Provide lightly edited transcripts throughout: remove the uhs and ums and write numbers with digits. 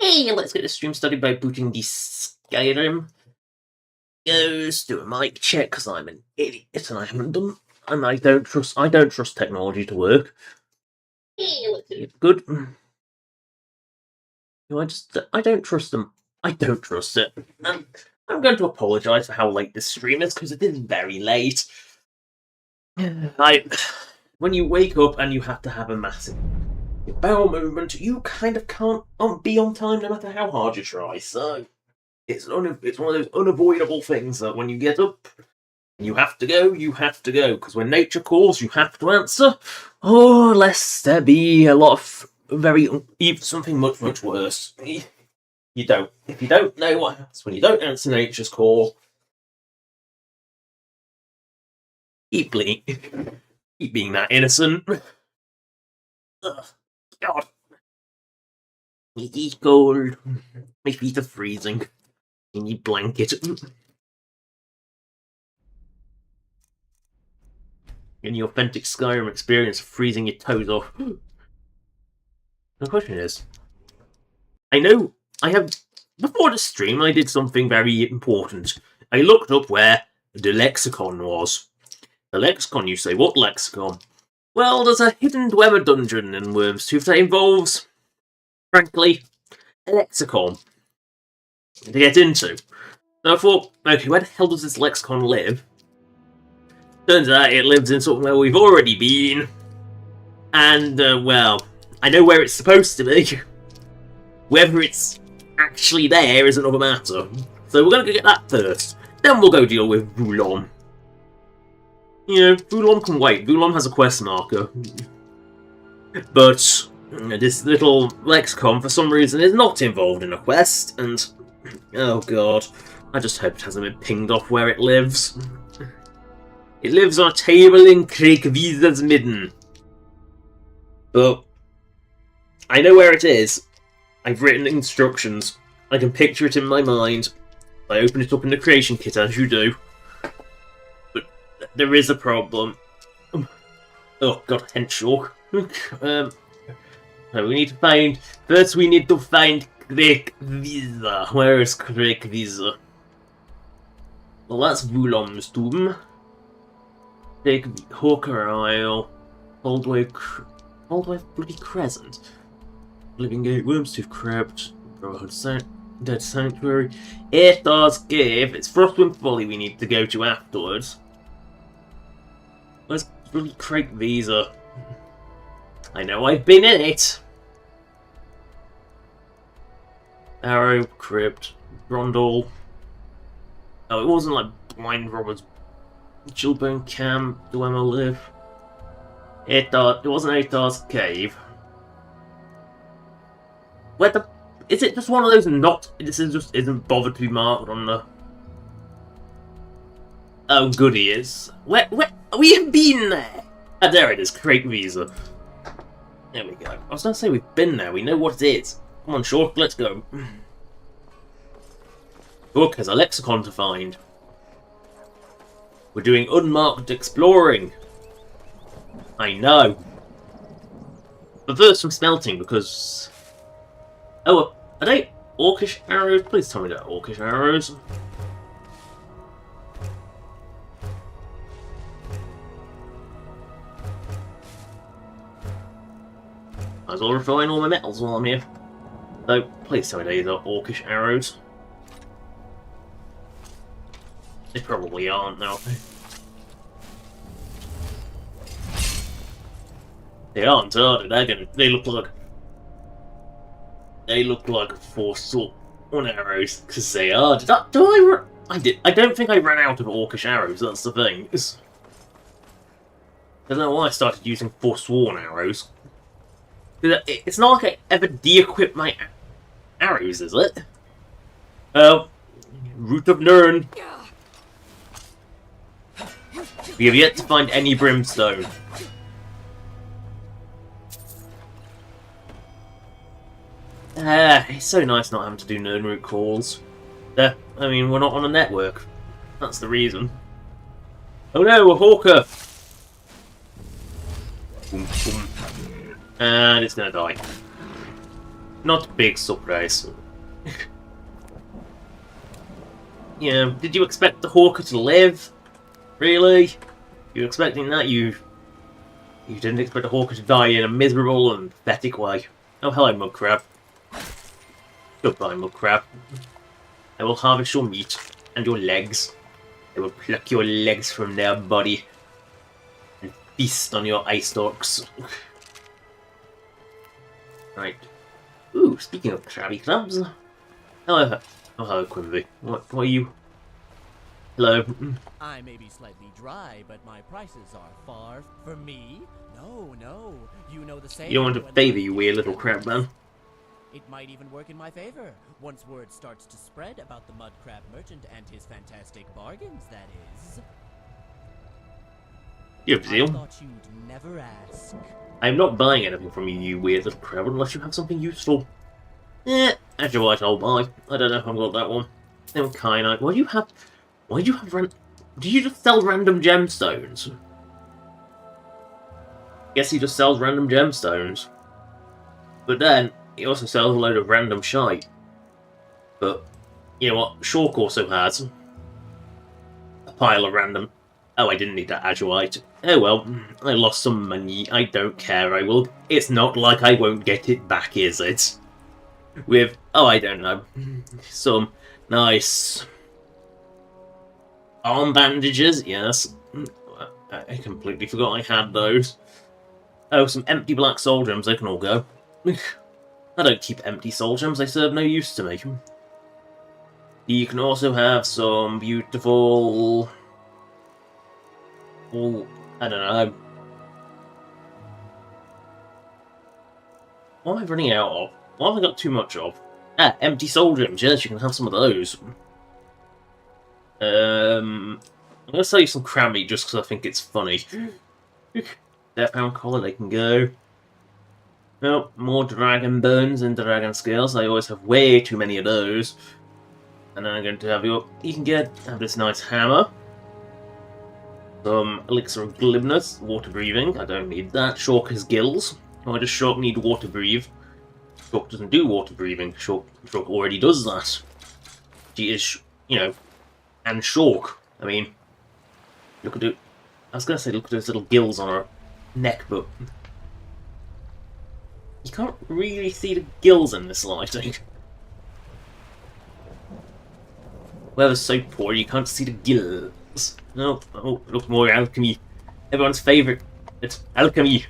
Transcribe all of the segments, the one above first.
Hey, let's get this stream started by booting the Skyrim. Let's do a mic check because I'm an idiot and I haven't done. And I don't trust technology to work. Hey, let's do it. Good. No, I don't trust them. I don't trust it. I'm going to apologise for how late this stream is because it is very late. When you wake up and you have to have a massive bowel movement, you kind of can't be on time no matter how hard you try. So it's one of those unavoidable things that when you get up, you have to go. Because when nature calls, you have to answer, or lest there be a lot of something much worse. You don't. If you don't know what happens when you don't answer nature's call, keep being that innocent. Ugh, God. My teeth cold. My feet are freezing. I need blanket. In the authentic Skyrim experience of freezing your toes off. The question is, before the stream I did something very important. I looked up where the lexicon was. The lexicon, you say, what lexicon? Well, there's a hidden Dwemer dungeon in Wyrmstooth that involves, frankly, a lexicon to get into. So I thought, okay, where the hell does this lexicon live? Turns out it lives in somewhere we've already been. And, well, I know where it's supposed to be. Whether it's actually there is another matter. So we're going to get that first. Then we'll go deal with Vulon. You know, Vulon can wait. Vulon has a quest marker. But this little lexicon, for some reason, is not involved in a quest, and oh god, I just hope it hasn't been pinged off where it lives. It lives on a table in Craigviza's Midden. But I know where it is. I've written instructions. I can picture it in my mind. I open it up in the creation kit, as you do. But there is a problem. Oh god, Henshaw. We need to find Craigviza. Where is Craigviza? Well, that's Wyrmstooth. Take Hawker Isle. Oldway bloody Crescent. Living Gate, Wyrmstooth Crypt, Brotherhood Dead Sanctuary, Aethar's Cave. It's Frostwind Folly we need to go to afterwards. Where's bloody Craigviza? I know I've been in it! Arrow, Crypt, Brondall. Oh, it wasn't like Blind Robert's Chilbone Camp, Dwemer live. It wasn't Aethar's Cave. Where the... Is it just one of those isn't bothered to be marked on the... Oh, good he is. Where... We have been there! Ah, there it is, Craigviza. There we go. I was going to say we've been there, we know what it is. Come on, Short, let's go. Book has a lexicon to find. We're doing unmarked exploring. I know. But first some smelting, because... Oh, are they orcish arrows? Please tell me they're orcish arrows. Might as well refine all my metals while I'm here. So, please tell me these are orcish arrows. They probably aren't now. They aren't, are they? They look like 4 sword arrows, because they are. I don't think I ran out of orcish arrows, that's the thing. I don't know why I started using Forsworn arrows. It's not like I ever de-equip my arrows, is it? Root of Nirn. We have yet to find any brimstone. It's so nice not having to do Nirn root calls. I mean, we're not on a network. That's the reason. Oh no, a hawker! Boom, boom. And it's gonna die. Not a big surprise. Yeah, did you expect the Hawker to live? Really? You were expecting that? You didn't expect the Hawker to die in a miserable and pathetic way. Oh, hello, Mud Crab. Goodbye, Mud Crab. I will harvest your meat and your legs. I will pluck your legs from their body and feast on your eye stalks. Right. Ooh, speaking of crabby crabs. Hello, Quimby. What are you? Hello. I may be slightly dry, but my prices are far for me. No, you know the saying. You want a favour, you weird little crab man. It might even work in my favor once word starts to spread about the mud crab merchant and his fantastic bargains. That is. You have I zeal. thought you'd never ask. I'm not buying anything from you, you weird little crab, unless you have something useful. Actually, what I'll buy. I don't know if I've got that one. No kyanite. Why do you have do you just sell random gemstones? Guess he just sells random gemstones. But then, he also sells a load of random shite. But, you know what? Shulk also has a pile of random... Oh, I didn't need that azurite. Oh well, I lost some money. I don't care, I will... It's not like I won't get it back, is it? With... Oh, I don't know. Some nice... arm bandages, yes. I completely forgot I had those. Oh, some empty black soul gems, they can all go. I don't keep empty soul gems, they serve no use to me. You can also have some beautiful... Well, I don't know. What am I running out of? What have I got too much of? Ah, empty soul gems, yes, you can have some of those. I'm gonna sell you some crammy just because I think it's funny. Deathhound collar, they can go. Nope, more dragon bones and dragon scales. I always have way too many of those. And then I'm going to have you can have this nice hammer. Some elixir of glibness, water breathing. I don't need that. Shulk has gills. Why does Shulk need water breathe? Shulk doesn't do water breathing. Shulk already does that. She is, you know, and Shulk. I mean, look at it. I was going to say look at those little gills on her neck, but you can't really see the gills in this lighting. Weather's so poor you can't see the gills. No, oh, look, more alchemy. Everyone's favourite. It's alchemy.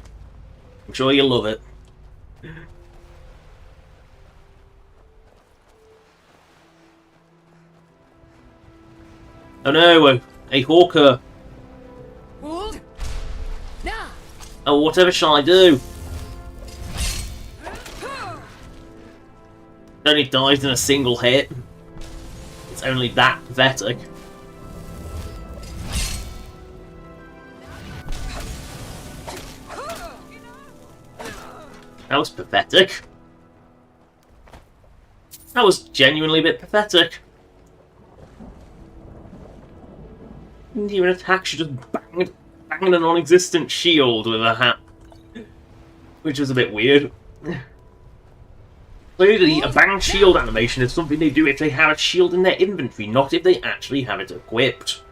I'm sure you'll love it. Oh no, a hawker. Oh, whatever shall I do? Only dies in a single hit. It's only that pathetic. That was pathetic. That was genuinely a bit pathetic. Didn't even attack, she just banged a non-existent shield with a hat. Which was a bit weird. Clearly, a bang shield animation is something they do if they have a shield in their inventory, not if they actually have it equipped.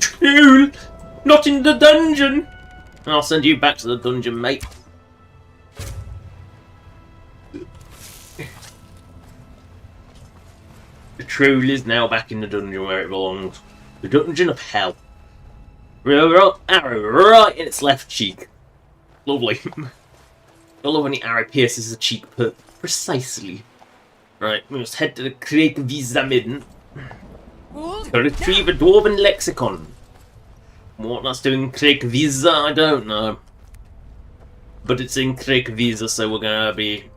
Cool! Not in the dungeon! I'll send you back to the dungeon, mate. The troll is now back in the dungeon where it belongs. The dungeon of hell. Arrow right in its left cheek. Lovely. I love when the arrow pierces the cheek precisely. Right, we must head to the Craig Visa Midden to retrieve a dwarven lexicon. What that's doing in Craig Visa, I don't know. But it's in Craig Visa, so we're gonna be...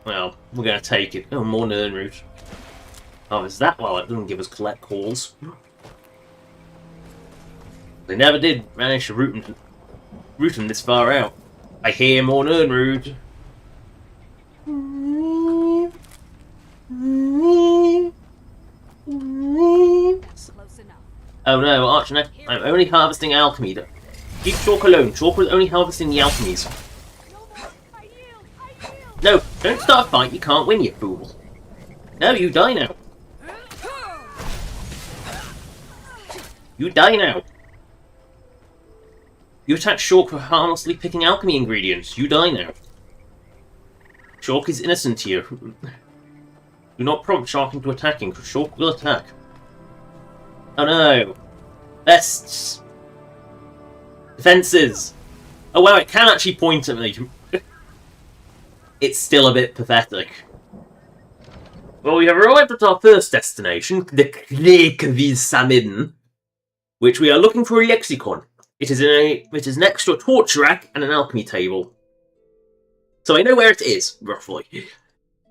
Well, we're gonna take it. Oh, more Nern route. Oh, is that well? It doesn't give us collect calls. They never did manage to route them this far out. I hear more Nern route. Close enough. Oh no, Archnet, I'm only harvesting alchemy. Keep Shulk alone. Shulk was only harvesting the alchemies. No more. I yield. No, don't start a fight, you can't win, you fool. No, you die now. You die now. You attack Shulk for harmlessly picking alchemy ingredients. You die now. Shulk is innocent here. Do not prompt Shulk into attacking, because Shulk will attack. Oh no. Vests. Defenses. Oh wow, it can actually point at me. It's still a bit pathetic. Well, we have arrived at our first destination, the Samin, which we are looking for a lexicon. It is next to a torch rack and an alchemy table. So I know where it is, roughly. If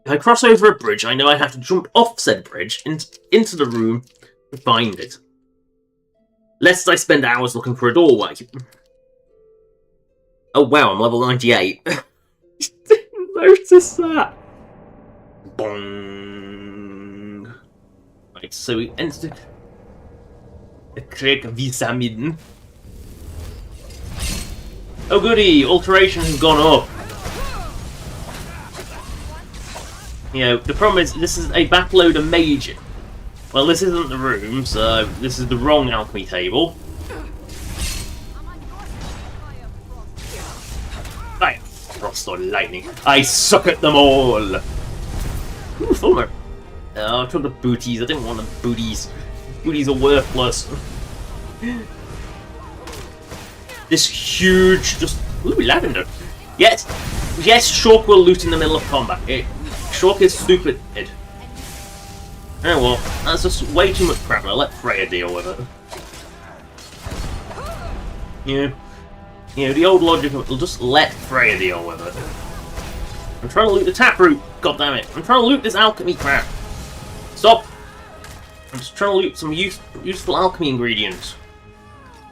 I cross over a bridge, I know I have to jump off said bridge into the room to find it. Lest I spend hours looking for a doorway. Oh wow, I'm level 98. Didn't notice that. Bong. Right, so we enter the Craig Visamin. Oh goody, alteration has gone up. You know, the problem is this is a backload of mage. Well, this isn't the room, so this is the wrong alchemy table. Fire, frost or lightning. I suck at them all. Ooh, Fulmer. Oh, I took the booties. I didn't want the booties. Booties are worthless. This huge, just ooh, lavender. Yes, Shulk will loot in the middle of combat. Shulk is stupid. Oh well, that's just way too much crap. I'll let Freya deal with it. Yeah, the old logic of it, will just let Freya deal with it. I'm trying to loot the taproot. God damn it! I'm trying to loot this alchemy crap. Stop! I'm just trying to loot some useful alchemy ingredients.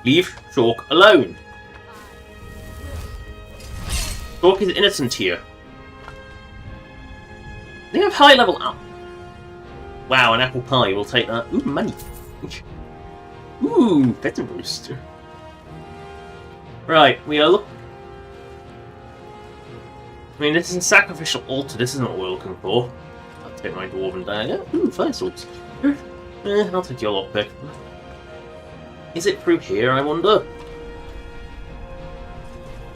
Leave Shulk alone. Shulk is innocent here. They have high level up. Wow, an apple pie. We'll take that. Ooh, money. Ooh, better boost. Right, we are look. I mean, this is a sacrificial altar. This isn't what we're looking for. I'll take my dwarven dagger. Ooh, fire swords. I'll take your lockpick. Is it through here, I wonder?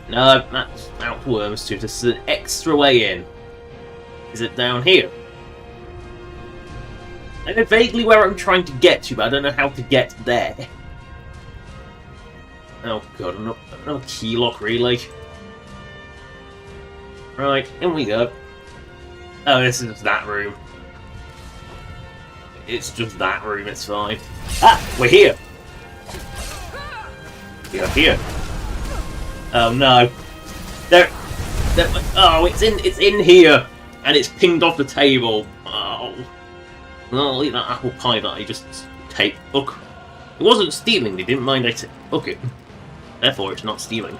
No, that's out to Wyrmstooth. This is an extra way in. Is it down here? I know vaguely where I'm trying to get to, but I don't know how to get there. Oh god, another key lock, really? Right, in we go. Oh, this is that room. It's just that room, it's fine. Ah, we're here! We are here. Oh no. Oh, it's in here! And it's pinged off the table. Oh. Well, I'll eat that apple pie that I just took. It wasn't stealing, they didn't mind I took it. Therefore, it's not stealing.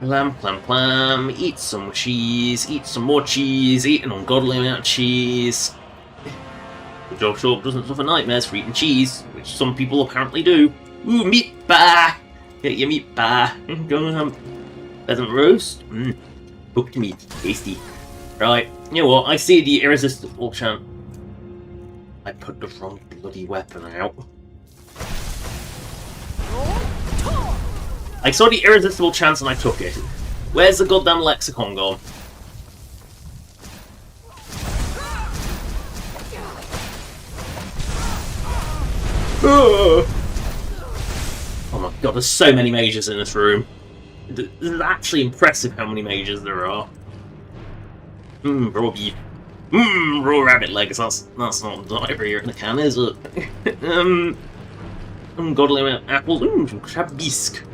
Clam, eat some cheese, eat some more cheese, eat an ungodly amount of cheese. The job shop doesn't suffer nightmares for eating cheese, which some people apparently do. Ooh, meat bar! Get your meat bar. Go on, pheasant roast. Cooked meat, tasty. Right, you know what, I see the irresistible chance. I put the wrong bloody weapon out. I saw the irresistible chance and I took it. Where's the goddamn lexicon gone? Oh my god, there's so many mages in this room. It's actually impressive how many mages there are. Raw beef. Raw rabbit legs, that's not every year in the can, is it? Ungodly amount of apples. Some crab bisque.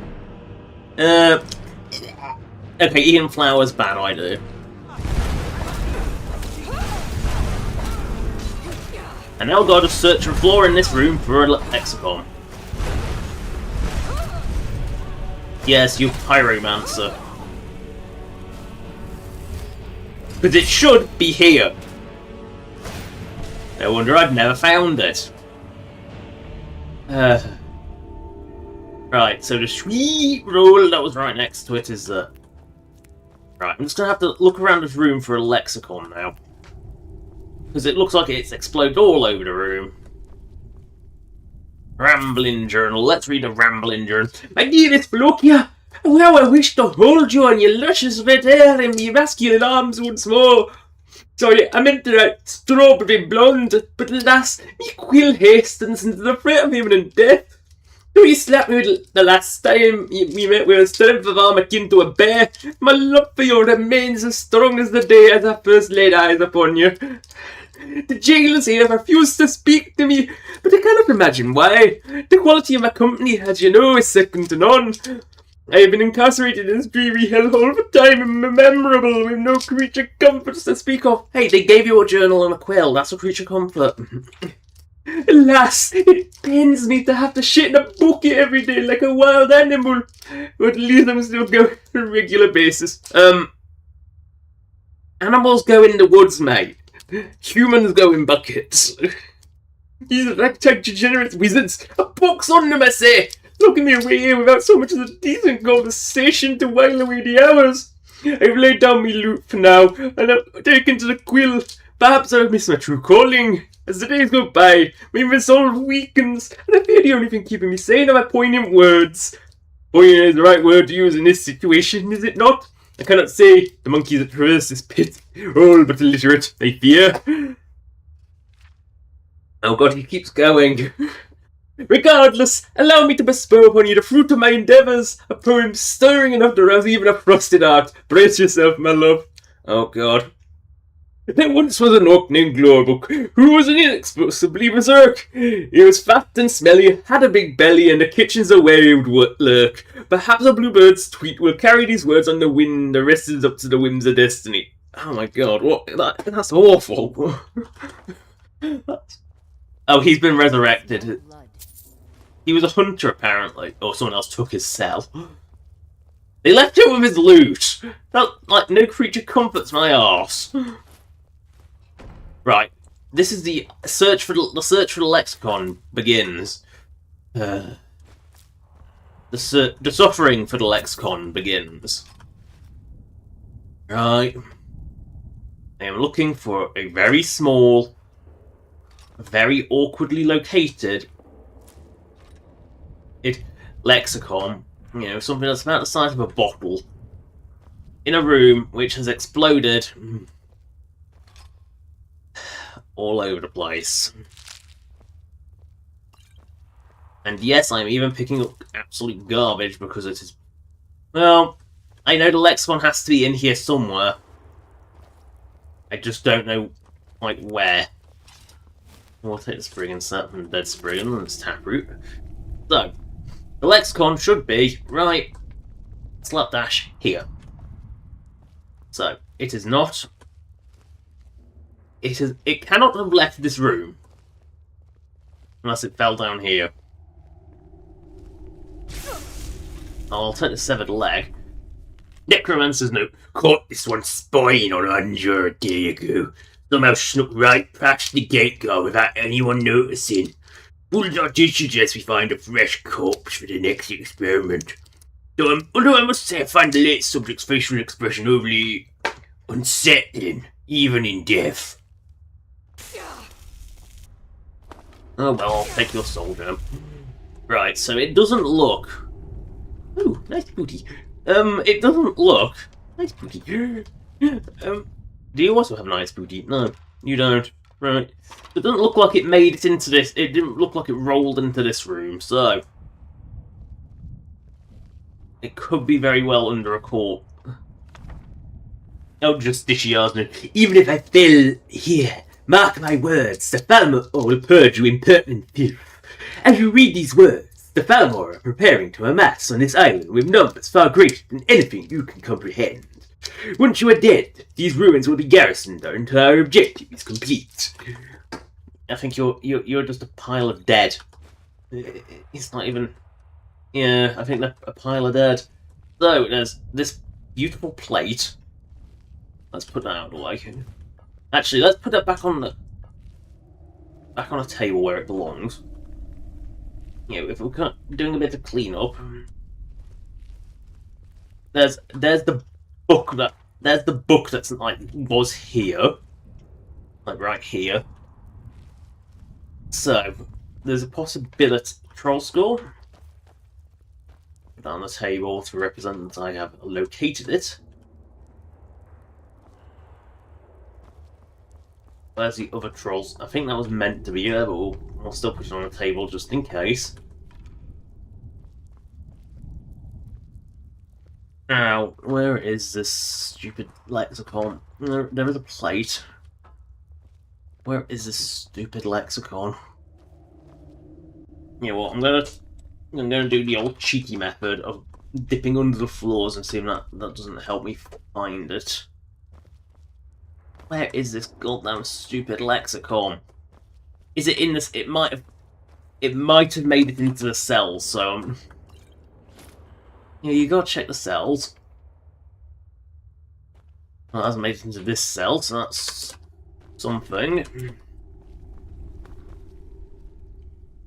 Okay, eating flowers, bad idea. And now I've got to search the floor in this room for a lexicon. Yes, you pyromancer. Because it should be here. No wonder I've never found it. Right, so the sweet roll that was right next to it is Right, I'm just going to have to look around this room for a lexicon now. Because it looks like it's exploded all over the room. Rambling journal. Let's read a rambling journal. My dearest Flokia, how I wish to hold you on your luscious red hair and your masculine arms once more. Sorry, I meant to write strawberry blonde, but alas, me quill hastens into the threat of imminent death. Though you slapped me with the last time we met with a strength of arm akin to a bear, my love for you remains as strong as the day as I first laid eyes upon you. The jailers here refuse to speak to me, but I cannot imagine why. The quality of my company, as you know, is second to none. I have been incarcerated in this dreary hellhole for time immemorable, with no creature comforts to speak of. Hey, they gave you a journal and a quill. That's a creature comfort. Alas, it pains me to have to shit in a bucket every day like a wild animal. But at least I'm still going on a regular basis. Animals go in the woods, mate. Humans go in buckets. These ragtag degenerate wizards. A box on them, I say. Looking me away here without so much as a decent conversation to while away the hours. I've laid down me loot for now, and I've taken to the quill. Perhaps I've missed my true calling. As the days go by, my resolve weakens, and I fear the only thing keeping me sane are my poignant words. Poignant is the right word to use in this situation, is it not? I cannot say the monkeys that traverse this pit, all but illiterate, I fear. Oh god, he keeps going. Regardless, allow me to bestow upon you the fruit of my endeavours, a poem stirring enough to rouse even a frosted heart. Brace yourself, my love. Oh god. There once was an orc named Glorbook, who was an inexplicably berserk. He was fat and smelly, had a big belly, and the kitchen's are where he would lurk. Perhaps a bluebird's tweet will carry these words on the wind, the rest is up to the whims of destiny. Oh my god, what? That's awful. Oh, he's been resurrected. He was a hunter, apparently. Or someone else took his cell. They left him with his loot. That, like, no creature comforts my arse. Right. This is the search for the lexicon begins. The suffering for the lexicon begins. Right. I am looking for a very small, very awkwardly located lexicon, you know, something that's about the size of a bottle, in a room which has exploded all over the place. And yes, I'm even picking up absolute garbage because it is... Well, I know the lexicon has to be in here somewhere. I just don't know, like, where. We'll take the spring and set from the dead spring and this taproot. So, the lexicon should be, right, slapdash here. So, it is not... It cannot have left this room. Unless it fell down here. I'll take the severed leg. Necromancer's note. Caught this one spying on Andrew a day ago. Somehow snuck right past the gate guard without anyone noticing. Bulldog did suggest we find a fresh corpse for the next experiment. Although I must say I find the late subject's facial expression overly unsettling, even in death. Oh well, I'll take your soul down. Right, so it doesn't look... Ooh, nice booty. It doesn't look... Nice booty. Do you also have nice booty? No, you don't. Right. It doesn't look like it made it into this... It didn't look like it rolled into this room, so... It could be very well under a court. Oh, Justitia's. Even if I fell here, mark my words, the Falmor will purge you impertinent filth. As you read these words, the Falmor are preparing to amass on this island with numbers far greater than anything you can comprehend. Once you are dead, these ruins will be garrisoned until our objective is complete. I think you're just a pile of dead. It's not even... Yeah, I think they're a pile of dead. So, there's this beautiful plate. Let's put that out of the way. Actually, let's put that back on a table where it belongs. You know, if we're doing a bit of clean up. There's the book that there's the book that's like was here, like right here. So there's a possibility troll score on the table to represent that I have located it. Where's the other trolls? I think that was meant to be there, but we'll still put it on the table just in case. Now, where is this stupid lexicon? There is a plate. Where is this stupid lexicon? You know what? I'm gonna do the old cheeky method of dipping under the floors and seeing that doesn't help me find it. Where is this goddamn stupid lexicon? Is it in this? It might have made it into the cells. So, yeah, you gotta check the cells. Well, it hasn't made it into this cell, so that's something.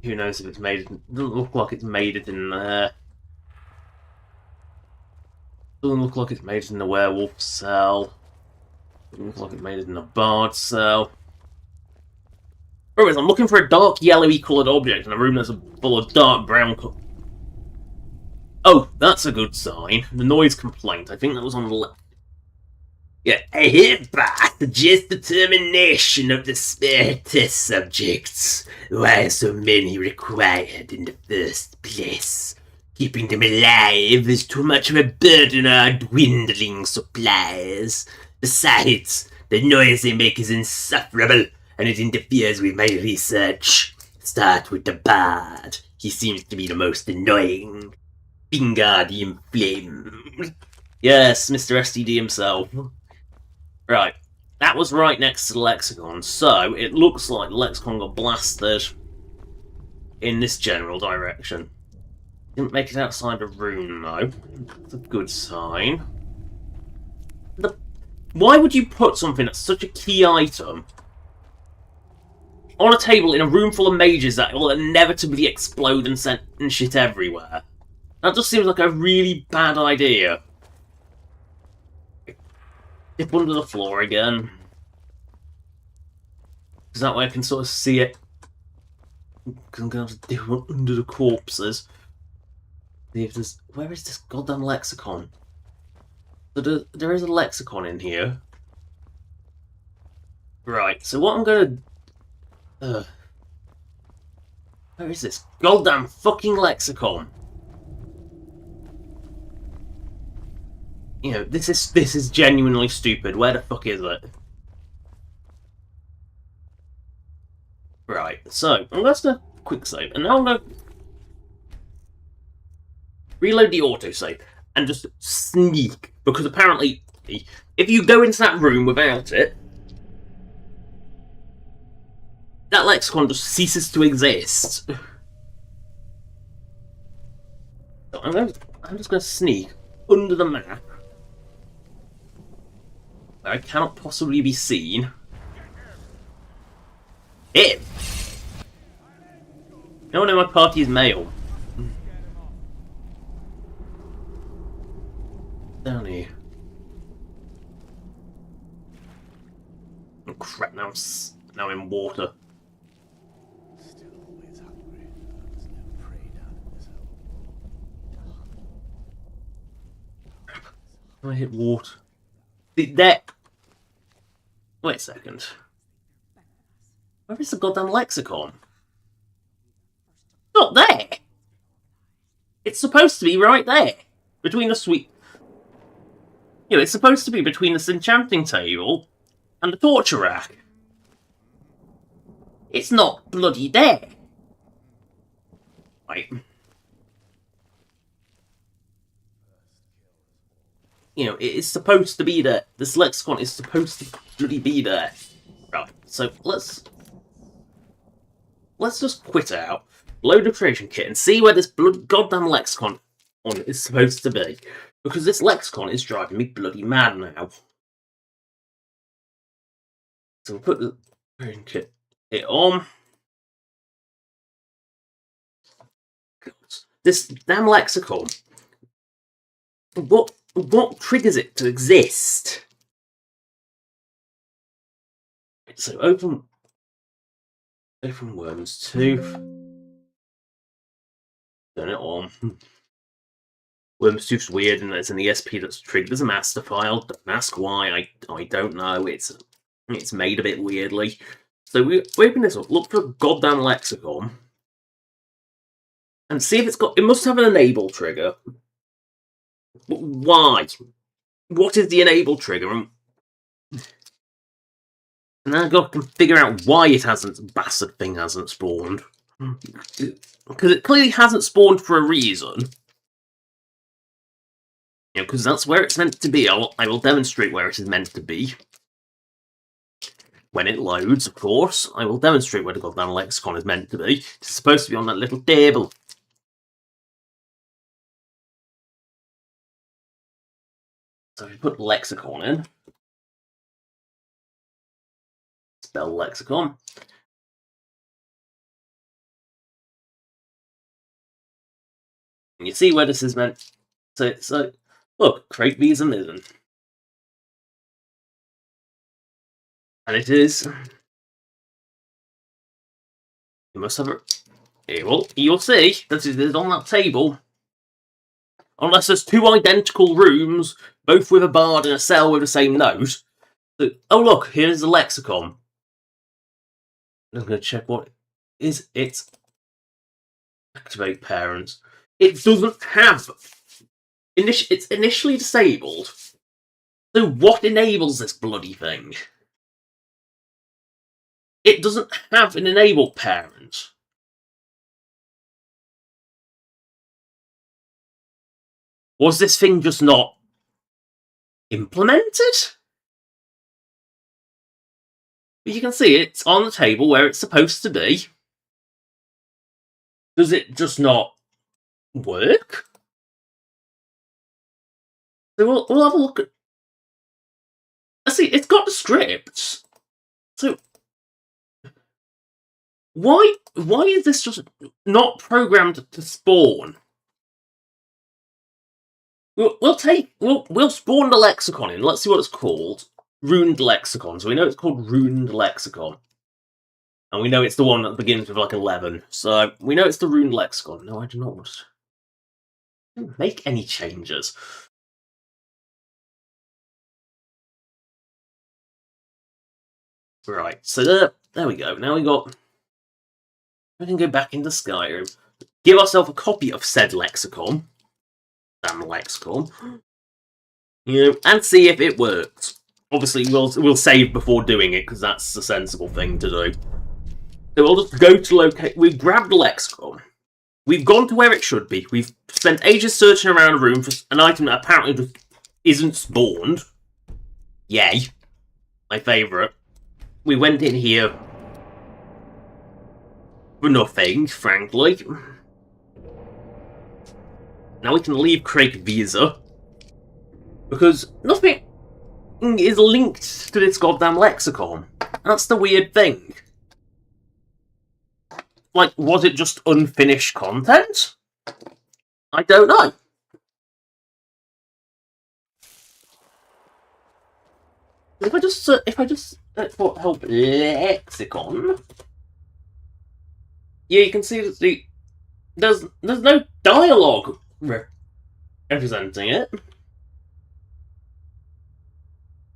Who knows if it's made it? Doesn't look like it's made it in there. Doesn't look like it's made it in the werewolf cell. Doesn't look like it made it in the bard cell. Anyways, I'm looking for a dark yellowy coloured object in a room that's full of dark brown colour. Oh, that's a good sign. The noise complaint. I think that was on the left. Yeah, I hereby suggest determination of the spare test subjects. Why are so many required in the first place? Keeping them alive is too much of a burden on our dwindling supplies. Besides, the noise they make is insufferable, and it interferes with my research. Start with the bard. He seems to be the most annoying. Finger the inflamed. Yes, Mr. STD himself. Right, that was right next to the lexicon, so it looks like the lexicon got blasted in this general direction. Didn't make it outside the room, though. That's a good sign. Why would you put something that's such a key item on a table in a room full of mages that will inevitably explode and send shit everywhere? That just seems like a really bad idea. Dip under the floor again. Because that way I can sort of see it. Because I'm going to have to dip under the corpses. See if there's... Where is this goddamn lexicon? So there is a lexicon in here. Right, so what I'm going to... Where is this goddamn fucking lexicon? You know, this is genuinely stupid. Where the fuck is it? Right, so I'm going to quick save, and now I'm going to reload the autosave and just sneak, because apparently, if you go into that room without it, that lexicon just ceases to exist. So I'm just going to sneak under the map. I cannot possibly be seen. Him! No one in my party is male. Down here. Oh crap, now I'm in water. Still always hungry. There's no prey down in this hole. I hit water. There. Wait a second. Where is the goddamn lexicon? Not there! It's supposed to be right there. Between the sweet... You know, it's supposed to be between this enchanting table and the torture rack. It's not bloody there. Right. You know, it is supposed to be there. This lexicon is supposed to bloody be there. Right, so let's just quit out, load the creation kit, and see where this goddamn lexicon is supposed to be. Because this lexicon is driving me bloody mad now. So we'll put the creation kit on. This damn lexicon. What what triggers it to exist? So open Wyrmstooth. Turn it on. Wyrmstooth's weird and there's an ESP that's triggered as a master file. Don't ask why, I don't know. It's made a bit weirdly. So we open this up, look for a goddamn lexicon, and see if it must have an enable trigger. But why? What is the enable trigger? And now I've got to figure out why bastard thing hasn't spawned. Because it clearly hasn't spawned for a reason. Because that's where it's meant to be. I will demonstrate where it is meant to be. When it loads, of course, I will demonstrate where the goddamn lexicon is meant to be. It's supposed to be on that little table. So if you put lexicon in, spell lexicon. And you see where this is meant. So look, create visa million. And it is. You must have you'll see that it is on that table. Unless there's two identical rooms, both with a bard and a cell with the same note. So, oh look, here's the lexicon. I'm going to check what is it. Activate parents. It doesn't have. It's initially disabled. So what enables this bloody thing? It doesn't have an enabled parent. Was this thing just not implemented? But you can see it's on the table where it's supposed to be. Does it just not work? So we'll have a look at. See, it's got the scripts. So why is this just not programmed to spawn? We'll spawn the lexicon in. Let's see what it's called. Ruined lexicon. So we know it's called ruined lexicon. And we know it's the one that begins with like 11. So we know it's the ruined lexicon. No, I do not want to make any changes. Right, so there we go. Now we can go back into Skyrim. Give ourselves a copy of said lexicon. Damn lexicon. And see if it works. Obviously, we'll save before doing it, because that's the sensible thing to do. So we'll just go to locate. We've grabbed the lexicon. We've gone to where it should be. We've spent ages searching around a room for an item that apparently just isn't spawned. Yay. My favourite. We went in here for nothing, frankly. Now we can leave Craig Visa. Because nothing is linked to this goddamn lexicon. That's the weird thing. Like, was it just unfinished content? I don't know. If I just put help lexicon, yeah, you can see that there's no dialogue representing it.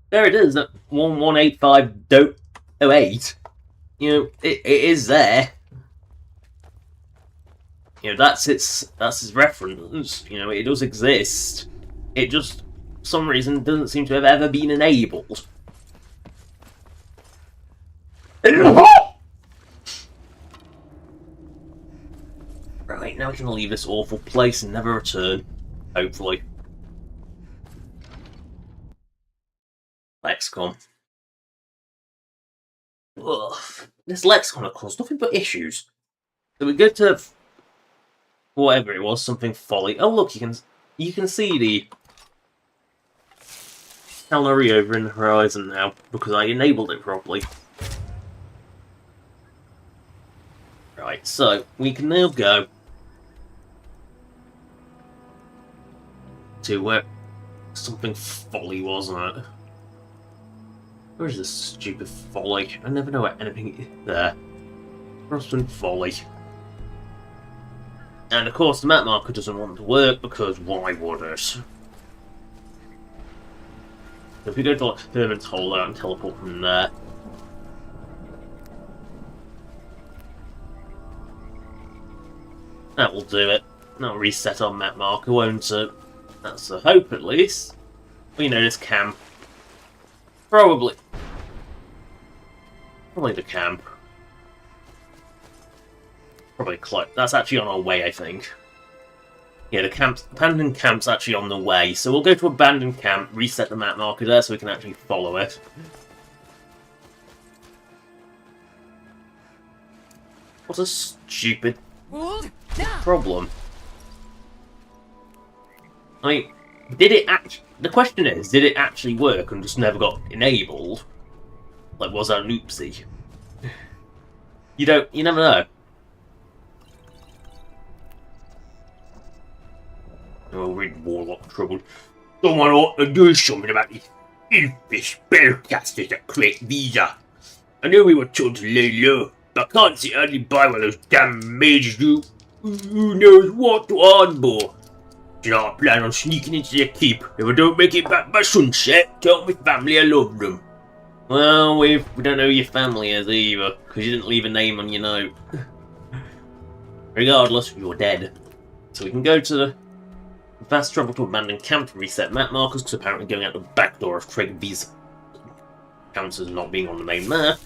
There it is at 1185.08. It is there. That's its reference. It does exist. It just, for some reason, doesn't seem to have ever been enabled. Right, now we can leave this awful place and never return. Hopefully. Lexicon. Ugh. This lexicon has caused nothing but issues. So we go to whatever it was, something folly. Oh look, you can see the Calnary over in the horizon now, because I enabled it properly. Right, so we can now go to something folly, wasn't it? Where is this stupid folly? I never know where anything is there. Frostwind folly. And of course the map marker doesn't want to work because why would it? If we go to like Herman's Hollow and teleport from there. That will do it. That'll reset our map marker, won't it? That's the hope, at least. We know this camp. Probably the camp. Probably close. That's actually on our way, I think. Yeah, the abandoned camp's actually on the way, so we'll go to abandoned camp, reset the map marker there so we can actually follow it. What a stupid problem. I mean, did it actually... The question is, did it actually work and just never got enabled? Like, was that an oopsie? You never know. Oh, read Warlock trouble. Someone ought to do something about these filthy spellcasters that create these. I know we were told to lay low, but I can't see only buy one of those damn mages who knows what to onboard. Do not plan on sneaking into their keep. If I don't make it back by sunset, tell my family I love them. Well, we don't know who your family is either, because you didn't leave a name on your note. Regardless, you're dead. So we can go to the fast travel to abandoned camp to reset map markers, because apparently going out the back door of Tregby's counts as not being on the main map.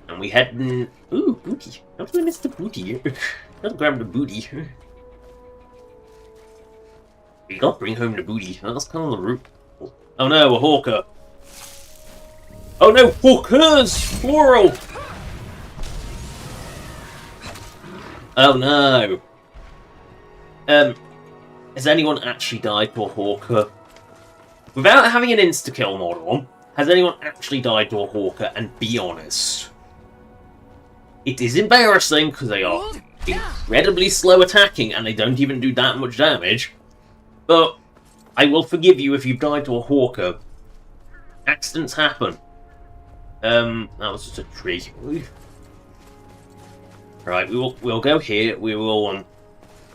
And we head in... Ooh, booty. How did I miss the booty? Gotta grab the booty. You gotta bring home the booty. That's kind of the route. Oh no, a hawker. Oh no, hawkers! Plural! Oh no. Has anyone actually died to a hawker? Without having an insta-kill mod on, has anyone actually died to a hawker? And be honest. It is embarrassing because they are incredibly slow attacking and they don't even do that much damage. But I will forgive you if you've died to a hawker. Accidents happen. That was just a tree. Right, we'll go here. We will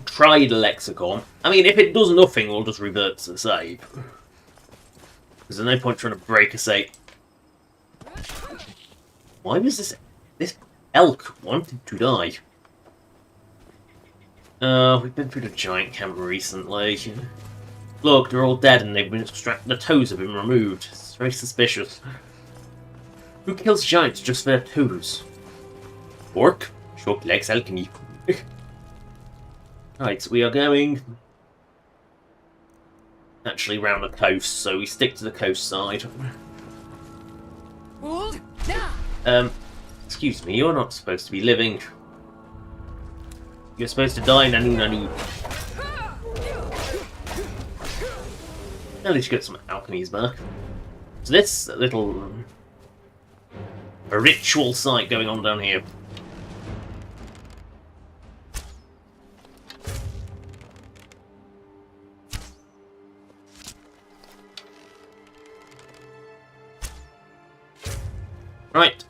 try the lexicon. I mean, if it does nothing, we'll just revert to the save. Because there's no point trying to break a save. Why was this elk wanted to die? We've been through the giant camp recently. Look, they're all dead and they've been extracted. The toes have been removed. It's very suspicious. Who kills giants just for their toes? Orc? Short legs alchemy. Right, so we are going actually round the coast, so we stick to the coast side. Excuse me, you're not supposed to be living. You're supposed to die, Nanu Nanu. At least you get some alchemies back. So this little a ritual site going on down here. Right.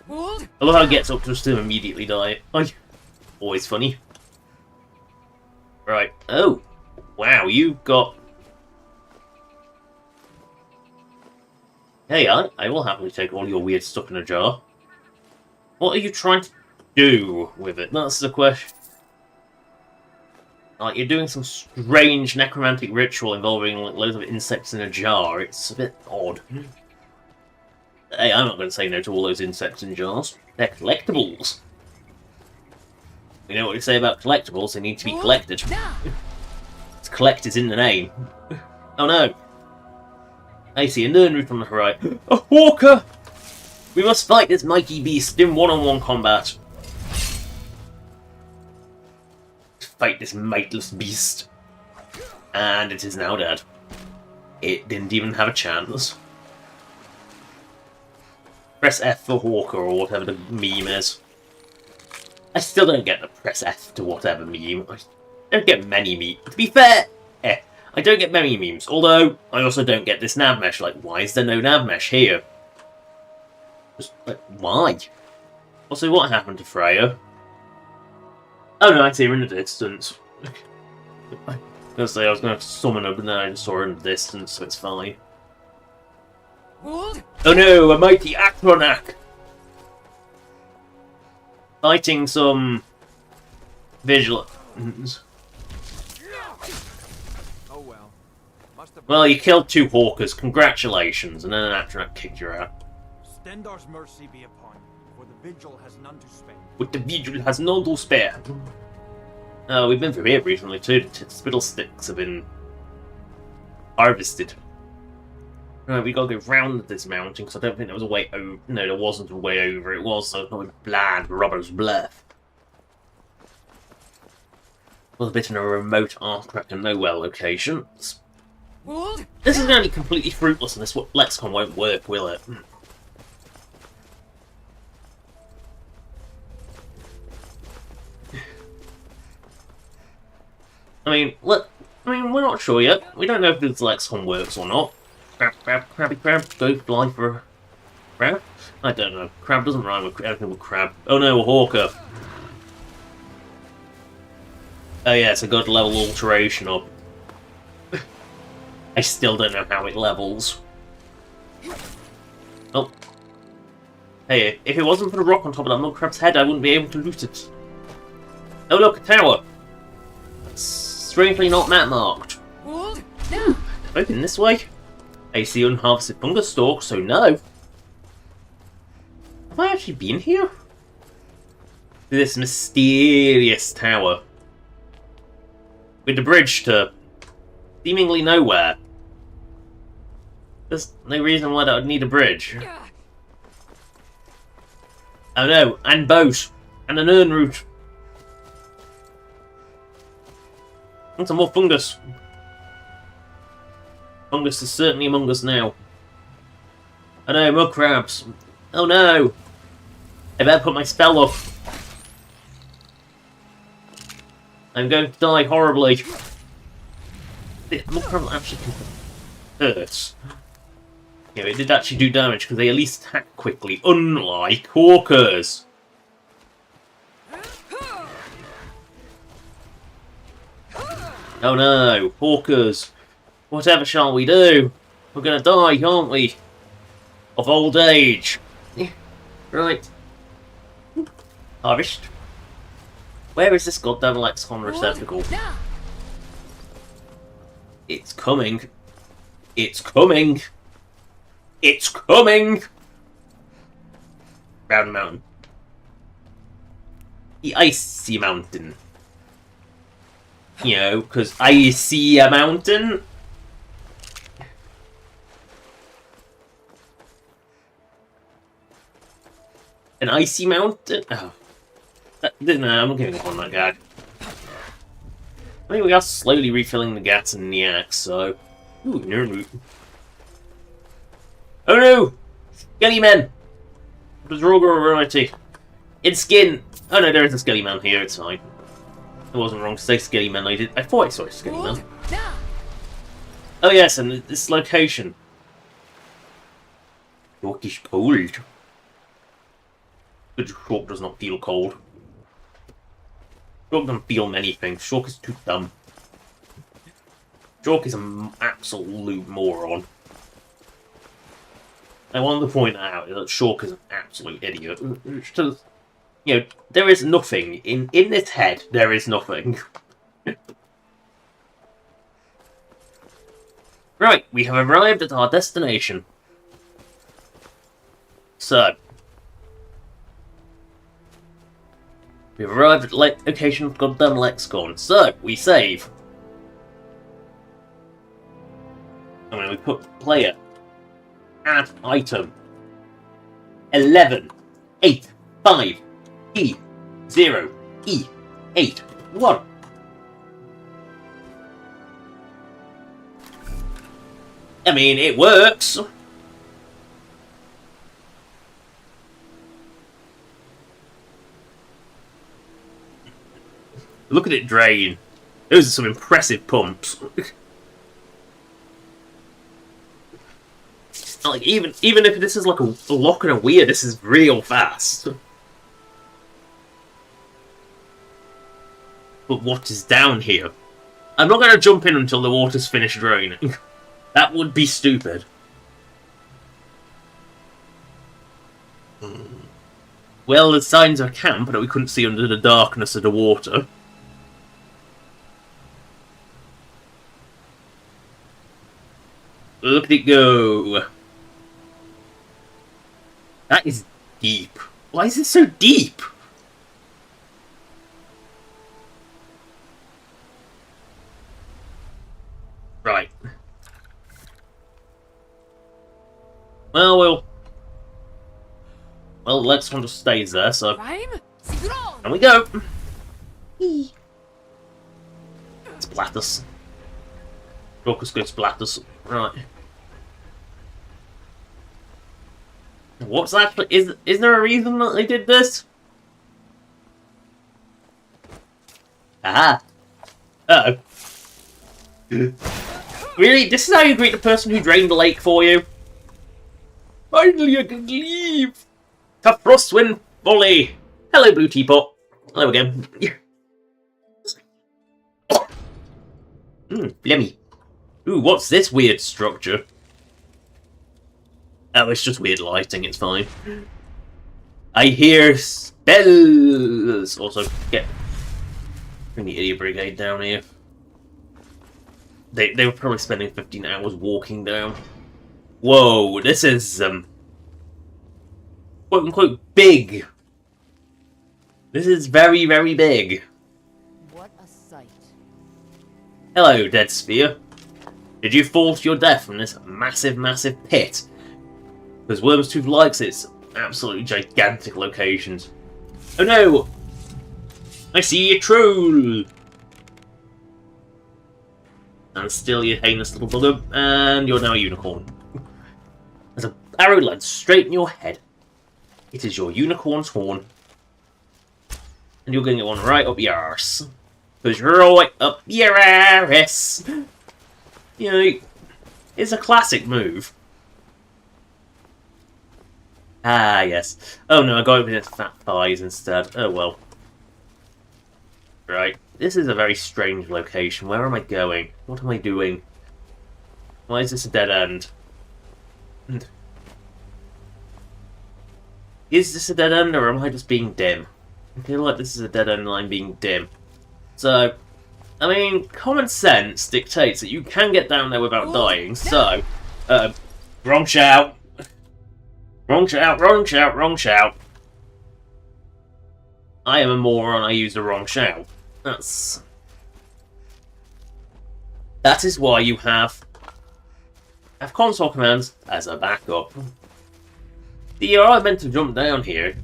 I love how it gets up just to immediately die. Always funny. Right. Oh. Wow, you've got... Hey, I will happily take all your weird stuff in a jar. What are you trying to do with it? That's the question. Like, you're doing some strange necromantic ritual involving like loads of insects in a jar. It's a bit odd. Hey, I'm not going to say no to all those insects in jars. They're collectibles. You know what we say about collectibles? They need to be collected. It's collect is in the name. Oh no. I see a nernroot on the horizon. A hawker! We must fight this mighty beast in one-on-one combat. Fight this mightless beast. And it is now dead. It didn't even have a chance. Press F for hawker or whatever the meme is. I still don't get the press F to whatever meme. I don't get many memes. To be fair, I don't get many memes, although I also don't get this nav mesh. Like, why is there no nav mesh here? Just, like, why? Also, what happened to Freya? Oh no, I see her in the distance. I was gonna say I was gonna have to summon her, but then I just saw her in the distance, so it's fine. Oh no, a mighty Akronak! Fighting some vigilance. Oh well. Must have Well, you killed 2 hawkers, congratulations, and then an Akronak kicked you out. Stendar's mercy be upon you, for the vigil has none to spare. But the vigil has none to spare. Oh, we've been through here recently too. The fiddlesticks have been harvested. Right, we gotta go round this mountain because I don't think there was a way over. No, there wasn't a way over. It was so probably bland Robber's Bluff. Was a bit in a remote arc and nowhere locations. This is going to be completely fruitless, and this lexicon won't work, will it? I mean, we're not sure yet. We don't know if this lexicon works or not. Crab, crab, crabby crab, go fly for a crab? I don't know. Crab doesn't rhyme with anything with crab. Oh no, a hawker. Oh yeah, it's a good level alteration up. I still don't know how it levels. Oh. Hey, if it wasn't for the rock on top of that mud crab's head, I wouldn't be able to loot it. Oh look, a tower! Strangely not map marked. Open this way. I see unharvested fungus stalks, so no. Have I actually been here? This mysterious tower. With the bridge to seemingly nowhere. There's no reason why that would need a bridge. Oh no, and boat. And an urn route. And some more fungus. Fungus is certainly among us now. Oh no, mud crabs. Oh no! I better put my spell up. I'm going to die horribly. The mud crabs actually hurts. Yeah, it did actually do damage because they at least attack quickly, unlike hawkers. Oh no, hawkers. Whatever shall we do? We're gonna die, aren't we? Of old age. Right. Harvest. Where is this goddamn lexicon receptacle? It's coming. It's coming. It's coming! Round the mountain. The icy mountain. You know, because I see a mountain. An icy mountain? Oh. No, I'm not giving up on that guy. I mean, we are slowly refilling the gats in the axe, so... Ooh, no. Oh no! Skelly men! The Drogo variety. In skin! Oh no, there is a Skelly man here, it's fine. I wasn't wrong to say Skelly man, I thought I saw a Skelly man. Oh yes, and this location. York is cold. But Shork does not feel cold. Shork doesn't feel many things. Shork is too dumb. Shork is an absolute moron. I want to point out that Shork is an absolute idiot. You know, there is nothing. In this head, there is nothing. Right, we have arrived at our destination. So, we've arrived at the location of goddamn lexicon. So, we save. And then we put player. Add item 11 8 5 E 0 E 8 1. I mean, it works. Look at it drain. Those are some impressive pumps. Like, even if this is like a lock and a weir, this is real fast. But what is down here? I'm not going to jump in until the water's finished draining. That would be stupid. Well, there's signs of a camp that we couldn't see under the darkness of the water. Look at it go. That is deep. Why is it so deep? Right. Well, Lex one just stays there, so... And we go! Splatters. Focus good splatters. Right. What's that? Is there a reason that they did this? Ah. Uh-oh. Really? This is how you greet the person who drained the lake for you? Finally I can leave! Tough frostwind volley! Hello, Blue Teapot. Hello again. Blimey. Ooh, what's this weird structure? Oh, it's just weird lighting, it's fine. I hear spells! Also, bring the idiot brigade down here. They were probably spending 15 hours walking down. Whoa, this is, quote-unquote big. This is very, very big. What a sight. Hello, Dead Sphere. Did you fall to your death from this massive, massive pit? Because Wyrmstooth likes its absolutely gigantic locations. Oh no! I see a troll! And still, you heinous little bugger, and you're now a unicorn. There's an arrow led straight in your head. It is your unicorn's horn. And you're going to get one right up your arse. Because you're right up your arse. You know, it's a classic move. Ah, yes. Oh no, I got it with its fat thighs instead. Oh well. Right. This is a very strange location. Where am I going? What am I doing? Why is this a dead end? Is this a dead end, or am I just being dim? I feel like this is a dead end and I'm being dim. So, I mean, common sense dictates that you can get down there without dying, so... wrong shout! Wrong shout, wrong shout, wrong shout! I am a moron, I used the wrong shout. That is why you have console commands as a backup. You are meant to jump down here.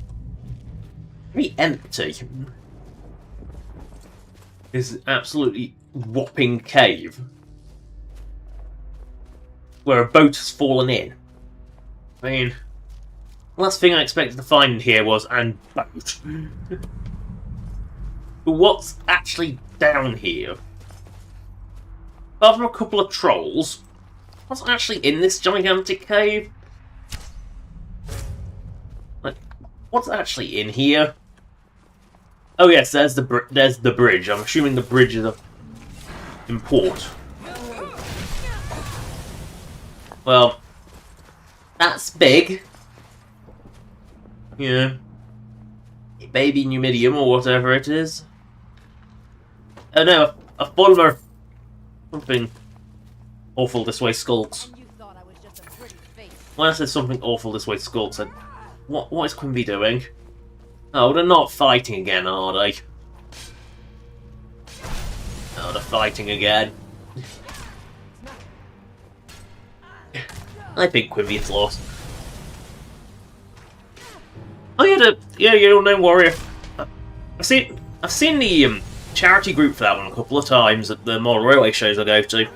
Very empty. This is absolutely whopping cave. Where a boat has fallen in. I mean, last thing I expected to find here was an boat. But what's actually down here? Apart from a couple of trolls, what's actually in this gigantic cave? Like, what's actually in here? Oh yes, there's the bridge. I'm assuming the bridge is in port. Well, that's big. Yeah. Baby Numidium or whatever it is. Oh no, a fulmer. Something awful this way skulks. And you thought I was just a pretty face. When I said something awful this way skulks, what is Quimby doing? Oh, they're not fighting again, are they? Oh, they're fighting again. I think Quimby's lost. Oh yeah, you know, warrior. I've seen the charity group for that one a couple of times at the model railway shows I go to.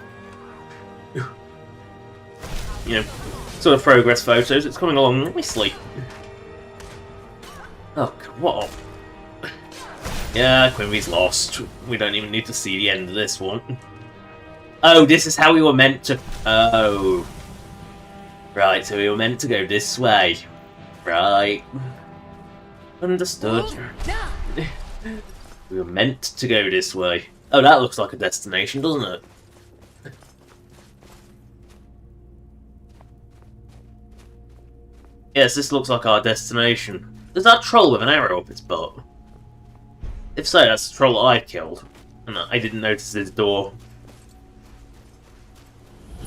You know, sort of progress photos. It's coming along nicely. Oh, God, what? Yeah, Quimby's lost. We don't even need to see the end of this one. Oh, this is how we were meant to. Oh. Right, so we were meant to go this way. Right. Understood. We were meant to go this way. Oh, that looks like a destination, doesn't it? Yes, this looks like our destination. There's that troll with an arrow up its butt. If so, that's the troll I killed. And I didn't notice his door.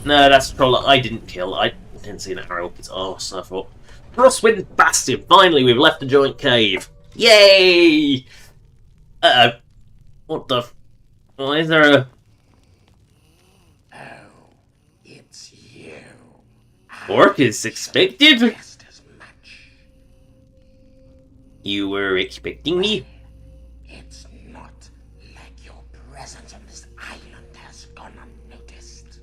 No, that's the troll that I didn't kill. I didn't see an arrow up its arse, I thought. Frostwind Bastion! Finally, we've left the joint cave! Yay! Uh-oh. What the... Why is there a... Oh, it's you. Orc is expected? Just as much. You were expecting me? It's not like your presence on this island has gone unnoticed.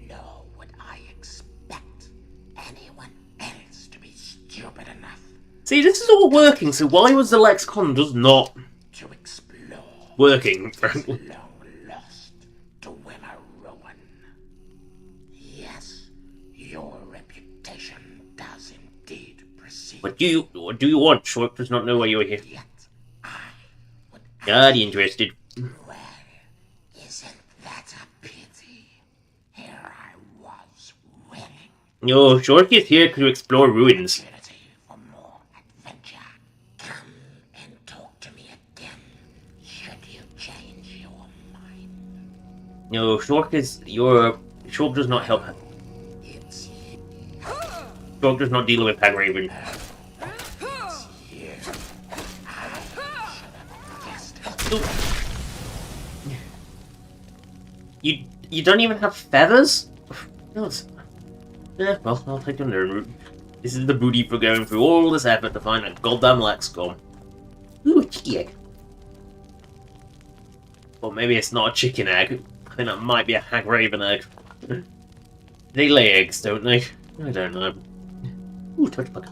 Nor would I expect anyone else to be stupid enough See, this is all working, so why was the lexicon just not to explore working, frankly? long lost to Wimmer ruin. Yes, your reputation does indeed precede. What do you want? Short does not know why you were here. Yet I would Not interested. Well, isn't that a pity? Here I was winning. No, Short is here to explore ruins. Opportunity for more adventure. Come and talk to me again, should you change your mind. No, Short does not help. It's Short does not deal with Hagraven. you. I should have guessed it. You don't even have feathers? No, yeah, well, I'll take the nerd route. This is the booty for going through all this effort to find a goddamn lexicon. Ooh, a chicken egg. Well, maybe it's not a chicken egg. I think that might be a Hagraven egg. They lay eggs, don't they? I don't know. Ooh, touch bug.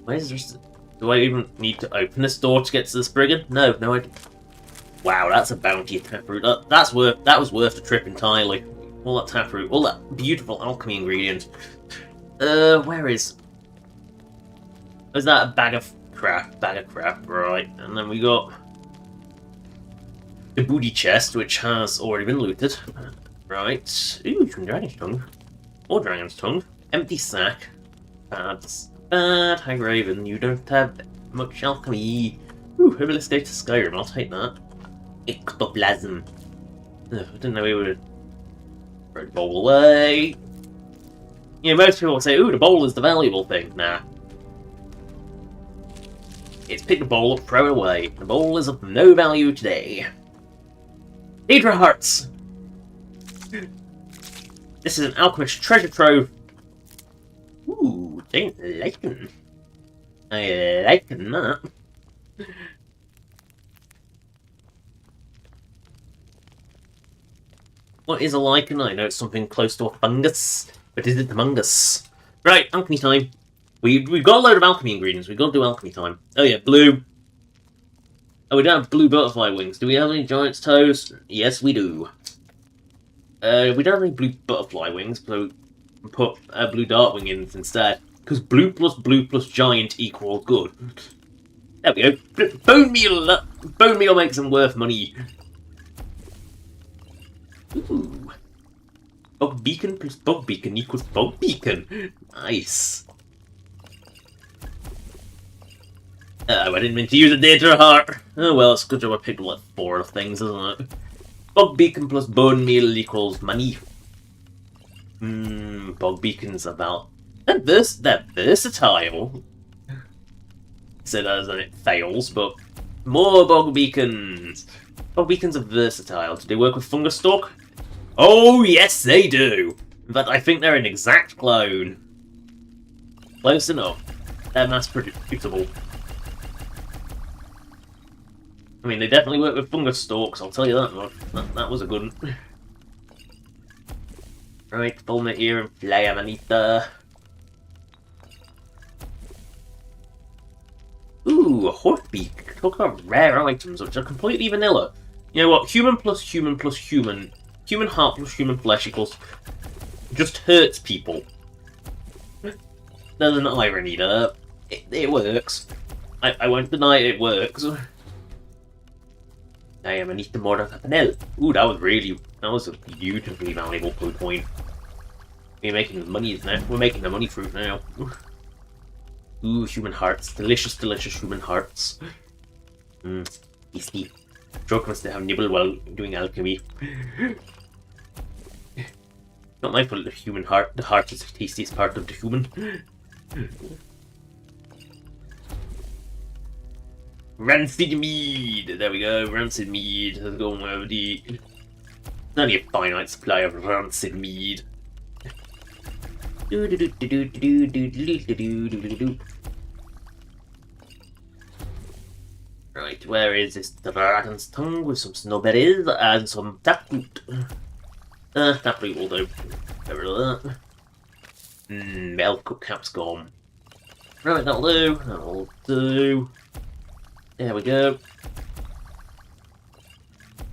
Why is this? Do I even need to open this door to get to the Spriggan? No, I don't. Wow, that's a bounty of taproot. That was worth the trip entirely. All that taproot, all that beautiful alchemy ingredient. Where is? Is that a bag of crap? Bag of crap, right? And then we got the booty chest, which has already been looted. Right. Ooh, some dragon's tongue. Or dragon's tongue. Empty sack. Bad. Hagraven, you don't have much alchemy. Ooh, maybe let's go to Skyrim, I'll take that. Ectoplasm. Ugh, I didn't know we would throw the bowl away. You know, most people will say, ooh, the bowl is the valuable thing. Nah. It's pick the bowl up, throw it away. The bowl is of no value today. Hydra hearts! This is an alchemist treasure trove. Ooh, don't like them. I like that. What is a lichen? I know it's something close to a fungus, but is it a fungus? Right, alchemy time. We've got a load of alchemy ingredients. We've got to do alchemy time. Oh yeah, blue. Oh, we don't have blue butterfly wings. Do we have any giant's toes? Yes, we do. We don't have any blue butterfly wings, so we put a blue dartwing in instead. Because blue plus giant equal good. There we go. Bone meal! Bone meal makes them worth money. Ooh. Bug beacon plus bug beacon equals bug beacon. Nice. Oh, I didn't mean to use a data heart. Oh well, it's a good job I picked like 4 of things, isn't it? Bug beacon plus bone meal equals money. Bug beacons about... They're versatile. So that as in it fails, but... More bug beacons! Bug beacons are versatile. Do they work with fungus stalk? Oh yes, they do! In fact, I think they're an exact clone. Close enough. They're mass producible. I mean, they definitely work with fungus stalks, I'll tell you that much. That was a good one. Right, Fulmir here and Flea Manita. Ooh, a Hortbeak. Talk about rare items, which are completely vanilla. You know what? Human plus human plus human human heart plus human flesh equals just hurts people. There's an irony there. It works. I won't deny it works. I am Anita Morda Panel. Ooh, that was a beautifully valuable food point. We're making the money now. We're making the money fruit now. Ooh, human hearts. Delicious, delicious human hearts. Tasty. Joke must have nibble while doing alchemy. Not my fault, the human heart. The heart is the tastiest part of the human. Rancid mead! There we go, rancid mead has gone over the... There's only a finite supply of rancid mead. Right, where is this dragon's tongue with some snowberries and some taproot? Taproot will do. Get rid of that. Elf cup cap's gone. Right, that'll do. That'll do. There we go.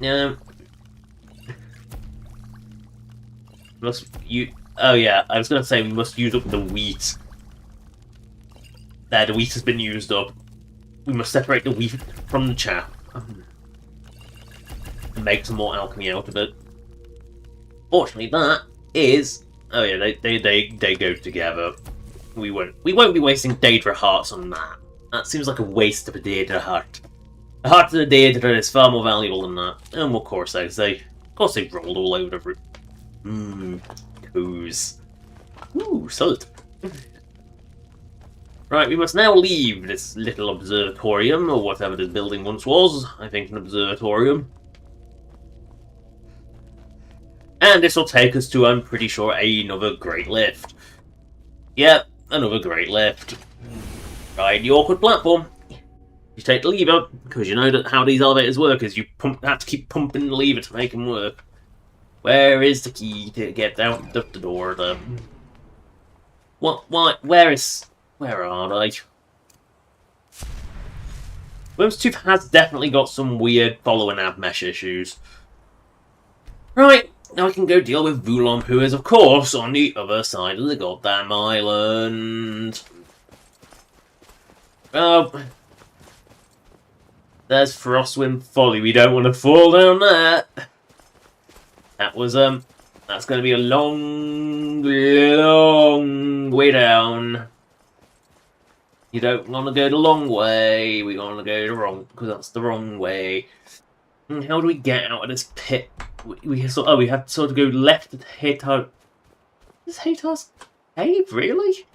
Yeah. Oh yeah, I was gonna say we must use up the wheat. There, the wheat has been used up. We must separate the wheat from the chaff. And make some more alchemy out of it. Fortunately, that is... Oh yeah, they go together. We won't be wasting Daedra hearts on that. That seems like a waste of a Daedra heart. The heart of the Daedra is far more valuable than that. And of course they rolled all over the room. Toes. Ooh, salt. Right, we must now leave this little observatorium, or whatever this building once was. I think an observatorium. And this will take us to, I'm pretty sure, another great lift. Yep, another great lift. Ride the awkward platform. You take the lever, because you know that how these elevators work is you have to keep pumping the lever to make them work. Where is the key to get out the door? Where are they? Wyrmstooth has definitely got some weird follow and ab mesh issues. Right, now I can go deal with Vulom, who is, of course, on the other side of the goddamn island. Oh. There's Frostwind Folly. We don't want to fall down there. That was, that's going to be a long, long way down. You don't want to go the long way. We want to go the wrong, because that's the wrong way. And how do we get out of this pit? We have to sort of go left at Hatar. Is Hatar's cave, really?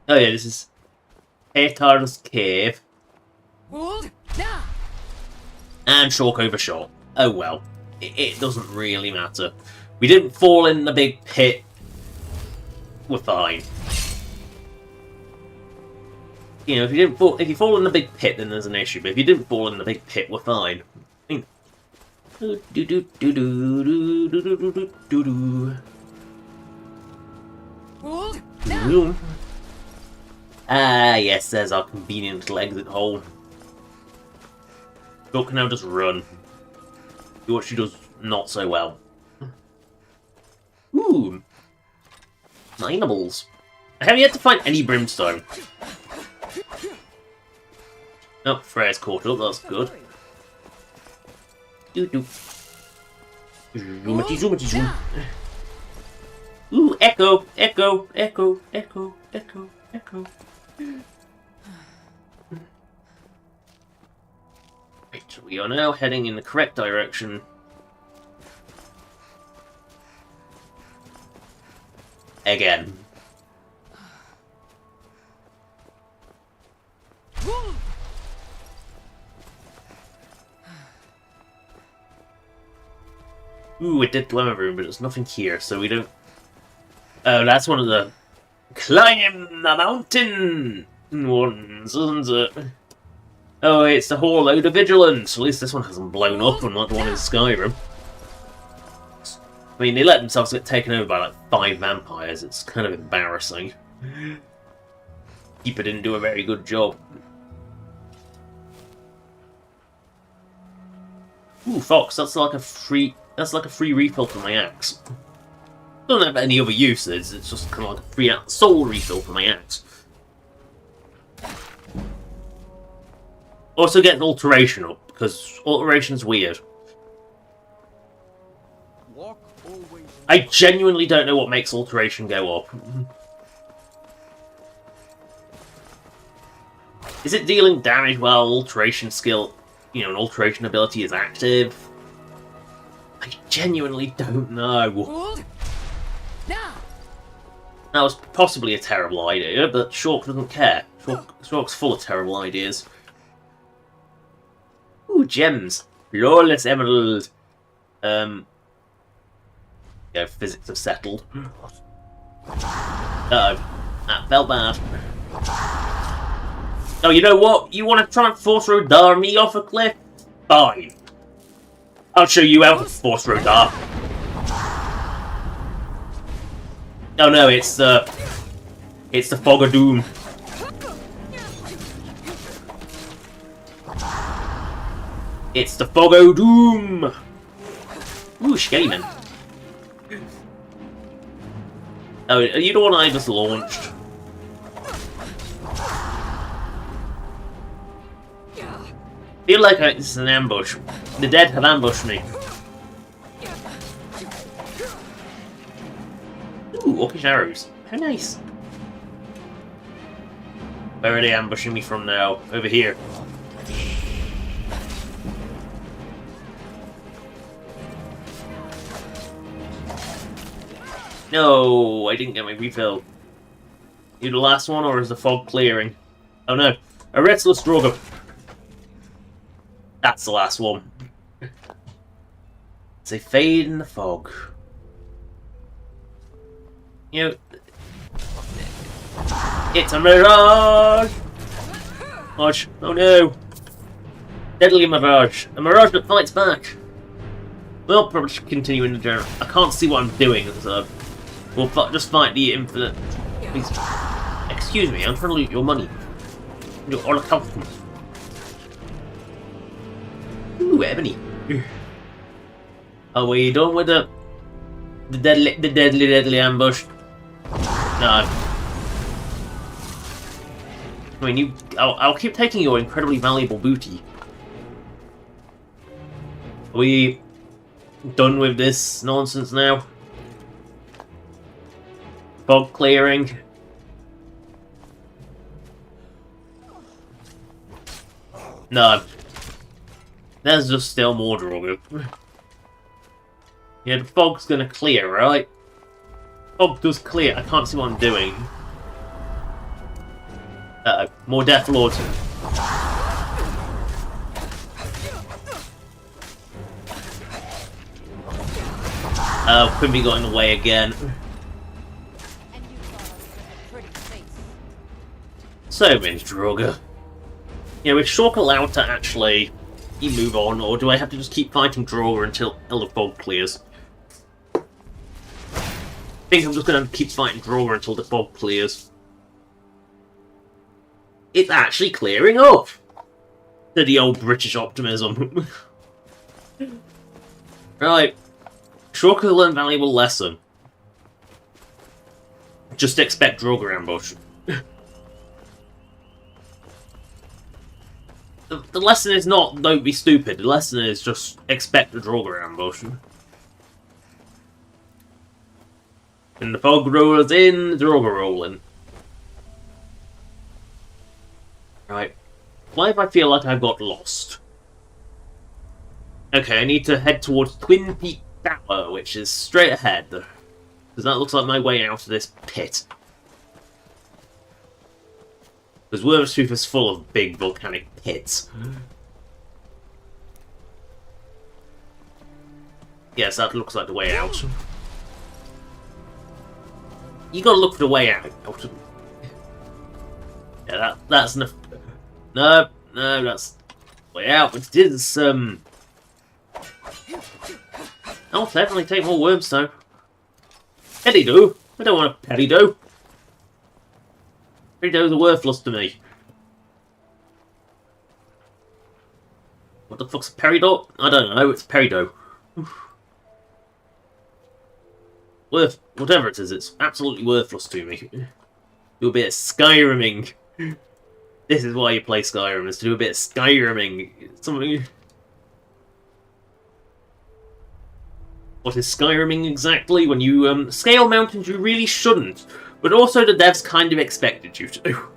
Oh yeah, this is Hatar's cave. And Shulk over shot. Oh well. It doesn't really matter. We didn't fall in the big pit. We're fine. You know, if you fall in the big pit, then there's an issue. But if you didn't fall in the big pit, we're fine. Ah, yes, there's our convenient little exit hole. Shulk can now just run. Do what she does not so well. Ooh. Minables. I have yet to find any brimstone. Oh, Freya's caught up, that's good. Zoomity zoom. Ooh, echo, echo, echo, echo, echo, echo. Right, we are now heading in the correct direction. Again. Ooh, it did glimmer room, but there's nothing here, so we don't... Oh, that's one of the... Climb the mountain ones, isn't it? Oh, it's the whole load of vigilance. At least this one hasn't blown up, unlike the one in Skyrim. I mean, they let themselves get taken over by, like, 5 vampires. It's kind of embarrassing. Keeper didn't do a very good job. Ooh, Fox, that's like a free refill for my axe. Don't have any other uses, it's just kind of like a free soul refill for my axe. Also get an alteration up, because alteration's weird. Walk always. I genuinely don't know what makes alteration go up. Is it dealing damage while alteration skill, an alteration ability is active? I genuinely don't know. That was possibly a terrible idea, but Shork doesn't care. Shork's full of terrible ideas. Ooh, gems. Flawless emerald. Yeah, physics have settled. Uh-oh. That felt bad. Oh, you know what? You want to try and force Rodar me off a cliff? Fine. I'll show you how to force Rodar. Oh no, it's the Fog of Doom. It's the Fog of Doom! Ooh, Skaven. Oh, are you the one I just launched? I feel like this is an ambush. The dead have ambushed me. Ooh, orcish arrows. How nice. Where are they ambushing me from now? Over here. No, I didn't get my refill. You the last one, or is the fog clearing? Oh no, a restless Drogo. That's the last one. It's a fade in the fog. It's a mirage! Mirage. Oh no! Deadly mirage. A mirage that fights back. We'll probably continue in the journey. I can't see what I'm doing, so we'll just fight the infinite. Please. Excuse me, I'm trying to loot your money. You're all accountable. Ooh, ebony. Are we done with the deadly ambush? No. I mean, I'll keep taking your incredibly valuable booty. Are we done with this nonsense now? Fog clearing. No. There's just still more Drogo. Yeah, the fog's gonna clear, right? Fog does clear. I can't see what I'm doing. Uh-oh. More Death Lords. Oh, Quimby got in the way again. And you thought I was a pretty face. So many Drogo. Yeah, is Shork allowed to actually move on, or do I have to just keep fighting Drogo until the fog clears? I think I'm just going to keep fighting Drogo until the fog clears. It's actually clearing up! To the old British optimism. Right. Shork will learn a valuable lesson. Just expect Drogo ambush. The lesson is not don't be stupid, the lesson is just expect the Drogo ambush. When the fog rolls in, the Drogo rolling. Right. Why if I feel like I've got lost? Okay, I need to head towards Twin Peak Tower, which is straight ahead. Because that looks like my way out of this pit. Because Wyrmstooth is full of big volcanic pits. Yes, that looks like the way out. You gotta look for the way out. Yeah, that's enough. No, that's the way out. But it is, I'll definitely take more Wyrmstone. Petty do. I don't want a petty do. Petty does are worthless to me. What the fuck's a peridot? I don't know, it's peridot. Whatever it is, it's absolutely worthless to me. Do a bit of Skyriming. This is why you play Skyrim, is to do a bit of Skyriming. Something... What is Skyriming exactly? When you scale mountains you really shouldn't, but also the devs kind of expected you to.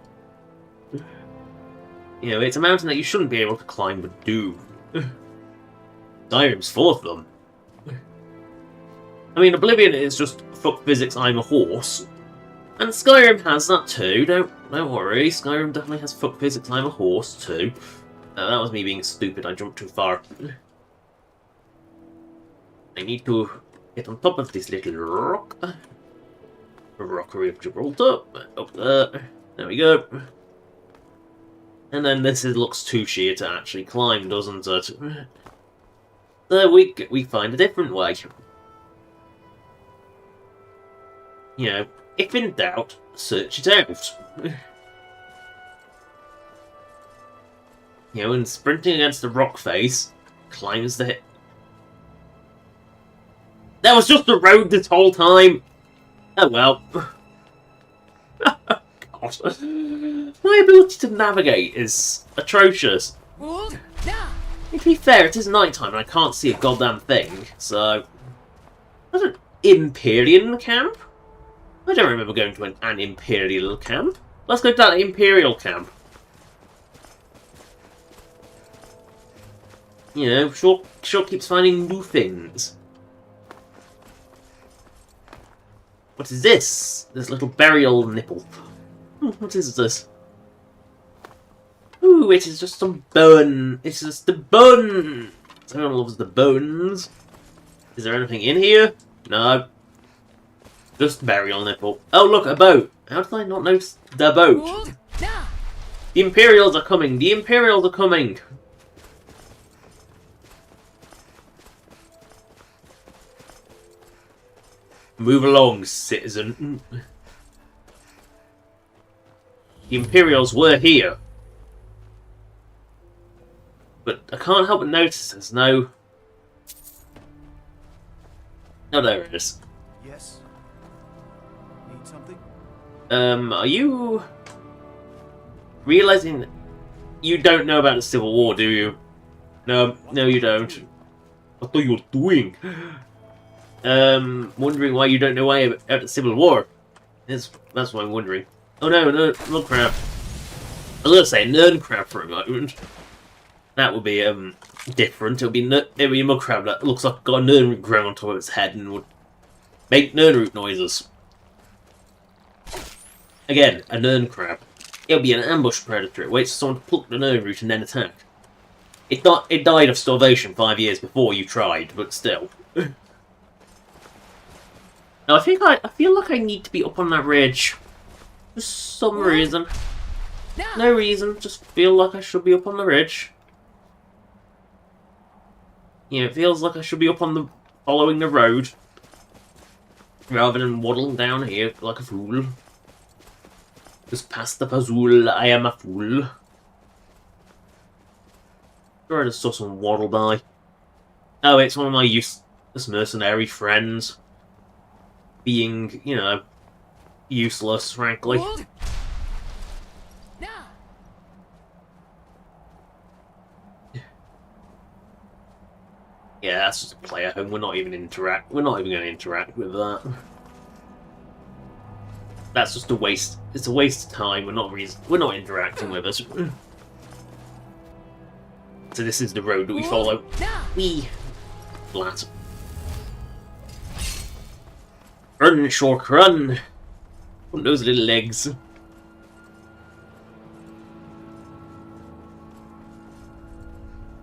You know, it's a mountain that you shouldn't be able to climb, but do. Skyrim's full of them. I mean, Oblivion is just fuck physics, I'm a horse. And Skyrim has that too, don't worry. Skyrim definitely has fuck physics, I'm a horse too. That was me being stupid, I jumped too far. I need to get on top of this little rock. Rockery of Gibraltar. Up there. There we go. And then this looks too sheer to actually climb, doesn't it? So we find a different way. You know, if in doubt, search it out. You know, and sprinting against the rock face, climbs the hit. That was just the road this whole time! Oh well. God. My ability to navigate is atrocious. To be fair, it is night time and I can't see a goddamn thing, so... That's an Imperial camp? I don't remember going to an Imperial camp. Let's go to that Imperial camp. You know, sure keeps finding new things. What is this? This little burial nipple. What is this? Ooh, it is just some bone. It's just the bone. Everyone loves the bones. Is there anything in here? No. Just burial nipple. Oh, look, a boat. How did I not notice the boat? The Imperials are coming. The Imperials are coming. Move along, citizen. The Imperials were here. But I can't help but notice there's no... Oh, there it is. Yes? Need something? Are you... realizing you don't know about the Civil War, do you? No, you don't. What are you doing? Wondering why you don't know why about the Civil War. That's what I'm wondering. Oh no, mud crab. I was gonna say nerd crab for a moment. That would be different. It'd be a mud crab that looks like got a nerd root growing on top of its head and would make nerd root noises. Again, a nerd crab. It'll be an ambush predator. It waits for someone to pluck the nerd root and then attack. It died of starvation 5 years before you tried, but still. Now, I feel like I need to be up on that ridge. For some reason. No reason, just feel like I should be up on the ridge. You know, it feels like I should be up on the... following the road. Rather than waddling down here like a fool. Just past the Pazul, I am a fool. Sure, I just saw someone waddle by. Oh, it's one of my useless mercenary friends. Being, you know, useless, frankly. Yeah, that's just a player home. We're not even going to interact with that. That's just a waste. It's a waste of time. We're not interacting with it. So this is the road that we follow. Wee. Flat. Run, Shork, run! On those little legs.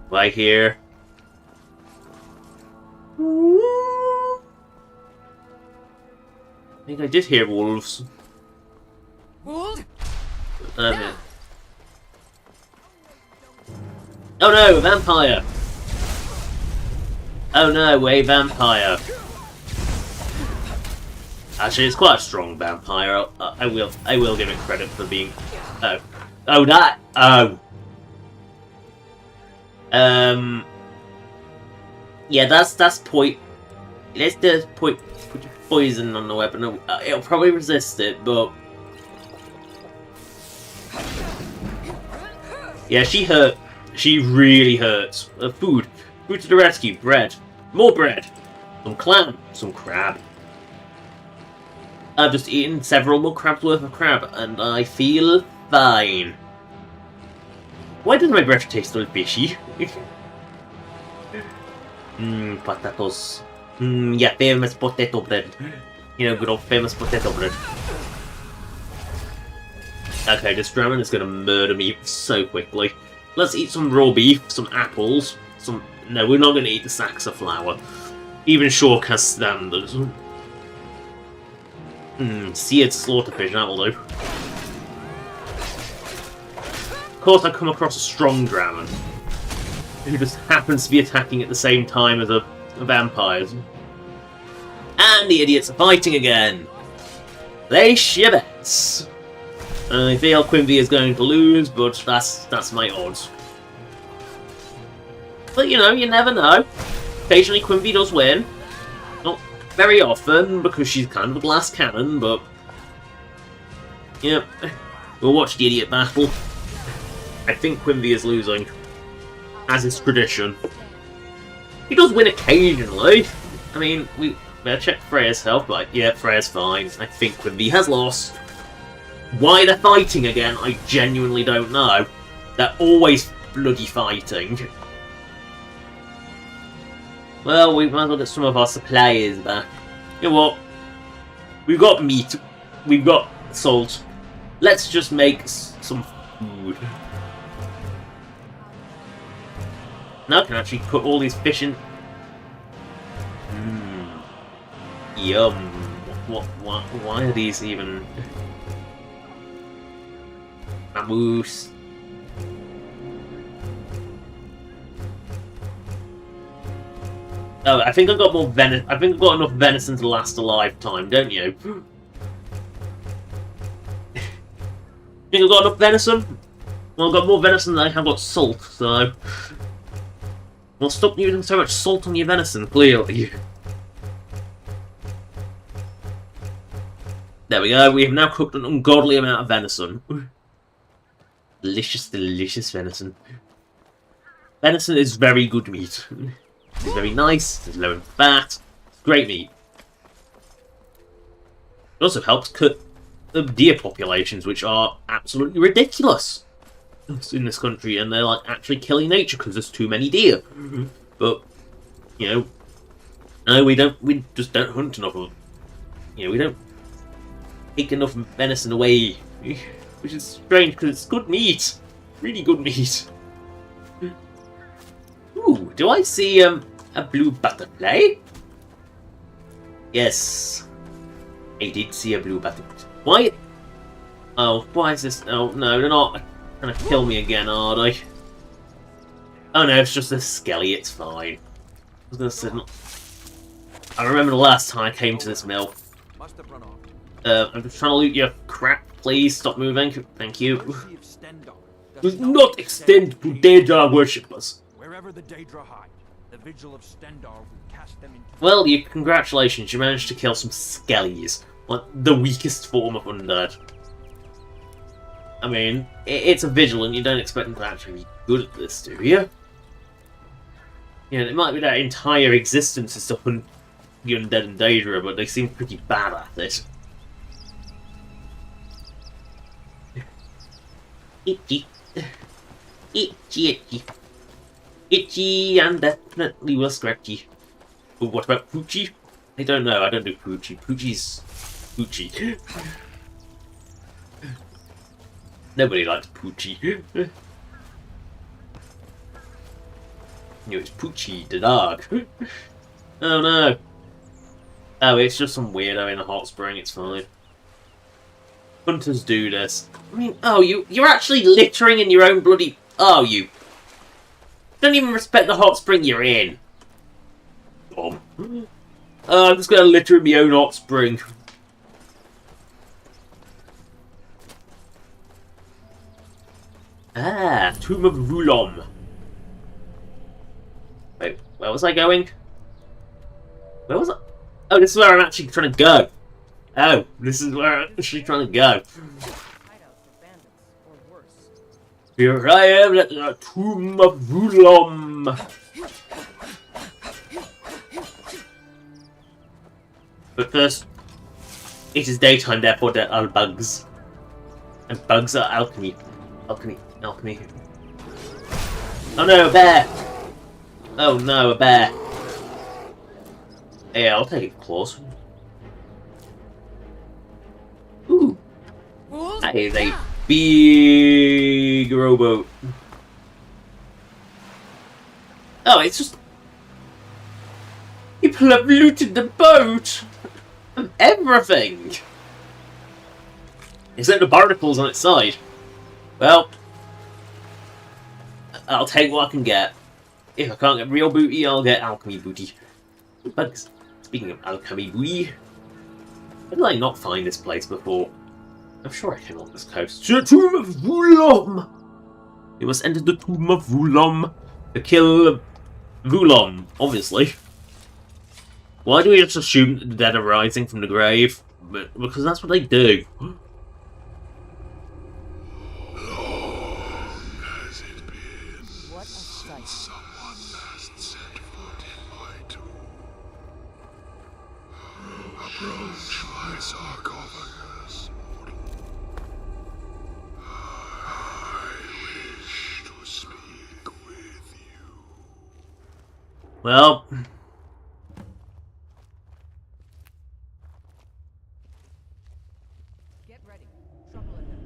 Right here. I think I did hear wolves. Oh no, vampire! Oh no, a vampire. Actually, it's quite a strong vampire. I will give it credit for being... Oh. Yeah, that's point. Let's just put poison on the weapon. It'll probably resist it, but yeah, she hurt. She really hurts. Food to the rescue. Bread, more bread, some clam, some crab. I've just eaten several more crabs worth of crab, and I feel fine. Why does my breath taste so fishy? Potatoes. Yeah, famous potato bread. You know, good old famous potato bread. Okay, this dragon is gonna murder me so quickly. Let's eat some raw beef, some apples, some... No, we're not gonna eat the sacks of flour. Even Shork has standards. Seared slaughterfish, that will do. Of course, I come across a strong dragon who just happens to be attacking at the same time as the vampires. And the idiots are fighting again! Place your bets! I feel Quimby is going to lose, but that's my odds. But you know, you never know. Occasionally Quimby does win. Not very often, because she's kind of a glass cannon, but... Yep. We'll watch the idiot battle. I think Quimby is losing. As is tradition. He does win occasionally. I mean, we better check Freya's health, but yeah, Freya's fine. I think Quimby has lost. Why they're fighting again, I genuinely don't know. They're always bloody fighting. Well, we might as well get some of our supplies back. You know what? We've got meat. We've got salt. Let's just make some food. Now I can actually put all these fish in. Yum. Why are these even... Moose. Oh, I think I've got more venison. I think I've got enough venison to last a lifetime, don't you? Think I've got enough venison? Well, I've got more venison than I have got salt, so... Well, stop using so much salt on your venison, clearly. There we go, we have now cooked an ungodly amount of venison. Delicious, delicious venison. Venison is very good meat. It's very nice, it's low in fat, great meat. It also helps cut the deer populations, which are absolutely ridiculous in this country, and they're like actually killing nature because there's too many deer. But you know, no, we just don't hunt enough of them. You know, we don't take enough venison away, which is strange because it's good meat, really good meat. Ooh, do I see a blue butterfly? Yes, I did see a blue butterfly. Why? Oh, why is this? Oh no, they're not gonna kill me again, are they? Oh no, it's just a skelly. It's fine. I was gonna say, I remember the last time I came to this mill. Must have run off. I'm just trying to loot your crap. Please stop moving. Thank you. Mercy of Stendar Does not extend to Daedra worshippers. Wherever the Daedra hide, the vigil of Stendar will cast them into... Well, congratulations, you managed to kill some skellies. Like, the weakest form of undead. I mean, it's a vigil, and you don't expect them to actually be good at this, do you? You know, it might be their entire existence is to hunt the undead and Daedra, but they seem pretty bad at it. Itchy. Itchy, itchy. Itchy and definitely will scratchy. But what about Poochie? I don't know, I don't do Poochie. Poochie's... Poochie. Nobody likes Poochie. You know, it's Poochie the dog. Oh no. Oh, it's just some weirdo in a hot spring, it's fine. Hunters do this. I mean, oh, you're actually littering in your own bloody... Oh, you... Don't even respect the hot spring you're in. Bomb. I'm just gonna litter in my own hot spring. Ah, Tomb of Rulom. Wait, where was I going? Where was I? Oh, this is where I'm actually trying to go. Oh, this is where I'm actually trying to go. Hideout for bandits, or worse. Here I am at the Tomb of Vulom. But first, it is daytime, therefore there are bugs. And bugs are alchemy. Alchemy. Oh no, a bear! Oh no, a bear. Yeah, I'll take it claws. Ooh. That is a big rowboat. Oh, it's just... People have looted the boat! Of everything! Except the barnacles on its side. Well... I'll take what I can get. If I can't get real booty, I'll get alchemy booty. Bugs. Speaking of alchemy booty... Where did I not find this place before? I'm sure I came on this coast. The Tomb of Vulom! We must enter the Tomb of Vulom to kill Vulom, obviously. Why do we just assume that the dead are rising from the grave? Because that's what they do. What a sight. Someone last set foot in my tomb. Approach my sarcophagus, mortal. I wish to speak with you. Well... Get ready. Trouble ahead.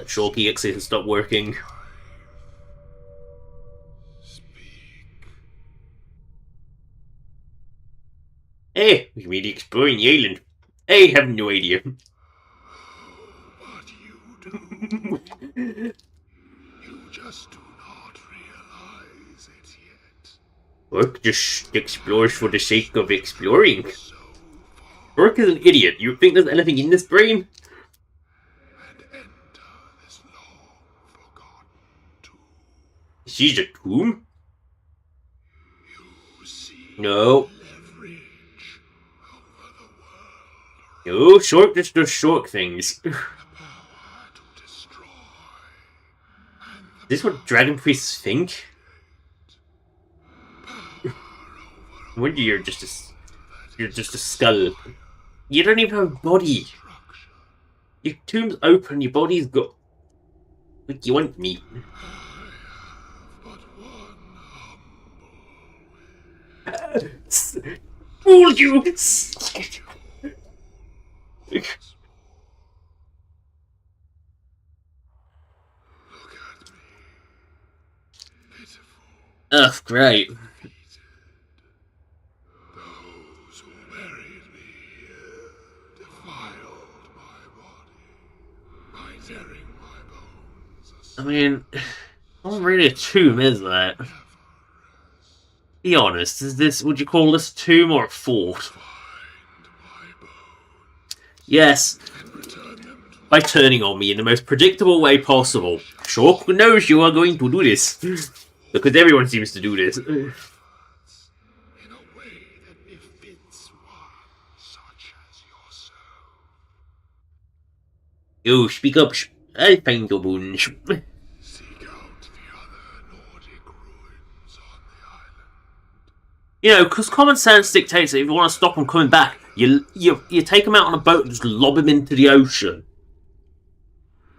Shorky exit has stopped working. Speak. Hey, we can be exploring the island. I have no idea. What you do, you just do not realize it yet. Orc just explores for the sake of exploring. So far Orc is an idiot. You think there's anything in this brain? and enter this long forgotten tomb. She's a tomb? You see No. leverage over the world, No, Short just does short things. the power to destroy, and Is this what dragon priests think? Wonder you're just a skull. You don't even have a body. destruction. Your tomb's open, your body's got... Like, you want meat. But one humble Fool you! look at me. Pitiful, Ugh, great. defeated. Those who buried me here defiled my body by tearing my bones I asunder. mean, not really a tomb, is that? Be honest, would you call this a tomb or a fort? Find my bones Yes, and return them to by turning on me in the most predictable way possible. Sure knows you are going to do this. Because everyone seems to do this. in a way that befits one such as yourself. Oh, speak up. I'll find your bones. Seek out the other Nordic ruins on the island. You know, because common sense dictates that if you want to stop them coming back, you take them out on a boat and just lob them into the ocean.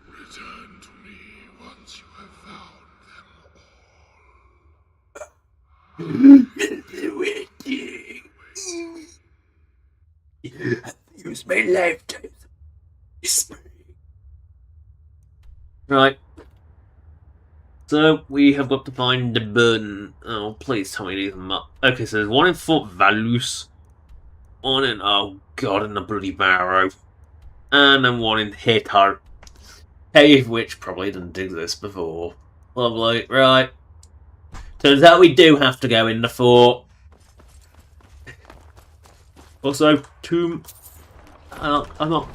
Return to me once you have found them all. Use my lifetime. Right. So, we have got to find the burden. Oh, please tell me these are up. Okay, so there's one in Fort Valus. One in, oh god, in the bloody Barrow. And then one in Hitar. Cave, which probably didn't exist before. Lovely, right. Turns out we do have to go in the fort. Also, tomb... I'm not...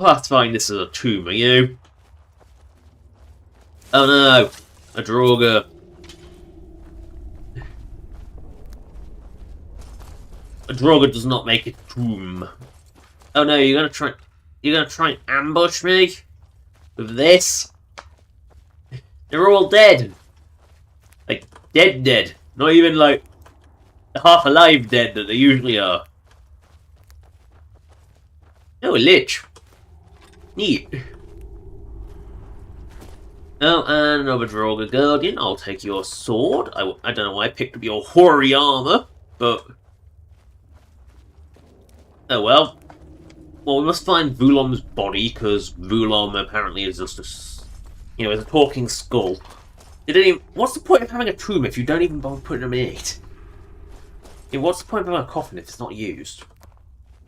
Pathfind this as a tomb, are you? Oh no! A Droga. A Droga does not make a tomb. Oh no, you're gonna try and ambush me? With this? They're all dead. Like, dead. Not even like half alive dead that they usually are. Oh, a lich. Neat. Oh, and another Droga Guardian. I'll take your sword. I don't know why I picked up your hoary armor, but... Oh well. Well, we must find Vulom's body, because Vulom apparently is just a... You know, is a talking skull. What's the point of having a tomb if you don't even bother putting them in it? I mean, what's the point of having a coffin if it's not used?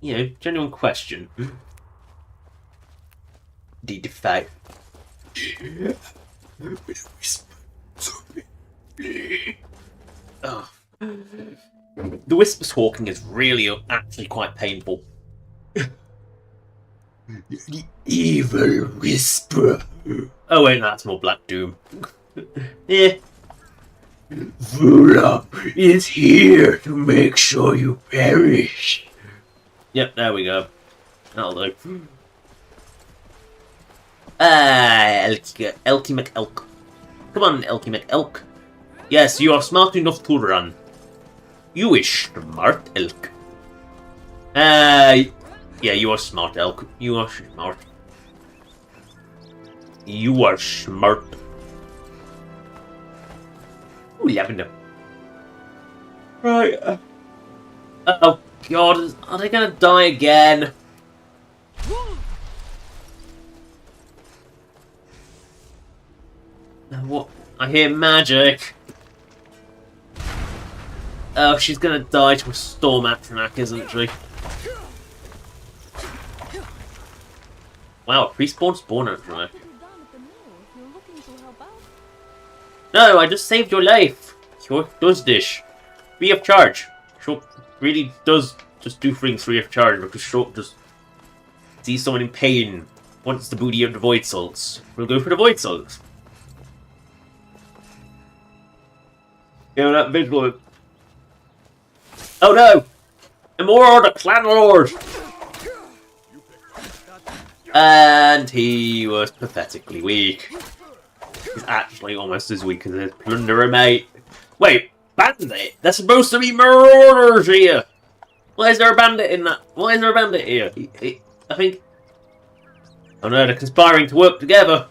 You know, genuine question. D5. Oh. The whisper talking is really actually quite painful. The evil whisper. Oh wait, that's more Black Doom. Yeah. Vula is here to make sure you perish. Yep, there we go. That'll do. Elky McElk. Come on, Elky McElk. Yes, you are smart enough to run. You is smart, Elk. Yeah, you are smart, Elk. You are smart. You are smart. Ooh, lavender. Right. Oh, God. Are they gonna die again? What? I hear magic. Oh, she's gonna die to a storm atronach, isn't she? Wow, a pre-spawn spawn atronach. No, I just saved your life. Sure does this. Free of charge. Sure really does just do things free of charge because Sure just sees someone in pain, wants the booty of the Void Salts. We'll go for the Void Salts. You know that visual. Oh no! Immoral, the Clan Lord! And he was pathetically weak. He's actually almost as weak as his plunderer mate. Wait, bandit? They're supposed to be marauders here! Why is there a bandit in that? Why is there a bandit here? I think... Oh no, they're conspiring to work together.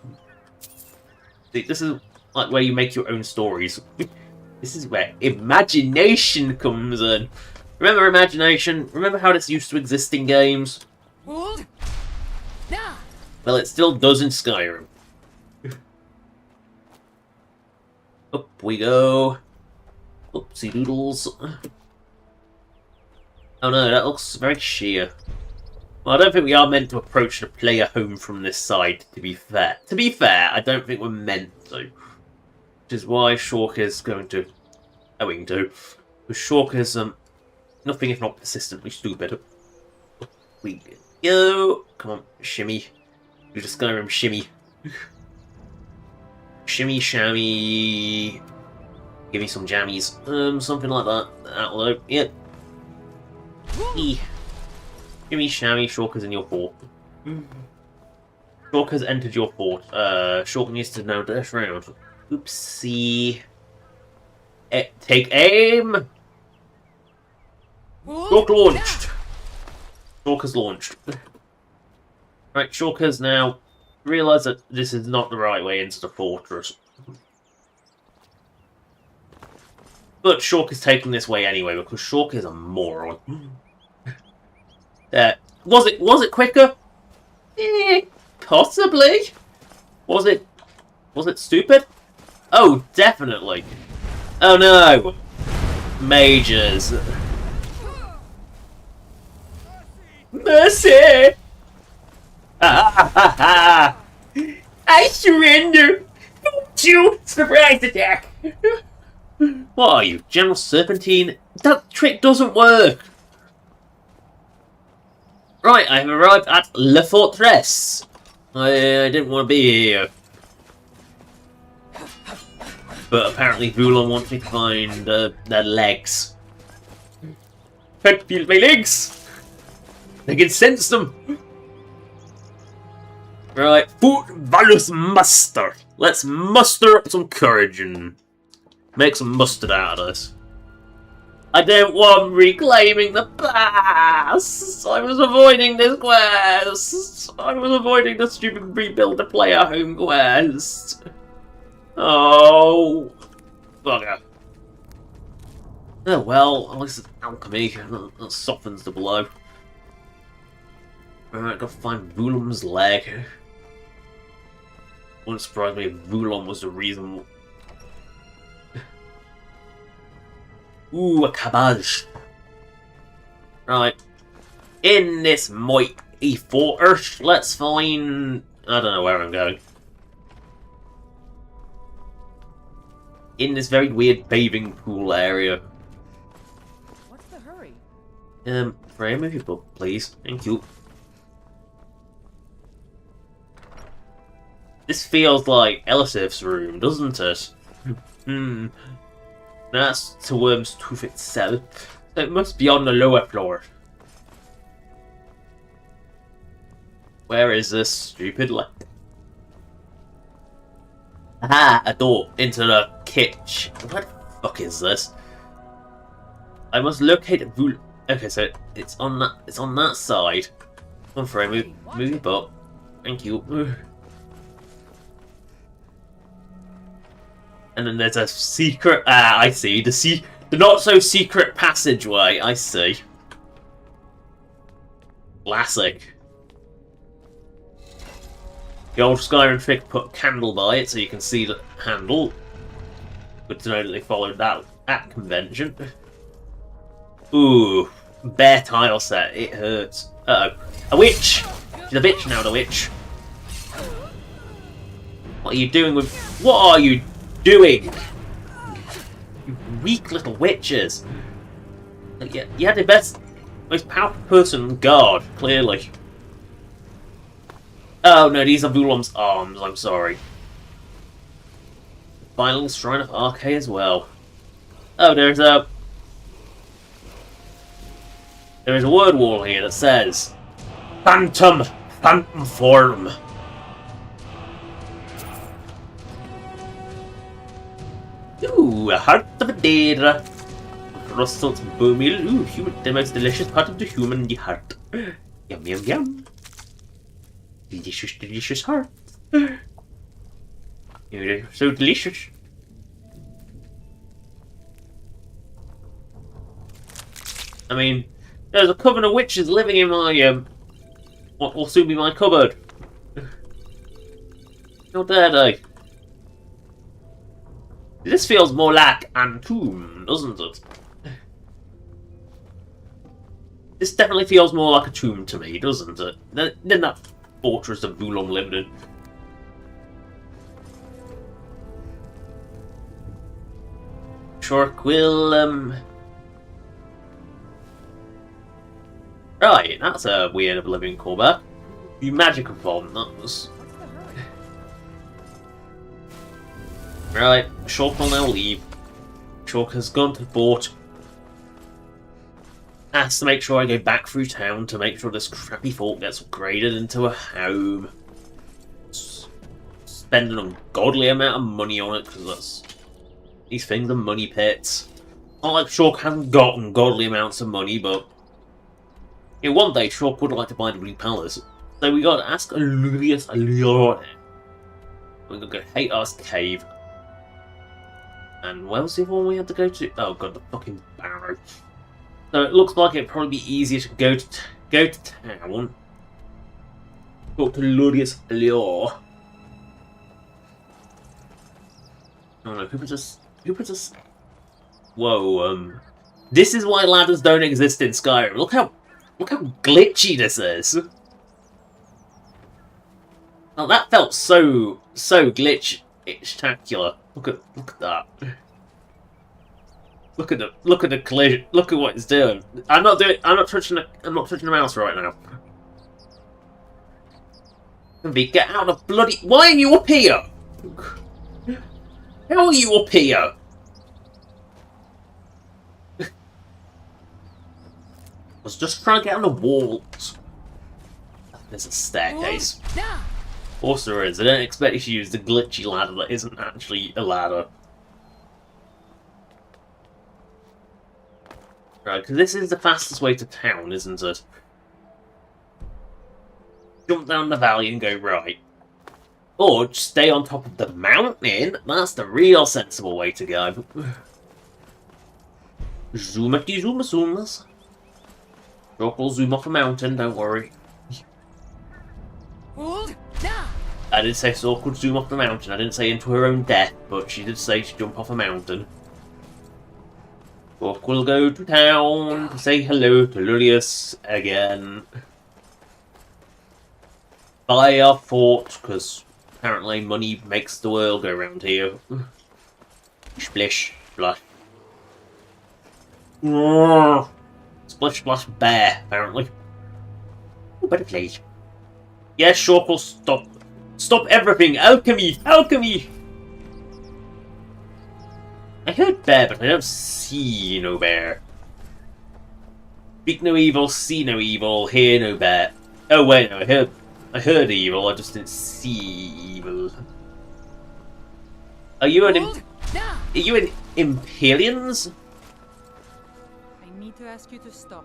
See, this is like where you make your own stories. This is where imagination comes in. Remember imagination? Remember how this used to exist in games? Well, it still does in Skyrim. Up we go. Oopsie doodles. Oh no, that looks very sheer. Well, I don't think we are meant to approach the player home from this side, to be fair. To be fair, I don't think we're meant to. Which is why Shork is going to... Owing to. Because Shork is, nothing if not persistently stupid. Up we go. Come on, shimmy. Do the Skyrim shimmy. Shimmy, shammy. Give me some jammies. Something like that. That'll do. Yep. Shimmy, shammy, Shork is in your fort. Shork has entered your fort. Shork needs to know this round. Oopsie. Take aim! Shork launched! Shork has launched. Right, Shork has now realised that this is not the right way into the fortress. But Shork is taking this way anyway, because Shork is a moron. Was it quicker? Possibly. Was it stupid? Oh, definitely. Oh no! Mages. Mercy! I surrender! Don't you! Surprise attack! What are you, General Serpentine? That trick doesn't work! Right, I have arrived at La Fortress. I didn't want to be here. But apparently Vulon wants me to find their legs. Can't feel my legs! I can sense them! Right, Fort Valus Muster. Let's muster up some courage and make some mustard out of this. I don't want reclaiming the past! I was avoiding this quest! I was avoiding the stupid rebuild the player home quest! Oh, bugger. Oh well, at least it's alchemy. That softens the blow. Alright, gotta find Vulon's leg. Wouldn't surprise me if Vulon was the reason. Ooh, a cabbage. Right. In this mighty fortress, let's find... I don't know where I'm going. In this very weird bathing pool area. What's the hurry? Freya, move your book, please. Thank you. This feels like Elisif's room, doesn't it? That's to Wyrmstooth itself. So it must be on the lower floor. Where is this stupid light? Aha! A door into the kitchen. What the fuck is this? I must locate a Vul. Okay, so it's on that. It's on that side. Come on, Freya, move your butt. Thank you. And then there's a secret. I see the not so secret passageway. I see. Classic. The old Skyrim trick put a candle by it so you can see the handle. Good to know that they followed that convention. Ooh, bare tile set. It hurts. Uh-oh. A witch! She's a bitch now, the witch. What are you doing with... What are you doing? You weak little witches. You had the best, most powerful person on guard, clearly. Oh no, these are Vulon's arms, I'm sorry. Final Shrine of Arche as well. Oh, there is a word wall here that says Phantom Form. Ooh, a heart of a deer. Rustled bone meal. Ooh, the most delicious part of the human, the heart. Yum yum yum. Delicious, delicious heart. You're so delicious. I mean, there's a coven of witches living in my what will soon be my cupboard. How dare they? This feels more like a tomb, doesn't it? This definitely feels more like a tomb to me, doesn't it? Than that fortress that Vulon lived in. Sure, will Right, that's a weird of living callback. The magical form, that was. Right, Shulk will now leave. Shulk has gone to the port. Has to make sure I go back through town to make sure this crappy fort gets upgraded into a home. Spend an ungodly amount of money on it, because that's... These things are money pits. Not like Shulk hasn't got ungodly amounts of money, but... Yeah, one day Shulk would like to buy the Blue Palace. So we gotta ask Alulius Alione. We're gonna go Hate's Cave. And where was the other one we had to go to? Oh god, the fucking barrow. So it looks like it'd probably be easier to go to town. Talk to Alulius Alione. Oh no, who puts us? Whoa, this is why ladders don't exist in Skyrim. Look how glitchy this is. Oh, that felt so glitch-spectacular. Look at that. Look at the collision. Look at what it's doing. I'm not touching the mouse right now. Vic, get out of bloody... Why are you up here? How are you up here? I was just trying to get on the walls. There's a staircase. Of course there is. I don't expect you to use the glitchy ladder that isn't actually a ladder. Right, because this is the fastest way to town, isn't it? Jump down the valley and go right. Or just stay on top of the mountain. That's the real sensible way to go. Zoomity zoomas. Rock will zoom off a mountain, don't worry. I did say Saw could zoom off the mountain. I didn't say into her own death, but she did say she'd jump off a mountain. Rock will go to town to say hello to Lurius again. Buy our fort, because apparently money makes the world go round here. Splish, splash. Splish, splash, bear, apparently. Oh, better please. Yes, Shawk will stop. Stop everything! Alchemy! Alchemy! I heard bear, but I don't see no bear. Speak no evil, see no evil, hear no bear. Oh wait, no, I heard evil, I just didn't see evil. Are you an Imperians? I need to ask you to stop.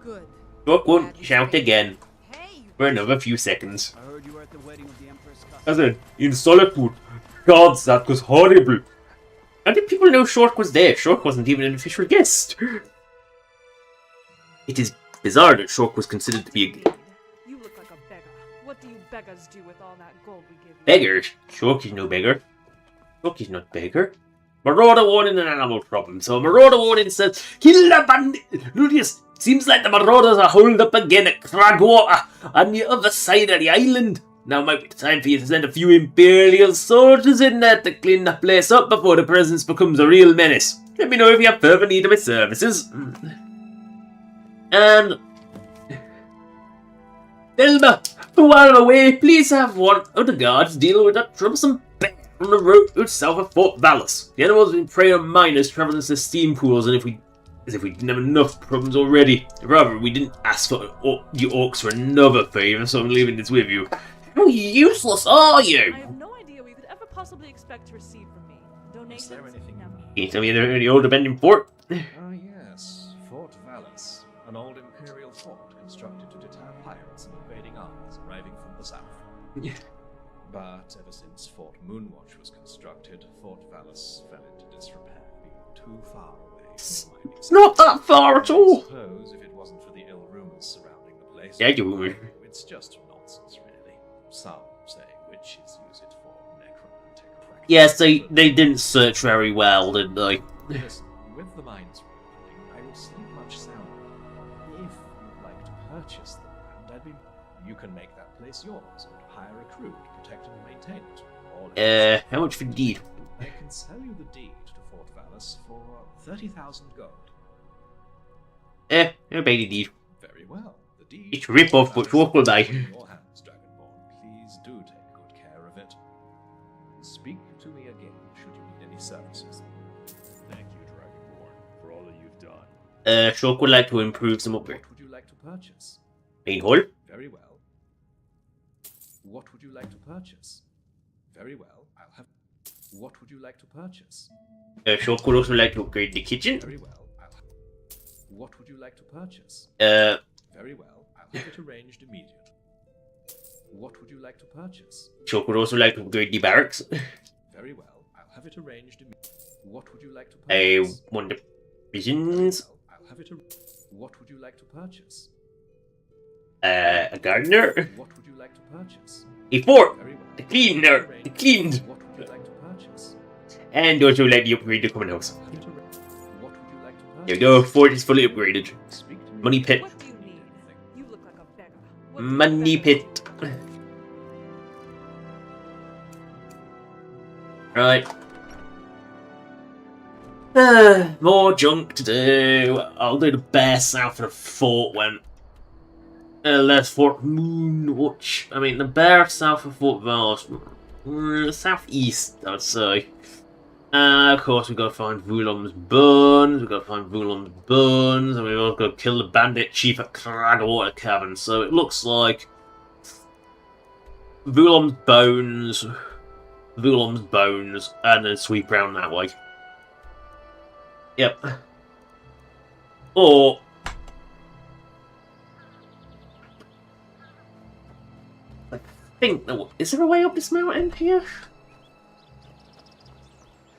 Good. Shawk won't shout again Hey, for another few seconds. I heard you were at the wedding of the Emperor's cousin. I said, in solitude. Gods, that was horrible. How did people know Shork was there? Shork wasn't even an official guest. It is bizarre that Shork was considered to be a You look like a beggar. What do you beggars do with all that gold we give you? beggar. Shork is no beggar. Shork is not beggar. Marauder warning an animal problem. So Marauder warning says, kill the bandit. Ludius, seems like the Marauders are holed up again at Cragwater on the other side of the island. Now might be the time for you to send a few Imperial soldiers in there to clean the place up before the presence becomes a real menace. Let me know if you have further need of my services. And... Delma, while away, please have one of the guards deal with that troublesome bear on the road south of Fort Valus. The animal's been preying on miners traveling to steam pools, and as if we didn't have enough problems already. Rather, we didn't ask for you orcs for another favour, so I'm leaving this with you. How useless are you? I have no idea what you could ever possibly expect to receive from me. Donations? Is there anything No. Can you tell me any old abandoned fort? Ah, yes, Fort Valus, an old imperial fort constructed to deter pirates and invading armies arriving from the south. But ever since Fort Moonwatch was constructed, Fort Valus fell into disrepair, being too far away from mining. It's not that far at I all. suppose if it wasn't for the ill rumors surrounding the place, Yeah, you... it's just nonsense, really. Some say witches use it for necromantic practice. Yes, they didn't search very well, did they? Listen, with the mines reopening, I will sleep much sounder. If you'd like to purchase the land, you can make that place yours and hire a crew to protect and maintain it. Or How much for the deed? I can sell you the deed to Fort Valus for 30,000 gold. No baby deed. Very well. The deed. It's a rip-off, but what will I? In your hands, Dragonborn. Please do take good care of it. Speak to me again should you need any services. Thank you, Dragonborn, for all that you've done. Shulk would like to improve some upgrade. What would you like to purchase? Main hall? Very well. What would you like to purchase? Very well, I'll have... What would you like to purchase? Shulk would also like to upgrade the kitchen. Very well, I'll have... What would you like to purchase? Very well, I'll have it arranged immediately. What would you like to purchase? Shulk would also like to upgrade the barracks. Very well, I'll have it arranged immediately. What would you like to I purchase? want the Very visions. well, I'll have it What would you like to purchase? A gardener. What would you like to purchase? A fort. Very well. The cleaner. The cleaned. What would you like to purchase? And also let me upgrade the common house. I'll have it What would you like to purchase? There we go. Fort is fully upgraded. Speak to me. Money pit. What do you need? You look like a beggar. What do you Money beggars pit. do? Right. More junk to do. I'll do the bear south of the fort when There's Fort Moonwatch. I mean, the bear south of Fort Val's. Southeast, I'd say. Of course, we've got to find Vulom's Bones. We've got to find Vulom's Bones. And we've also got to kill the bandit chief at Cragwater Cavern. So it looks like Vulom's Bones, and then sweep round that way. Yep. Or I think is there a way up this mountain here?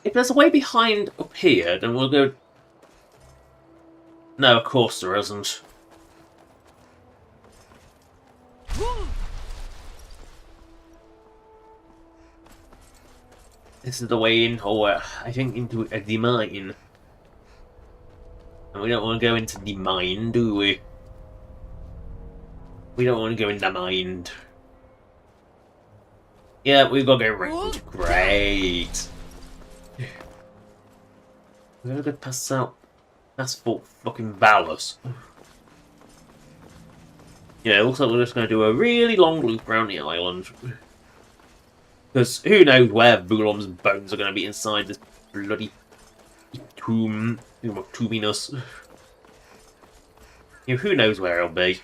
If there's a way behind up here, then we'll go. No, of course there isn't. This is the way in, or I think into the mine. And we don't want to go into the mine, do we? We don't want to go in the mine. Yeah, we've got to go round. Great. We're gonna go past Fort fucking Valus. Yeah, it looks like we're just gonna do a really long loop around the island. Because who knows where Vulom's bones are gonna be inside this bloody tomb, tombiness. You know, who knows where it'll be.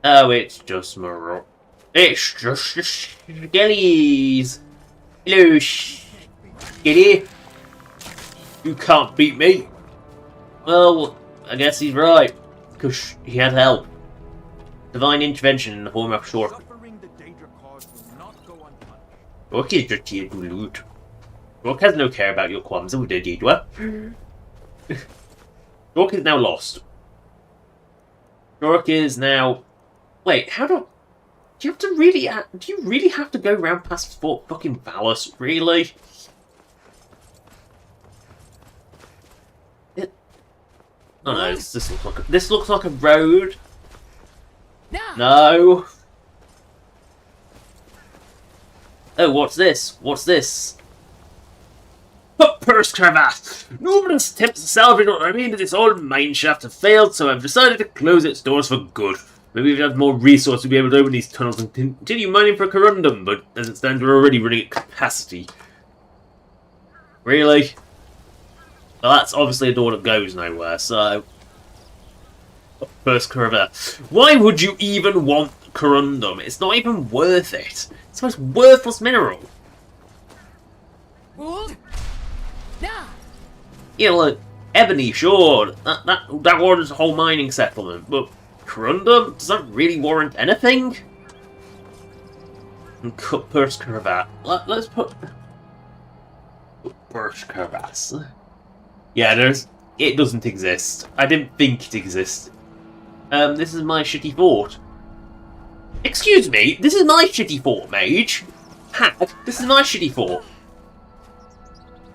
Oh, it's just Morocco. It's just the Skellies. Hello, Skitty. You can't beat me. Well, I guess he's right. Because he had help. Divine intervention in the form of Shork. Suffering the danger caused will not go unpunished. Shork is just here to loot. Shork has no care about your qualms with the Deedwa. Shork is now lost. Shork is now... Wait, how do you have to really... Do you really have to go round past Fort fucking Valus? Really? Oh no, this looks like a road. No. Oh, what's this? What's this? Purse crevasse! Numerous attempts to salvage what remained of this old mine shaft have failed, so I've decided to close its doors for good. Maybe if we have more resources, we'll be able to open these tunnels and continue mining for corundum, but as it stands, we're already running at capacity. Really? Well, that's obviously a door that goes nowhere, so... First crevasse. Why would you even want corundum? It's not even worth it. It's the most worthless mineral. Yeah, look, ebony, sure. That warrants a whole mining settlement, but corundum? Does that really warrant anything? And cut purse crevasse. Let's put... Purse crevasse. Yeah, it doesn't exist. I didn't think it existed. This is my shitty fort. Excuse me, this is my shitty fort, mage. Hag, this is my shitty fort.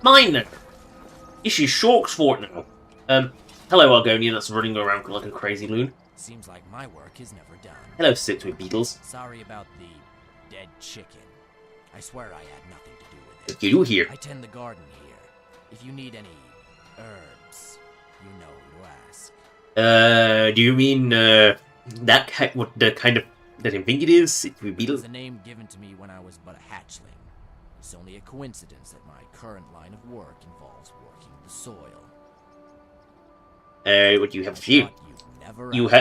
Mine now. This is Shork's fort now. Hello Argonian that's running around like a crazy loon. Seems like my work is never done. Hello Sitwit Beetles. Sorry about the dead chicken. I swear I had nothing to do with it. What do you do here? I tend the garden here. If you need any herbs, you know who to ask. Do you mean, what the kind of, that I think it is? Sitwit Beetles? It's a name given to me when I was but a hatchling. It's only a coincidence that my current line of work involves working the soil. What do you have to do?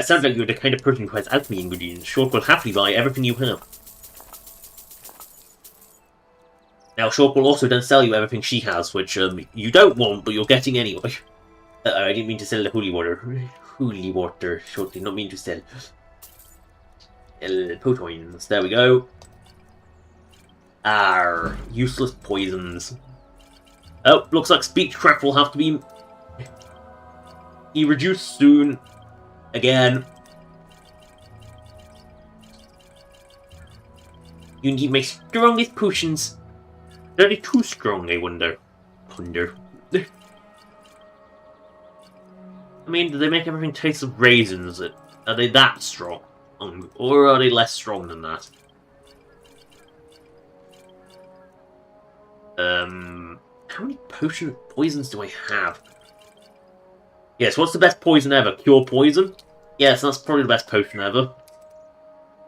Sounds like you're the kind of person who has alchemy ingredients. Shork will happily buy everything you have. Now, Shork will also then sell you everything she has, which you don't want, but you're getting anyway. I didn't mean to sell the holy water. Holy water. Shork did not mean to sell. Potoins. There we go. Useless poisons. Oh, looks like speechcraft will have to be reduced soon. Again. You need my strongest potions. They're too strong, I wonder. Ponder. I mean, do they make everything taste of raisins? Are they that strong? Or are they less strong than that? How many poisons do I have? Yes, what's the best poison ever? Cure poison? Yes, that's probably the best potion ever.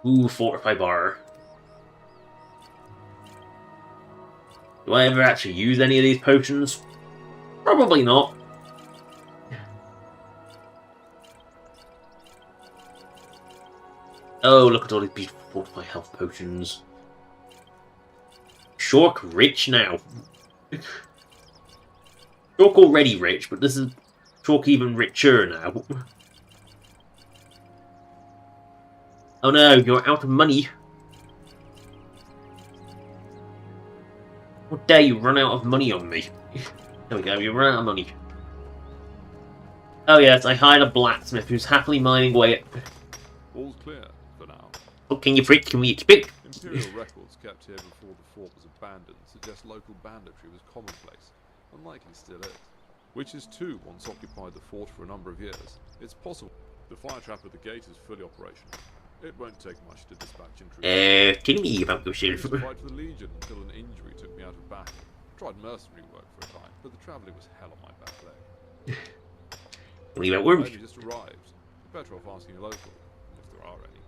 Ooh, Fortify Bar. Do I ever actually use any of these potions? Probably not. Oh, look at all these beautiful Fortify Health potions. Shork rich now. Shork already rich, but this is Shork even richer now. Oh no, you're out of money. How dare you run out of money on me? There we go, you run out of money. Oh yes, I hired a blacksmith who's happily mining away at... All's clear for now. What can you freak? Can we expect? Imperial records kept here before the fort was abandoned suggest local banditry was commonplace, and likely still is. Witches too once occupied the fort for a number of years. It's possible the fire trap at the gate is fully operational. It won't take much to dispatch intruders. Tell me about yourself. I used to fight for the Legion until an injury took me out of battle. Tried mercenary work for a time, but the travelling was hell on my back leg. Tell me about I worms. only just arrived. You're better off asking a local, if there are any.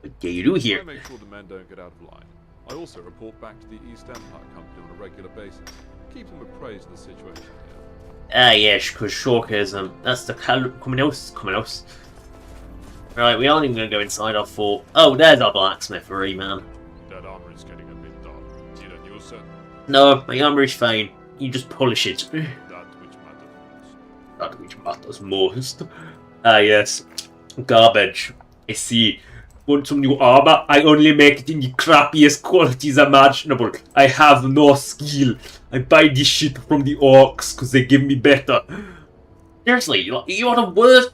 What do you do here? I make sure the men don't get out of line. I also report back to the East Empire Company on a regular basis. Keep them appraised of the situation here. Ah, yes, because Shork is, that's the coming house. Right, we aren't even going to go inside our fort. Oh, there's our blacksmithery, man. That armor is getting a bit dark. See that you said? No, my armor is fine. You just polish it. That which matters most. That which matters most. Ah, yes. Garbage. I see. Want some new armor? I only make it in the crappiest qualities imaginable. I have no skill. I buy this shit from the orcs because they give me better. Seriously, you are the worst.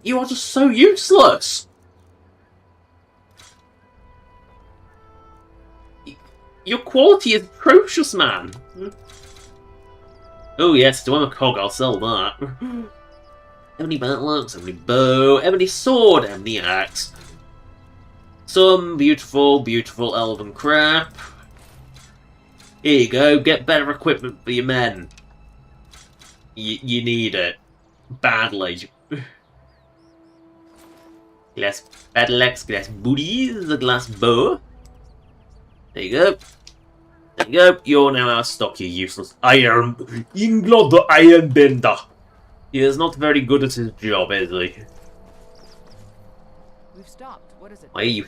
You are just so useless. Your quality is atrocious, man. Oh yes, do I'm a cog, I'll sell that. Ebony battle axe, ebony bow, ebony sword, ebony axe. Some beautiful, beautiful elven crap. Here you go, get better equipment for your men. You need it. Badly. Glass battle axe, glass booties, a glass bow. There you go. There you go. You're now out of stock, you useless iron. England the Iron Bender. He is not very good at his job, is he? We've stopped. What is it? Why are you...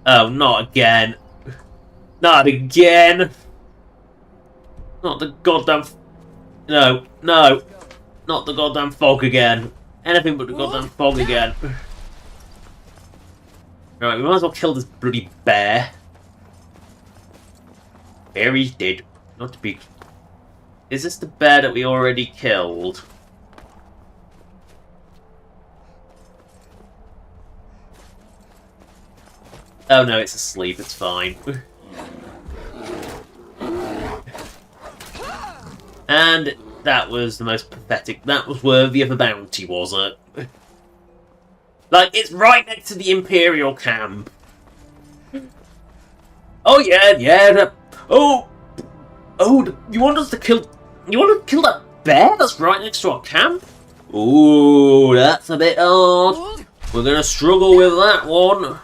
Oh, not again. Not again. Not the goddamn... No, no. Not the goddamn fog again. Anything but the goddamn fog again. Right, we might as well kill this bloody bear. Bear is dead. Not big. Is this the bear that we already killed? Oh no, it's asleep, it's fine. And that was the most pathetic. That was worthy of a bounty, was it? Like, it's right next to the Imperial camp. Oh yeah. Oh, you want us to kill? You want to kill that bear that's right next to our camp? Ooh, that's a bit hard. We're gonna struggle with that one.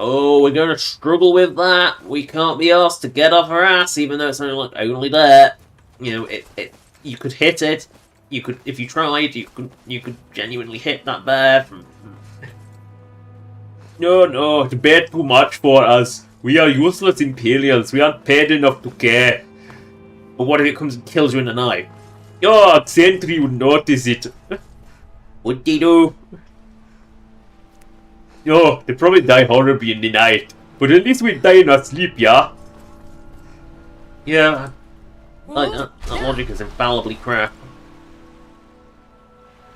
Oh, we're gonna struggle with that. We can't be asked to get off our ass, even though it's only there. You know, you could hit it. You could, if you tried, you could genuinely hit that bear. No, it's a bit too much for us. We are useless Imperials. We aren't paid enough to care. But what if it comes and kills you in the night? Oh, Sentry would notice it. What'd they do? No, they probably die horribly in the night. But at least we die in our sleep, yeah? Yeah. Like, that logic is infallibly crap.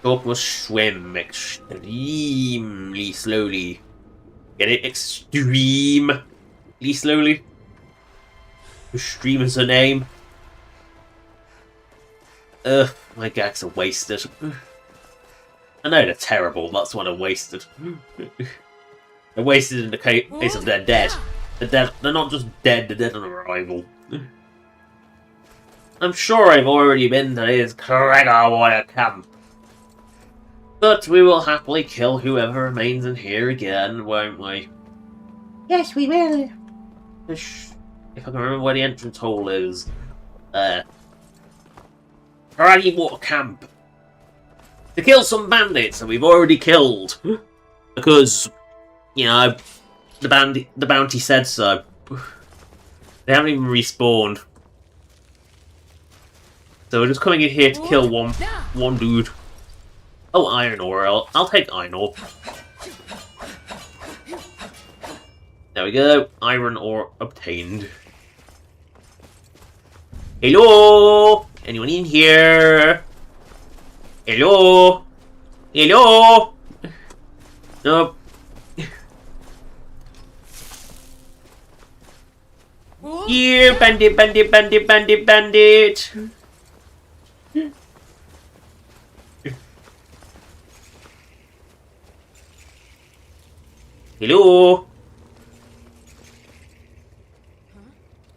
Dog must swim extremely slowly. Get it? Extremely slowly. Extreme is a name. Ugh, my gags are wasted. I know they're terrible, that's what I wasted. They're wasted in the case of they're dead. They're dead. They're not just dead, they're dead on arrival. I'm sure I've already been to his Gregor camp. But we will happily kill whoever remains in here again, won't we? Yes, we will. If I can remember where the entrance hole is. Karate Water Camp. To kill some bandits that we've already killed. Because, you know, the bounty said so. They haven't even respawned. So we're just coming in here to kill one dude. Oh, iron ore. I'll take iron ore. There we go. Iron ore obtained. Hello? Anyone in here? Hello? Hello? Nope. Here, bandit, bandit, bandit, bandit, bandit. Hello?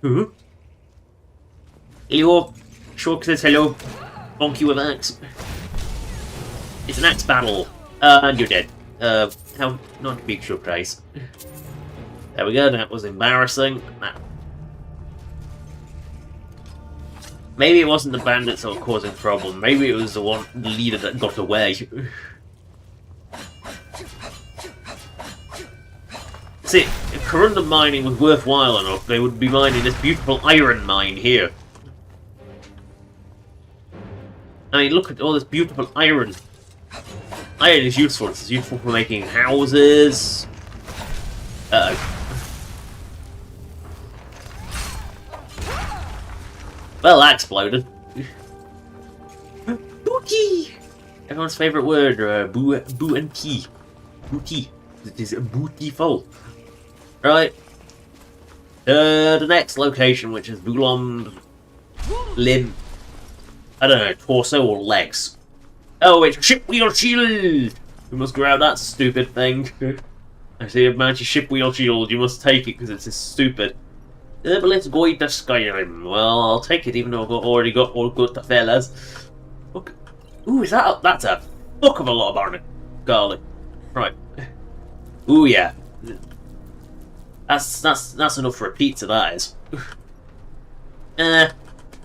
Huh? Hello? Sure says hello. Bonk you with an axe. It's an axe battle. And you're dead. How not a big surprise. There we go, that was embarrassing. Maybe it wasn't the bandits that were causing problem. Maybe it was the leader that got away. See, if Corundum mining was worthwhile enough, they would be mining this beautiful iron mine here. I mean, look at all this beautiful iron. Iron is useful. It's useful for making houses. Uh-oh. Well, that exploded. Booty! Everyone's favourite word, boo and tea. Booty. It is bootiful. Right. The next location, which is Bulom's limb. I don't know, torso or legs. Oh, it's a ship wheel shield! We must grab that stupid thing. I see a mounted ship wheel shield, you must take it because it's stupid. But let's go into Skyrim. Well, I'll take it even though I've already got all good the fellas. Look. Ooh, that's a fuck of a lot of garlic. Right. Ooh, yeah. That's enough for a pizza, that is.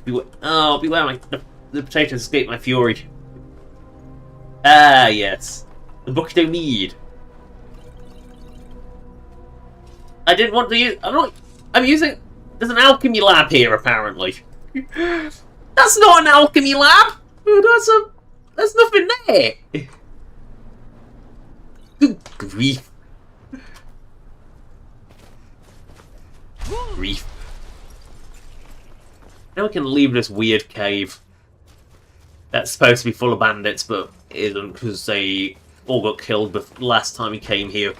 Beware the potatoes escape my fury. Ah, yes. The bucket of mead. I didn't want to use... I'm using... There's an alchemy lab here, apparently. That's not an alchemy lab! There's nothing there! Good grief. Grief. Now we can leave this weird cave. That's supposed to be full of bandits, but it isn't because they all got killed the last time we came here.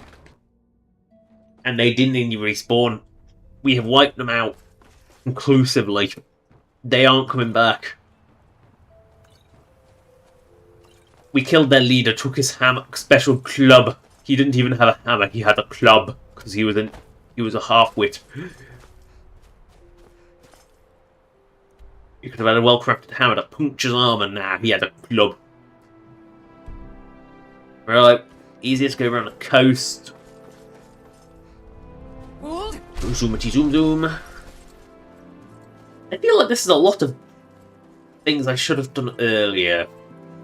And they didn't even respawn. We have wiped them out conclusively. They aren't coming back. We killed their leader, took his special club. He didn't even have a hammer, he had a club because he was a half-wit. You could have had a well-crafted hammer that punctures armor. Nah, he had a club. Right, easiest to go around the coast. Zoomity zoom zoom. I feel like this is a lot of things I should have done earlier.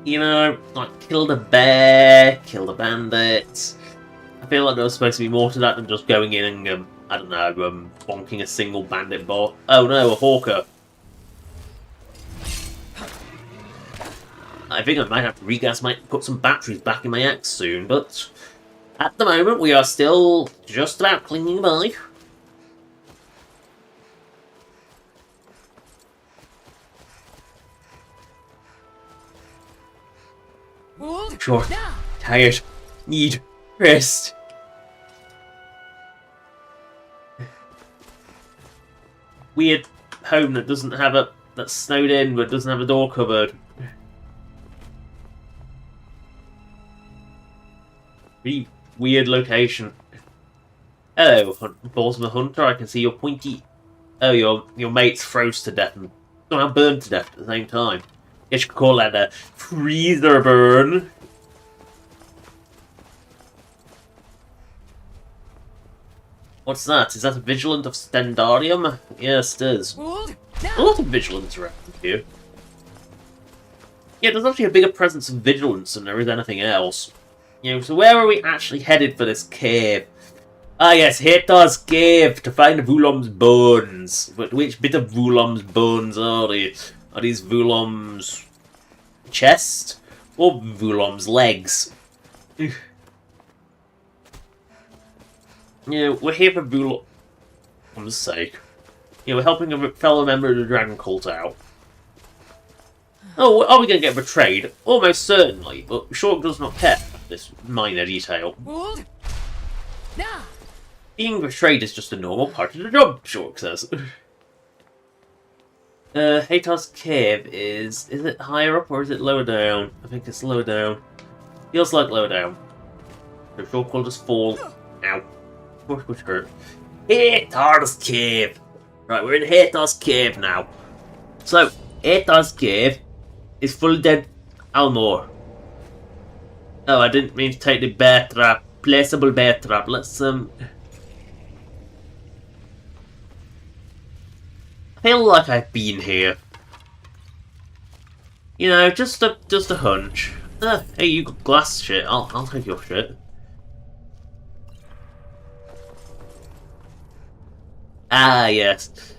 You know, like kill the bear, kill the bandits. I feel like there was supposed to be more to that than just going in and, I don't know, bonking a single bandit bot. Oh no, a hawker. I think I might have to regas, put some batteries back in my axe soon, but at the moment we are still just about clinging by. Sure. Tired. Need rest. Weird home that doesn't have that's snowed in but doesn't have a door cupboard. Really weird location. Hello, Baltimore Hunter. I can see your pointy. Oh, your mate's froze to death and somehow burned to death at the same time. Guess you could call that a freezer burn. What's that? Is that a Vigilant of Stendarium? Yes, it is. A lot of Vigilance around here. Yeah, there's actually a bigger presence of Vigilance than there is anything else. You know, so where are we actually headed for this cave? Ah yes, Hator's Cave to find Vulom's bones. But which bit of Vulom's bones are they? Are these Vulom's chest? Or Vulom's legs? You know, we're here for Vulom's sake. You know, we're helping a fellow member of the Dragon Cult out. Oh, are we going to get betrayed? Almost certainly, but Shork does not care about this minor detail. Being betrayed is just a normal part of the job, Shork says. Hator's Cave is it higher up or is it lower down? I think it's lower down. Feels like lower down. So Shork will just fall. Ow. Which hurt. Hator's Cave! Right, we're in Hator's Cave now. So, Hator's Cave is full dead Almor. Oh, I didn't mean to take the bear trap. Placeable bear trap. Let's, I feel like I've been here. You know, just a hunch. Hey, you got glass shit. I'll take your shit. Ah, yes.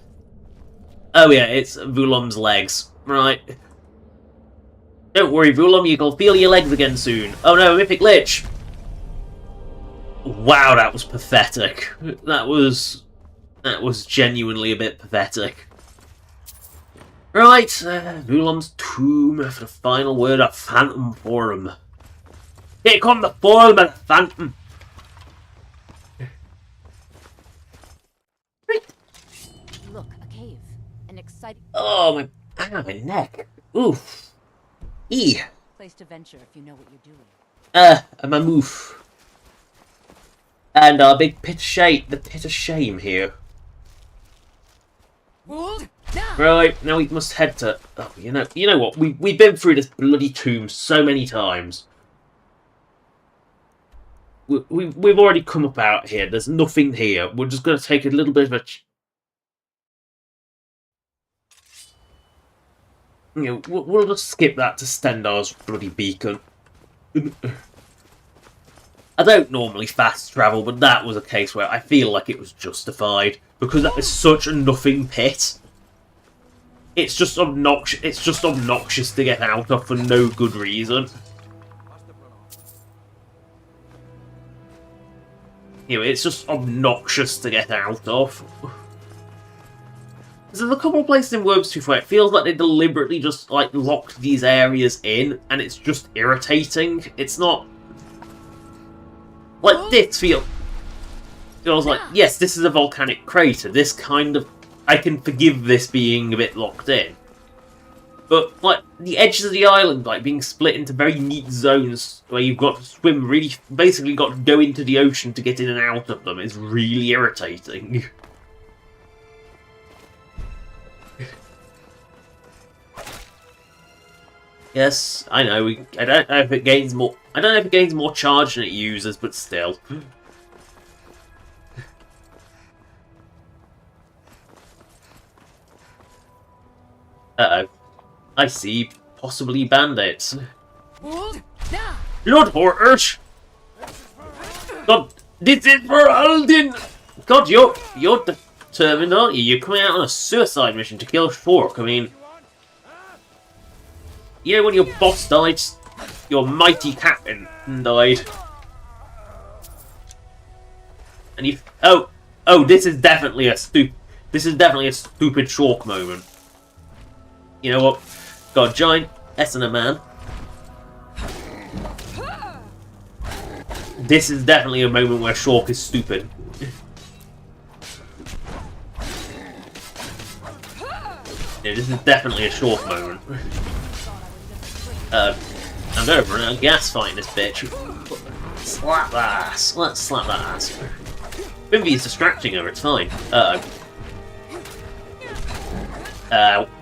Oh yeah, it's Vulom's legs. Right. Don't worry, Vulom, you can feel your legs again soon. Oh no, Mythic Lich! Wow, that was pathetic. That was genuinely a bit pathetic. Right, Vulom's tomb for the final word of Phantom Forum. Here come the form of Phantom! Look, a cave. An exciting Oh, my neck. Oof. place to venture if you know what you're doing. A mamoof. And our big pit of shame, the pit of shame here. Right, now we must head to... Oh, you know what? We've been through this bloody tomb so many times. We've already come up out here. There's nothing here. We're just going to take a little bit of a... You know, we'll just skip that to Stendar's bloody beacon. I don't normally fast travel, but that was a case where I feel like it was justified. Because that is such a nothing pit. It's just obnoxious to get out of for no good reason. You know, it's just obnoxious to get out of. There's a couple of places in Wyrmstooth where it feels like they deliberately just, like, locked these areas in, and it's just irritating. It's not... Like, this feels like, yes, this is a volcanic crater. This kind of... I can forgive this being a bit locked in. But, like, the edges of the island, like, being split into very neat zones where you've got to swim really... Basically got to go into the ocean to get in and out of them is really irritating. Yes, I know. I don't know if it gains more. I don't know if it gains more charge than it uses, but still. Uh oh, I see. Possibly bandits. Blood horrors. God, this is for Alden. God, you're determined, aren't you? You're coming out on a suicide mission to kill Fork. I mean. You know when your boss died, your mighty captain died, and you oh this is definitely a stupid Shork moment. You know what? Got a giant S and a man. This is definitely a moment where Shork is stupid. Yeah, this is definitely a Shork moment. I'm gonna run out of gas fighting this bitch. Slap that ass. Let's slap that ass. Bimby is distracting her, it's fine.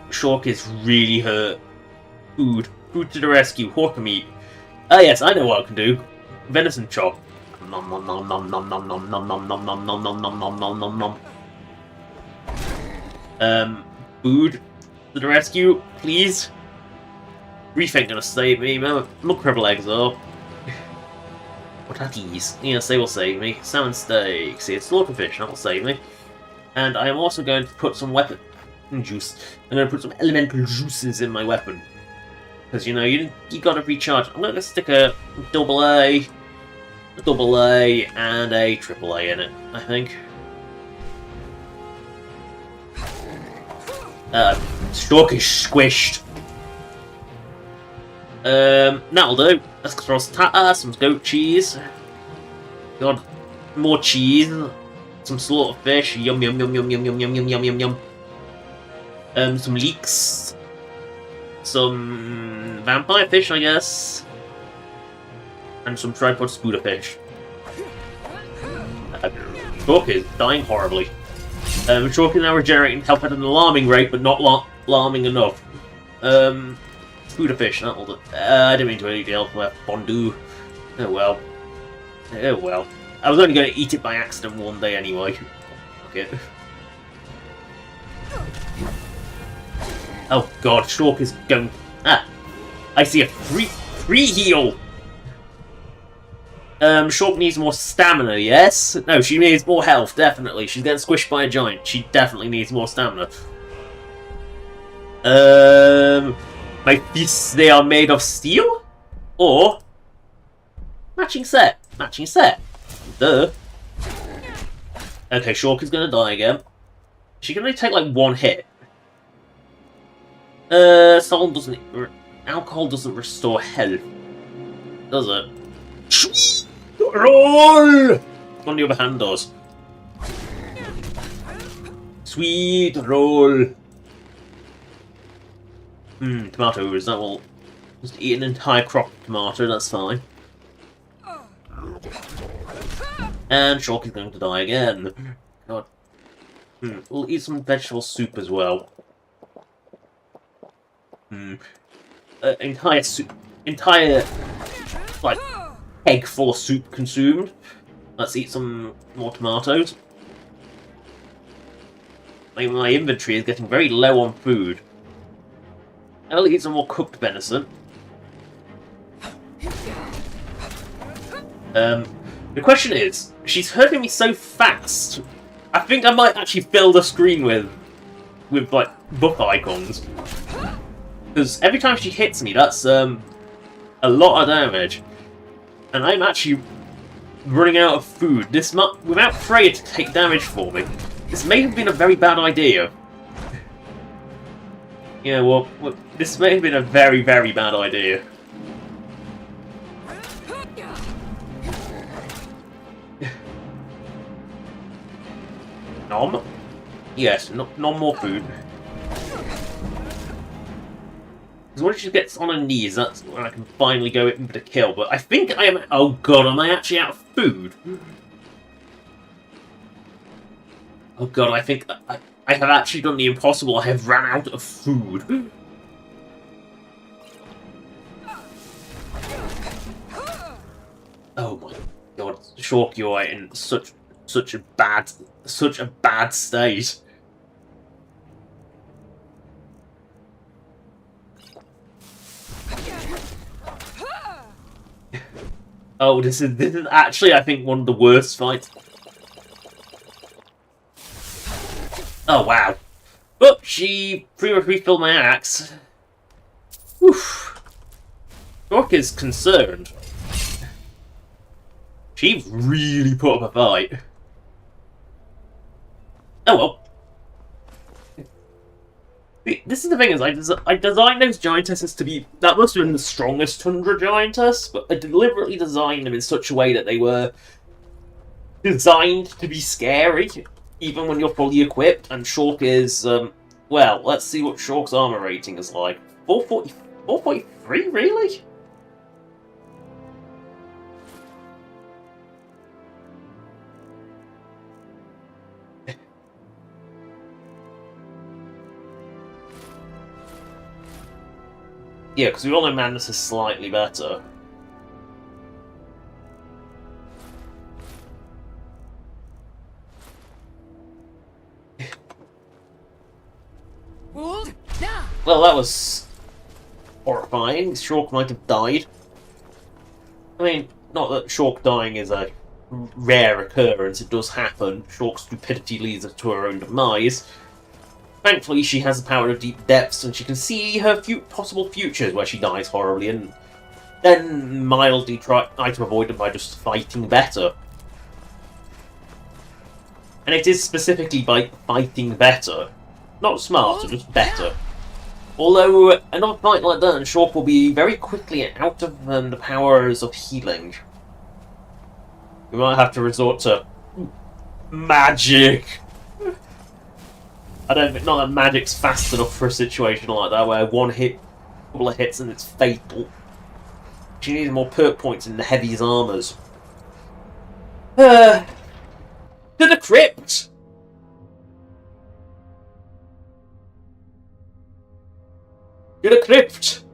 Shork is really hurt. Food. Food to the rescue. Hawker meat. Ah yes, I know what I can do. Venison chop. Nom nom nom nom nom nom nom nom nom nom nom nom nom nom nom nom nom nom. Food to the rescue, please. Reef ain't gonna save me, man. Mudcrabble eggs though. Potatoes. Yes, they will save me. Salmon steak. See, it's slaughterfish, that will save me. And I am also going to put some weapon juice. I'm going to put some elemental juices in my weapon. Because, you know, you gotta recharge. I'm going to stick a AA, and a AAA in it, I think. Stalk is squished. That'll do. Let's throw some goat cheese. God, more cheese. Some slaughterfish. Yum yum yum yum yum yum yum yum yum yum yum. Some leeks. Some vampire fish, I guess. And some tripod scooter fish. Stalk is dying horribly. Stalk is now regenerating health at an alarming rate, but not alarming enough. Scooter fish, that'll do. I didn't mean to eat the elf fondue. Oh well. Oh well. I was only going to eat it by accident one day anyway. Okay. Oh god, Stalk is going. Ah! I see a free heal! Stalk needs more stamina, yes? No, she needs more health, definitely. She's getting squished by a giant. She definitely needs more stamina. My fists, they are made of steel? Or... matching set. Matching set. Duh. Okay, Stalk is gonna die again. She can only take like one hit. Alcohol doesn't restore health. Does it? Sweet roll! On the other hand does. Sweet roll. Tomatoes, that will just eat an entire crop of tomato, that's fine. And Stalk is going to die again. God. We'll eat some vegetable soup as well. Entire like egg full of soup consumed. Let's eat some more tomatoes. My inventory is getting very low on food. I'll eat some more cooked venison. The question is, she's hurting me so fast. I think I might actually fill the screen with like buff icons. Because every time she hits me, that's a lot of damage. And I'm actually running out of food. Without Freya to take damage for me, this may have been a very bad idea. Yeah, well, this may have been a very, very bad idea. Nom? Yes, nom more food. Because when she gets on her knees, that's when I can finally go in for the kill. But I think I am... oh god, am I actually out of food? Oh god, I think I have actually done the impossible. I have ran out of food. Oh my god, Stalk, you are in such a bad state. Oh, this is actually, I think, one of the worst fights. Oh wow! But she pretty much refilled my axe. Oof. Stalk is concerned. She really put up a fight. Oh well. This is the thing, is I designed those giantesses to be... that must have been the strongest Tundra giantess, but I deliberately designed them in such a way that they were designed to be scary, even when you're fully equipped, and Stalk is, well, let's see what Stalk's armor rating is like. 443, really? Yeah, because we all know Madness is slightly better. Well, that was horrifying. Shulk might have died. I mean, not that Shulk dying is a rare occurrence, it does happen. Shulk's stupidity leads her to her own demise. Thankfully, she has the power of deep depths, and she can see her possible futures where she dies horribly, and then mildly try to avoid them by just fighting better. And it is specifically by fighting better. Not smarter, just better. Although, another fight like that, and Shulk will be very quickly out of the powers of healing. We might have to resort to magic. I don't think, not that magic's fast enough for a situation like that, where one hit, a couple of hits and it's fatal. She needs more perk points in the heavy's armors. To the crypt! To the crypt!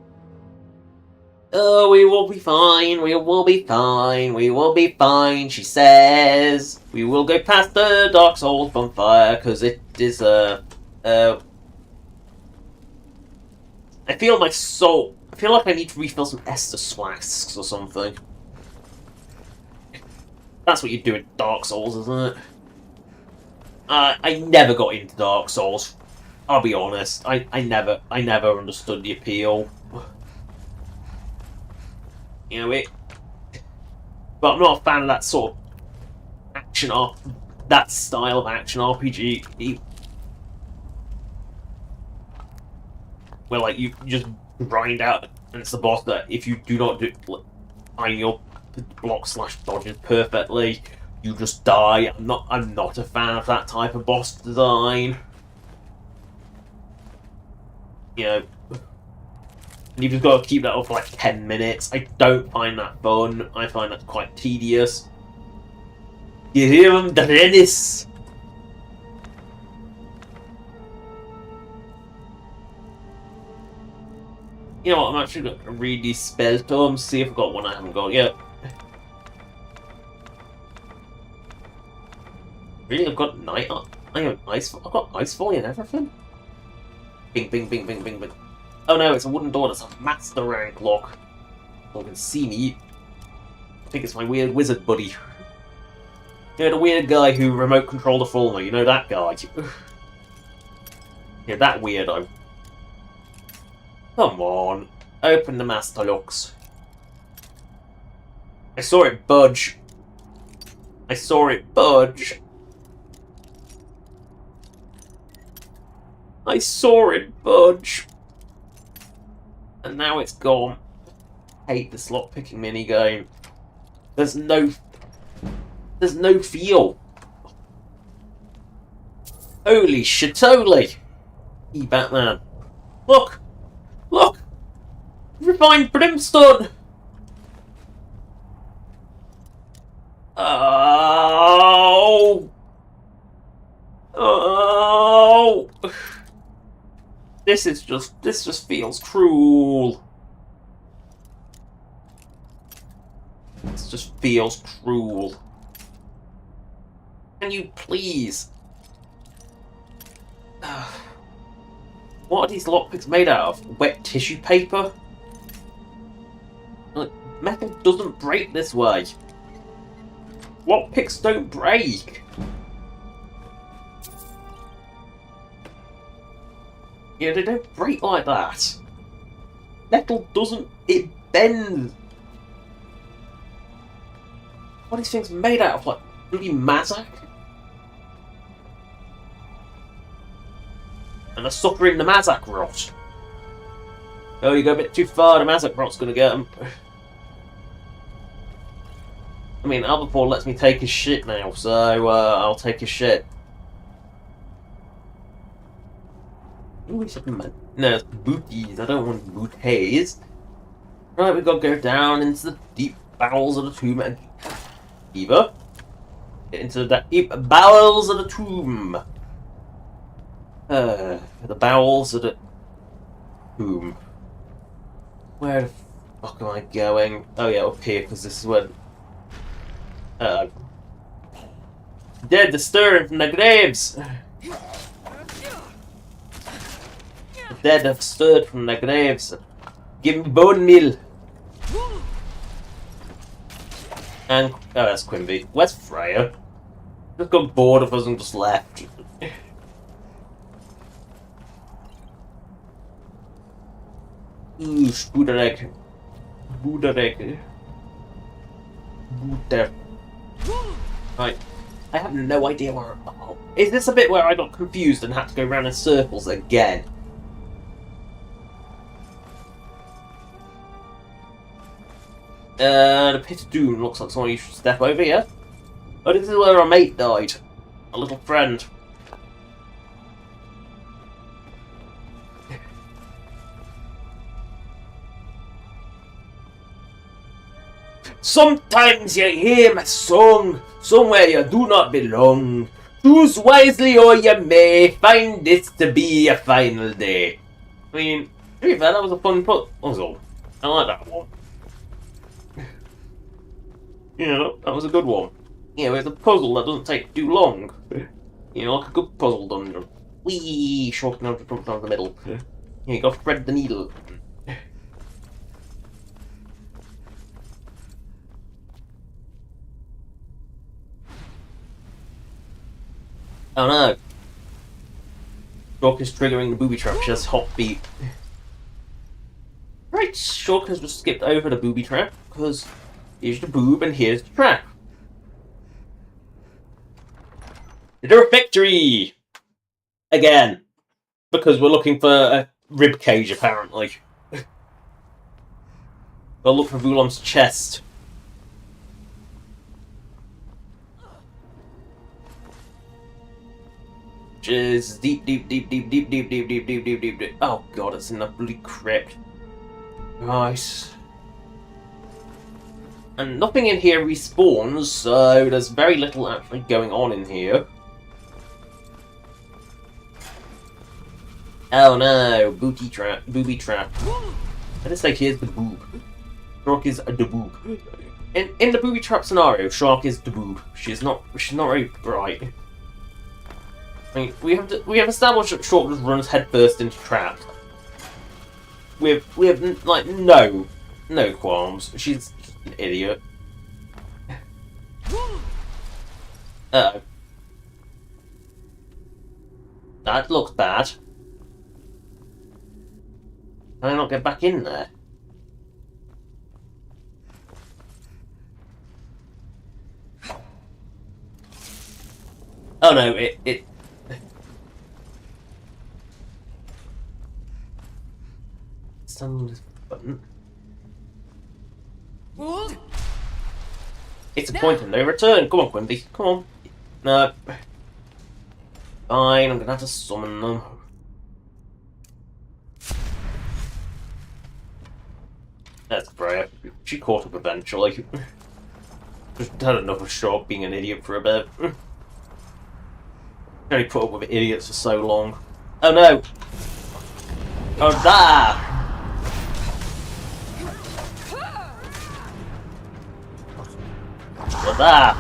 Oh, we will be fine, we will be fine, we will be fine, she says. We will go past the Dark Souls bonfire, because it is I feel my soul... I feel like I need to refill some Estus flasks or something. That's what you do in Dark Souls, isn't it? I never got into Dark Souls. I'll be honest. I never understood the appeal. You know it. But I'm not a fan of that sort of action that style of action RPG. Where like you just grind out and it's the boss that if you do not time your block/dodges perfectly, you just die. I'm not a fan of that type of boss design. You know, you've just got to keep that up for like 10 minutes. I don't find that fun. I find that quite tedious. You hear him, Dennis? You know what, I'm actually going to read these spell tomes, see if I've got one I haven't got yet. Really, I've got night. I have ice. I've got icefall and everything. Bing, bing, bing, bing, bing, bing. Oh no, it's a wooden door. That's a master rank lock. No one can see me. I think it's my weird wizard buddy. You know, the weird guy who remote controlled the Fulmer. You know that guy. Yeah, that weirdo. Come on, open the master locks. I saw it budge. I saw it budge. I saw it budge. And now it's gone. I hate this lockpicking minigame. There's no feel. Holy shitoli! Hey, Batman. Look! Look! Refined brimstone! Oh! Oh! This just feels cruel. This just feels cruel. Can you please? What are these lockpicks made out of? Wet tissue paper? Like, metal doesn't break this way. Lockpicks don't break. Yeah, they don't break like that. Metal doesn't... It bends. What are these things made out of? Like, bloody Mazak? And they're suffering the Mazak rot. Oh, you go a bit too far, the Mazak rot's gonna get them. I mean, Albacore lets me take his shit now, so I'll take his shit. Ooh, no, it's booties. I don't want booties. Right, we've got to go down into the deep bowels of the tomb and... Eva? Get into the deep bowels of the tomb. The bowels of the tomb. Where the fuck am I going? Oh yeah, up here, because this is where... Dead, the stirring from the graves! The dead have stirred from the graves. Give me bone meal! And... oh, that's Quimby. Where's Freya? Just got bored of us and just left. Ooh, Spoodereg. Boodereg. Booder. Right. I have no idea where... oh. Is this a bit where I got confused and had to go around in circles again? The Pit of Doom looks like someone you should step over, yeah? Oh, this is where our mate died. A little friend. Sometimes you hear my song, somewhere you do not belong. Choose wisely or you may find this to be a final day. I mean, to be fair, that was a fun puzzle. I like that one. You know, that was a good one. You know, it's a puzzle that doesn't take too long. You know, like a good puzzle dungeon. Whee! Shorting out from the middle. You gotta thread the needle. Oh no! Shulk is triggering the booby trap. She has hot feet. Right, Shulk has just skipped over the booby trap because here's the boob and here's the trap. They're a victory! Again. Because we're looking for a rib cage, apparently. We'll look for Vulon's chest. Which is deep. Oh god, it's in the bloody crypt. Nice. And nothing in here respawns, so there's very little actually going on in here. Oh no, booby trap. I just say here's the boob. Shark is the boob. In the booby trap scenario, Shark is the boob. She's not very bright. I mean, we have established that Shark just runs headfirst into traps. We have like no qualms. She's just an idiot. Uh-oh. That looks bad. Can I not get back in there? Oh no, it... Stand on this button. It's a point of no return. Come on, Quimby. Come on. No. Fine, I'm gonna have to summon them. That's Freya. She caught up eventually. Just had enough of Shark being an idiot for a bit. Only put up with idiots for so long. Oh no! Oh, there! Oh, there!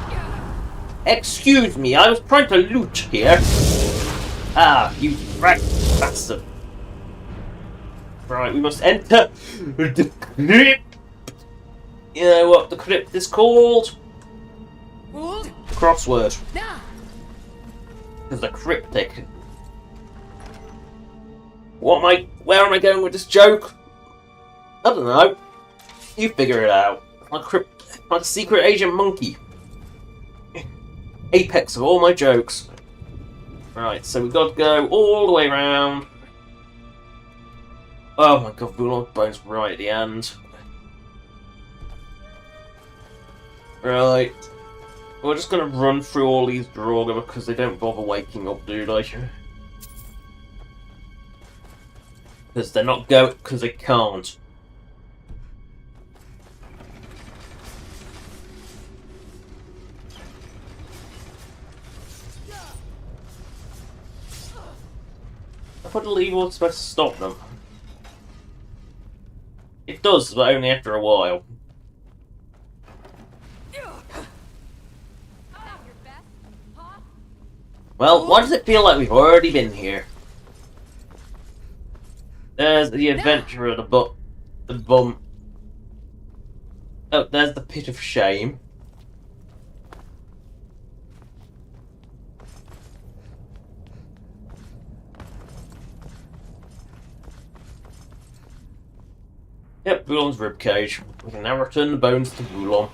Excuse me, I was trying to loot here. Ah, you rat bastard. Right, we must enter the crypt. You know what the crypt is called? Crossword. Because the cryptic. Where am I going with this joke? I don't know. You figure it out. Like a secret agent monkey. Apex of all my jokes. Right, so we've got to go all the way around. Oh my god, Vulon Bone's right at the end. Right. We're just gonna run through all these Draugr because they don't bother waking up, do they? Because they're not because they can't. I thought the lever was supposed to stop them. It does, but only after a while. Well, why does it feel like we've already been here? There's the adventurer, the bum. Oh, there's the pit of shame. Yep, Boulon's ribcage. We can now return the bones to Boulon.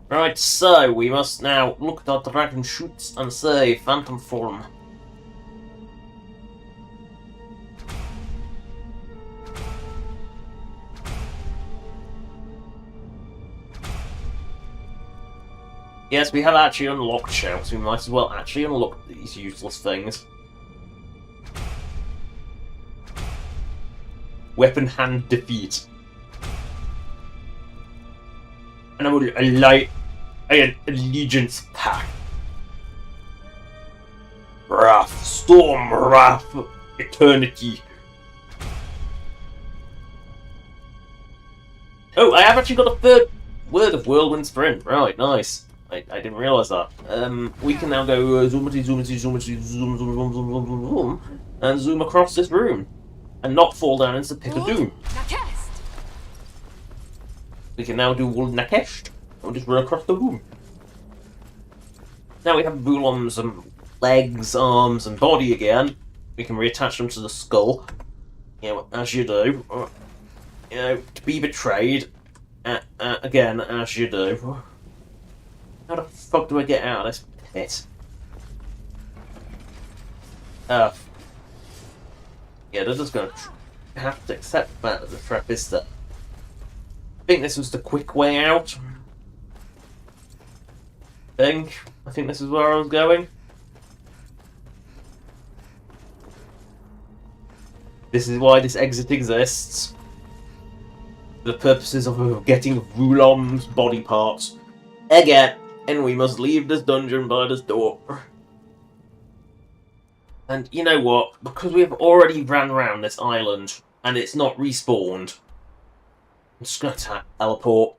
Right, so we must now look at our dragon shoots and say phantom form. Yes, we have actually unlocked shouts. We might as well actually unlock these useless things. Weapon hand defeat. And I will light an allegiance pact. Wrath, storm, wrath, eternity. Oh, I have actually got a third word of Whirlwind Sprint. Right, nice. I didn't realise that. We can now go zoom, and zoom across this room. And not fall down into the pit of doom. We can now do Wold Nakest. We'll just run across the room. Now we have Boulon's legs, arms, and body again. We can reattach them to the skull. You know, as you do. You know, to be betrayed. Again, as you do. How the fuck do I get out of this pit? Yeah, they're just gonna have to accept that the trap is that. I think this was the quick way out. I think this is where I was going. This is why this exit exists. For the purposes of getting Voulon's body parts. Again, and we must leave this dungeon by this door. And you know what? Because we've already ran around this island and it's not respawned, I'm just going to teleport.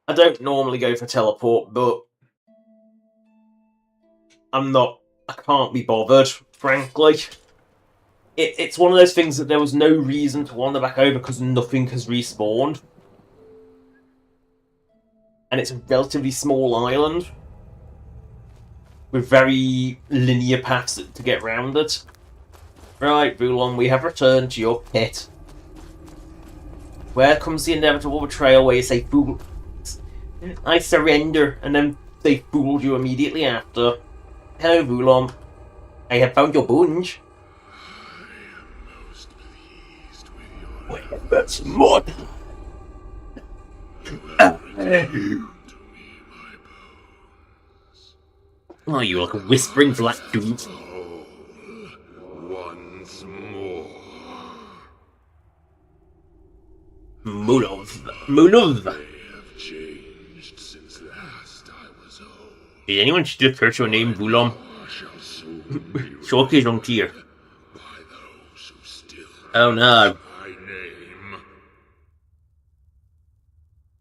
I don't normally go for teleport, but I can't be bothered, frankly. It's one of those things that there was no reason to wander back over because nothing has respawned. And it's a relatively small island with very linear paths to get round it. Right, Boulon, we have returned to your pit. Where comes the inevitable betrayal where you say, "Fool, I surrender," and then they fooled you immediately after. Hello, Boulon. I have found your bones. I am most pleased with your... Wait, that's mud. Oh, you like a whispering black dude. Once more. Mulov. They have changed since last I was old. Did anyone still search your name, Boulon? I shall soon be Shorty's on tier. by those who still Oh no. my name.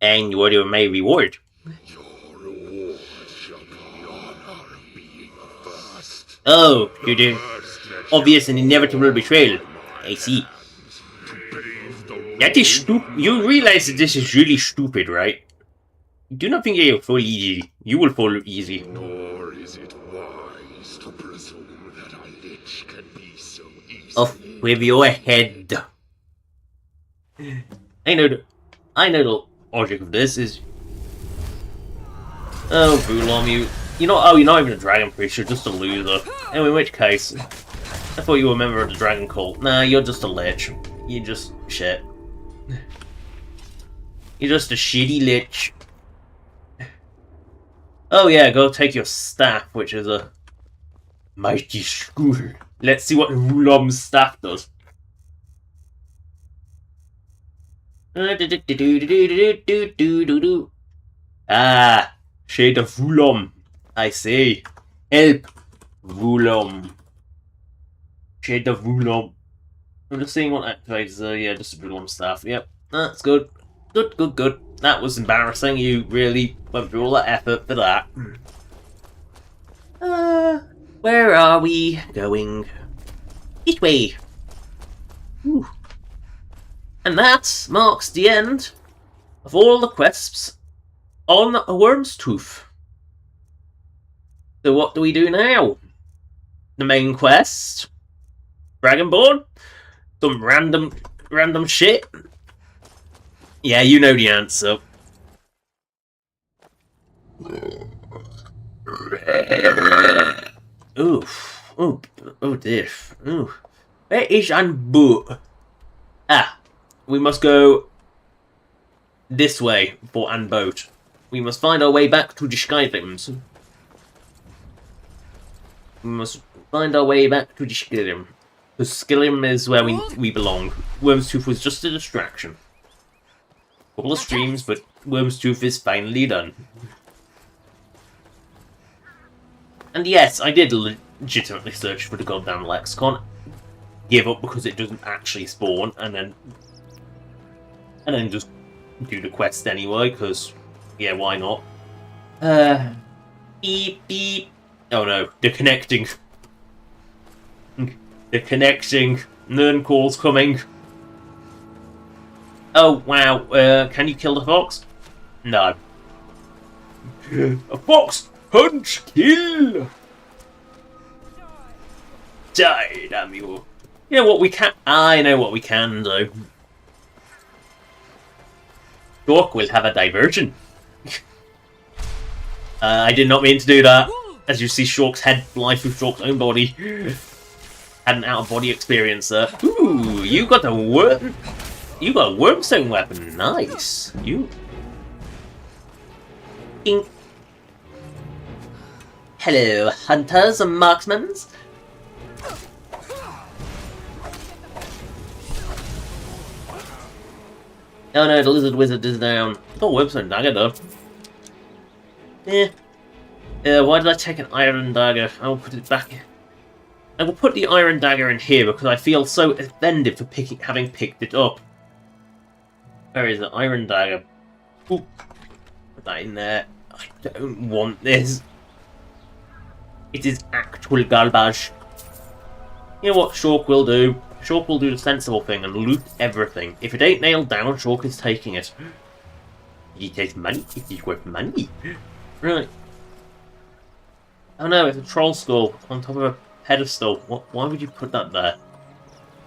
And what are my reward? Your reward shall be the honor of being first. Oh, you do. First that Obvious and inevitable betrayal. I see. to pave the That is stupid. You realize that this is really stupid, right? You do not think you'll fall easy. You will fall easy. Nor is it wise to presume that a lich can be so easy. Off with your head. I know the logic of this is. Oh, Boulon, you're not even a dragon priest. You're just a loser. Anyway, in which case, I thought you were a member of the dragon cult. Nah, you're just a lich. You're just shit. You're just a shitty lich. Oh yeah, go take your staff, which is a mighty school. Let's see what Rulom's staff does. Ah, Shade of Vulom. I say, help, Vulom. Shade of Vulom. I'm just seeing what activators are. Yeah, just one staff. Yep, that's good. Good. That was embarrassing. You really went through all that effort for that. Where are we going? This way. Ooh. And that marks the end of all the quests on Wyrmstooth. So what do we do now? The main quest? Dragonborn? Some random shit? Yeah, you know the answer. Oof. Oh dear. Ooh. Where is an boat? Ah, we must go this way for an boat. We must find our way back to the Skyrim. We must find our way back to the Skyrim. Because Skyrim is where we belong. Wyrmstooth was just a distraction. Couple of streams, but Wyrmstooth is finally done. And yes, I did legitimately search for the goddamn lexicon. Give up because it doesn't actually spawn, and then just do the quest anyway, because, yeah, why not? Beep, beep. Oh no, they're connecting. They're connecting. Nern call's coming. Oh, wow. Can you kill the fox? No. A fox! Hunt! Kill! Die, damn you. You know what we can... I know what we can do. Shork will have a diversion. I did not mean to do that. As you see Shork's head fly through Shork's own body. Had an out-of-body experience there. Ooh, you got a worm... You got a Wyrmstone weapon. Nice. You... Ink. Hello, hunters and marksmen. Oh no, the lizard wizard is down. Oh, Wyrmstone dagger though. Why did I take an iron dagger? I will put it back. I will put the iron dagger in here because I feel so offended for having picked it up. Where is the iron dagger? Ooh. Put that in there. I don't want this. It is actual garbage. You know what Shork will do? Shork will do the sensible thing and loot everything. If it ain't nailed down, Shork is taking it. He takes money. It is worth money. Right. Oh no, it's a troll skull on top of a pedestal. Why would you put that there?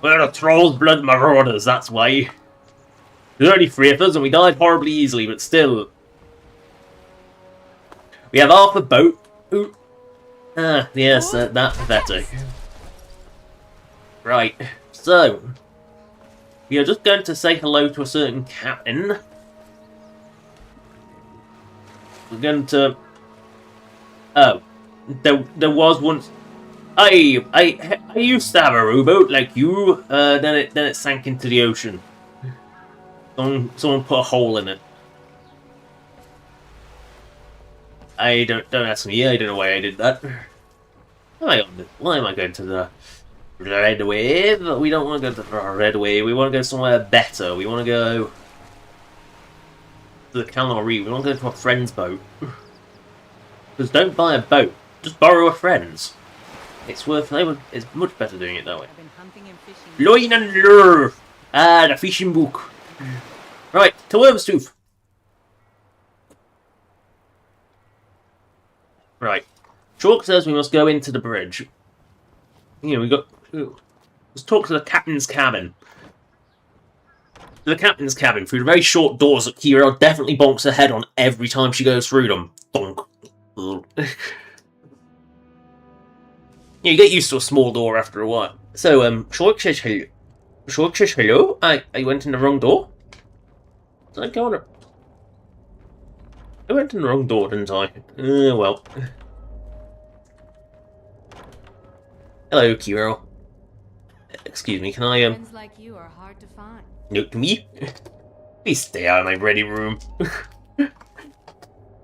We're the Troll's Blood Marauders, that's why. There's only 3 of us and we died horribly easily, but still. We have half a boat. Ooh. Ah, yes, that's pathetic. Right, so. We are just going to say hello to a certain captain. We're going to... Oh. There was once... I used to have a rowboat like you, then it sank into the ocean. Someone put a hole in it. Don't ask me. I don't know why I did that. Why am I going to the Red Wave? We don't want to go to the Red Wave. We want to go somewhere better. We want to go to the Calamari. We want to go to a friend's boat. Because don't buy a boat. Just borrow a friend's. It's much better doing it that way. Loin and Lure! Ah, the fishing book. Right, to Wyrmstooth. Right. Chalk says we must go into the bridge. You know, we got... Ooh. Let's talk to the captain's cabin. The captain's cabin, through the very short doors that Kira definitely bonks her head on every time she goes through them. Donk. You get used to a small door after a while. So, Shork says hello. Shork says hello? I went in the wrong door? Did I go on I went in the wrong door, didn't I? Well. Hello, Kiro. Excuse me, can I, Friends like you are hard to find. Note to me? Please stay out of my ready room.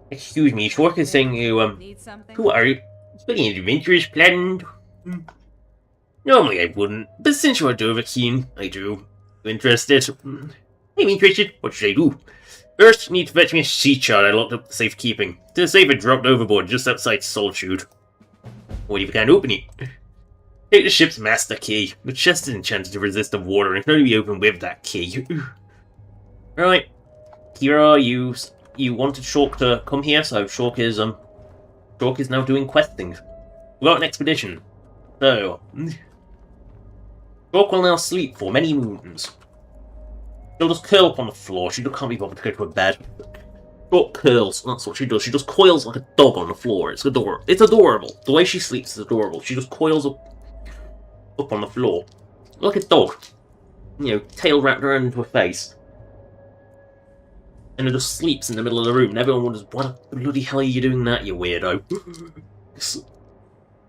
Excuse me, Shork is saying you, Need something? who are you? Any adventures planned? Normally I wouldn't, but since you are Dovahkiin, I do. You interested? I'm interested. What should I do? First, you need to fetch me a sea chart I locked up for safekeeping. The safe had dropped overboard just outside Solitude. What if you can't open it? Take the ship's master key. The chest is enchanted to resist the water and can only be opened with that key. Right. Kira, you wanted Shulk to come here, so Shulk is now doing questing. We got an expedition. So Shulk will now sleep for many moons. She'll just curl up on the floor. She can't be bothered to go to her bed. Shulk curls. That's what she does. She just coils like a dog on the floor. It's adorable. It's adorable. The way she sleeps is adorable. She just coils up on the floor like a dog. You know, tail wrapped around into her face. And it just sleeps in the middle of the room, and everyone wonders, what the bloody hell are you doing that, you weirdo?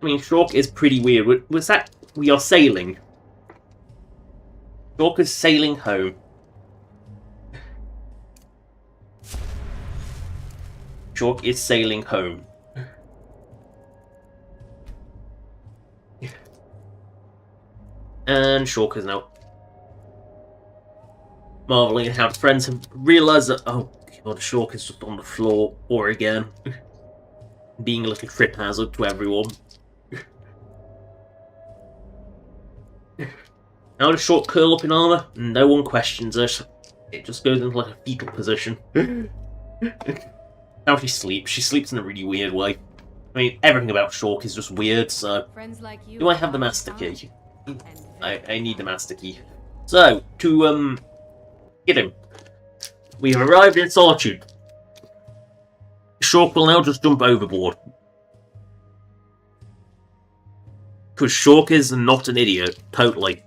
I mean, Shulk is pretty weird. Was that... We are sailing. Shulk is sailing home. Shulk is sailing home. And Shulk is now marveling at how his friends have realised that, oh god, Shulk is just on the floor, or again, being a little trip hazard to everyone. How does Shulk curl up in armour? No one questions it. It just goes into like a fetal position. How she sleeps in a really weird way. I mean, everything about Shulk is just weird, so... Do I have the master key? I need the master key. So, to, get him. We have arrived in Solitude. Shulk will now just jump overboard. Because Shulk is not an idiot. Totally.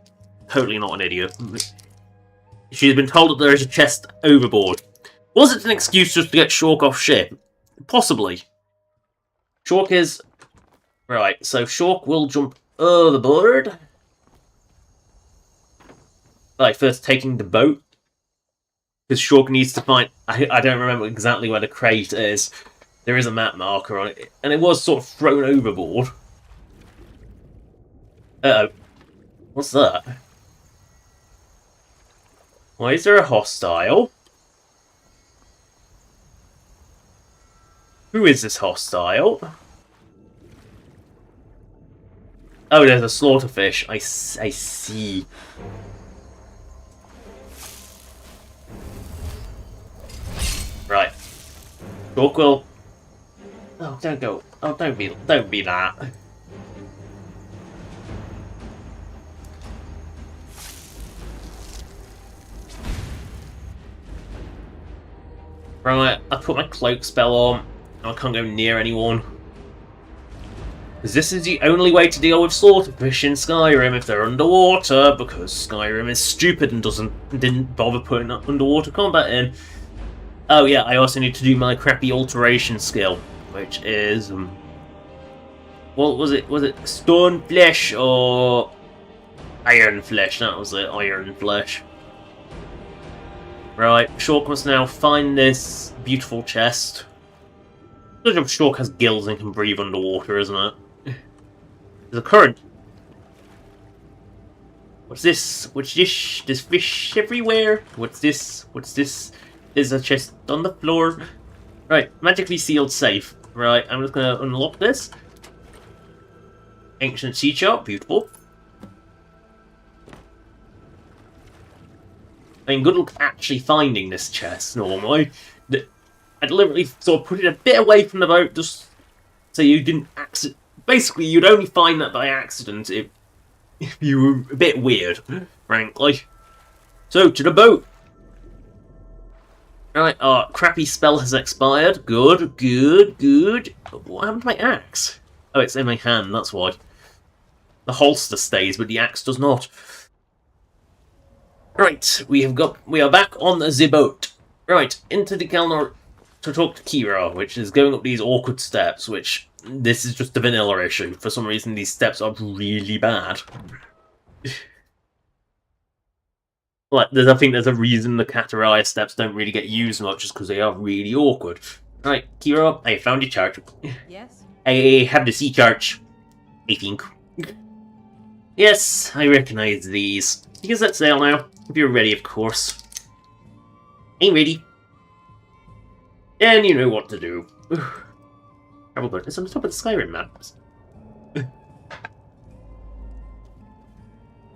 Totally not an idiot. She's been told that there is a chest overboard. Was it an excuse just to get Shulk off ship? Possibly. Shulk is... Right, so Shulk will jump overboard. By first taking the boat. Because Shulk needs to find... I don't remember exactly where the crate is. There is a map marker on it. And it was sort of thrown overboard. Uh-oh. What's that? Why is there a hostile? Who is this hostile? Oh, there's a slaughterfish. I see. Right. Shulk will... Oh, don't go. Oh, don't be that. Right, I put my cloak spell on. I can't go near anyone. Because this is the only way to deal with slaughterfish in Skyrim if they're underwater, because Skyrim is stupid and didn't bother putting underwater combat in. Oh yeah, I also need to do my crappy alteration skill, which is what was it? Was it stone flesh or iron flesh? That was it, iron flesh. Right, Shulk must now find this beautiful chest. Shulk has gills and can breathe underwater, isn't it? There's a current. What's this? What's this? There's fish everywhere. What's this? What's this? There's a chest on the floor. Right, magically sealed safe. Right, I'm just gonna unlock this. Ancient sea chart, beautiful. I mean, good luck actually finding this chest normally. I deliberately sort of put it a bit away from the boat just so you didn't accident. Basically, you'd only find that by accident if you were a bit weird, frankly. So, to the boat. Right, our crappy spell has expired. Good, good, good. What happened to my axe? Oh, it's in my hand, that's why. The holster stays, but the axe does not. Right, we are back on the boat. Right, into the Galnor to talk to Kira, which is going up these awkward steps, which this is just a vanilla issue. For some reason, these steps are really bad. Like, I think there's a reason the Kataraya steps don't really get used much, is because they are really awkward. Right, Kira, I found your chart. Yes? I have the sea chart, I think. Yes, I recognize these. You can set sail now, if you're ready, of course. Ain't ready. And you know what to do. Travel boat. It's on the top of the Skyrim maps.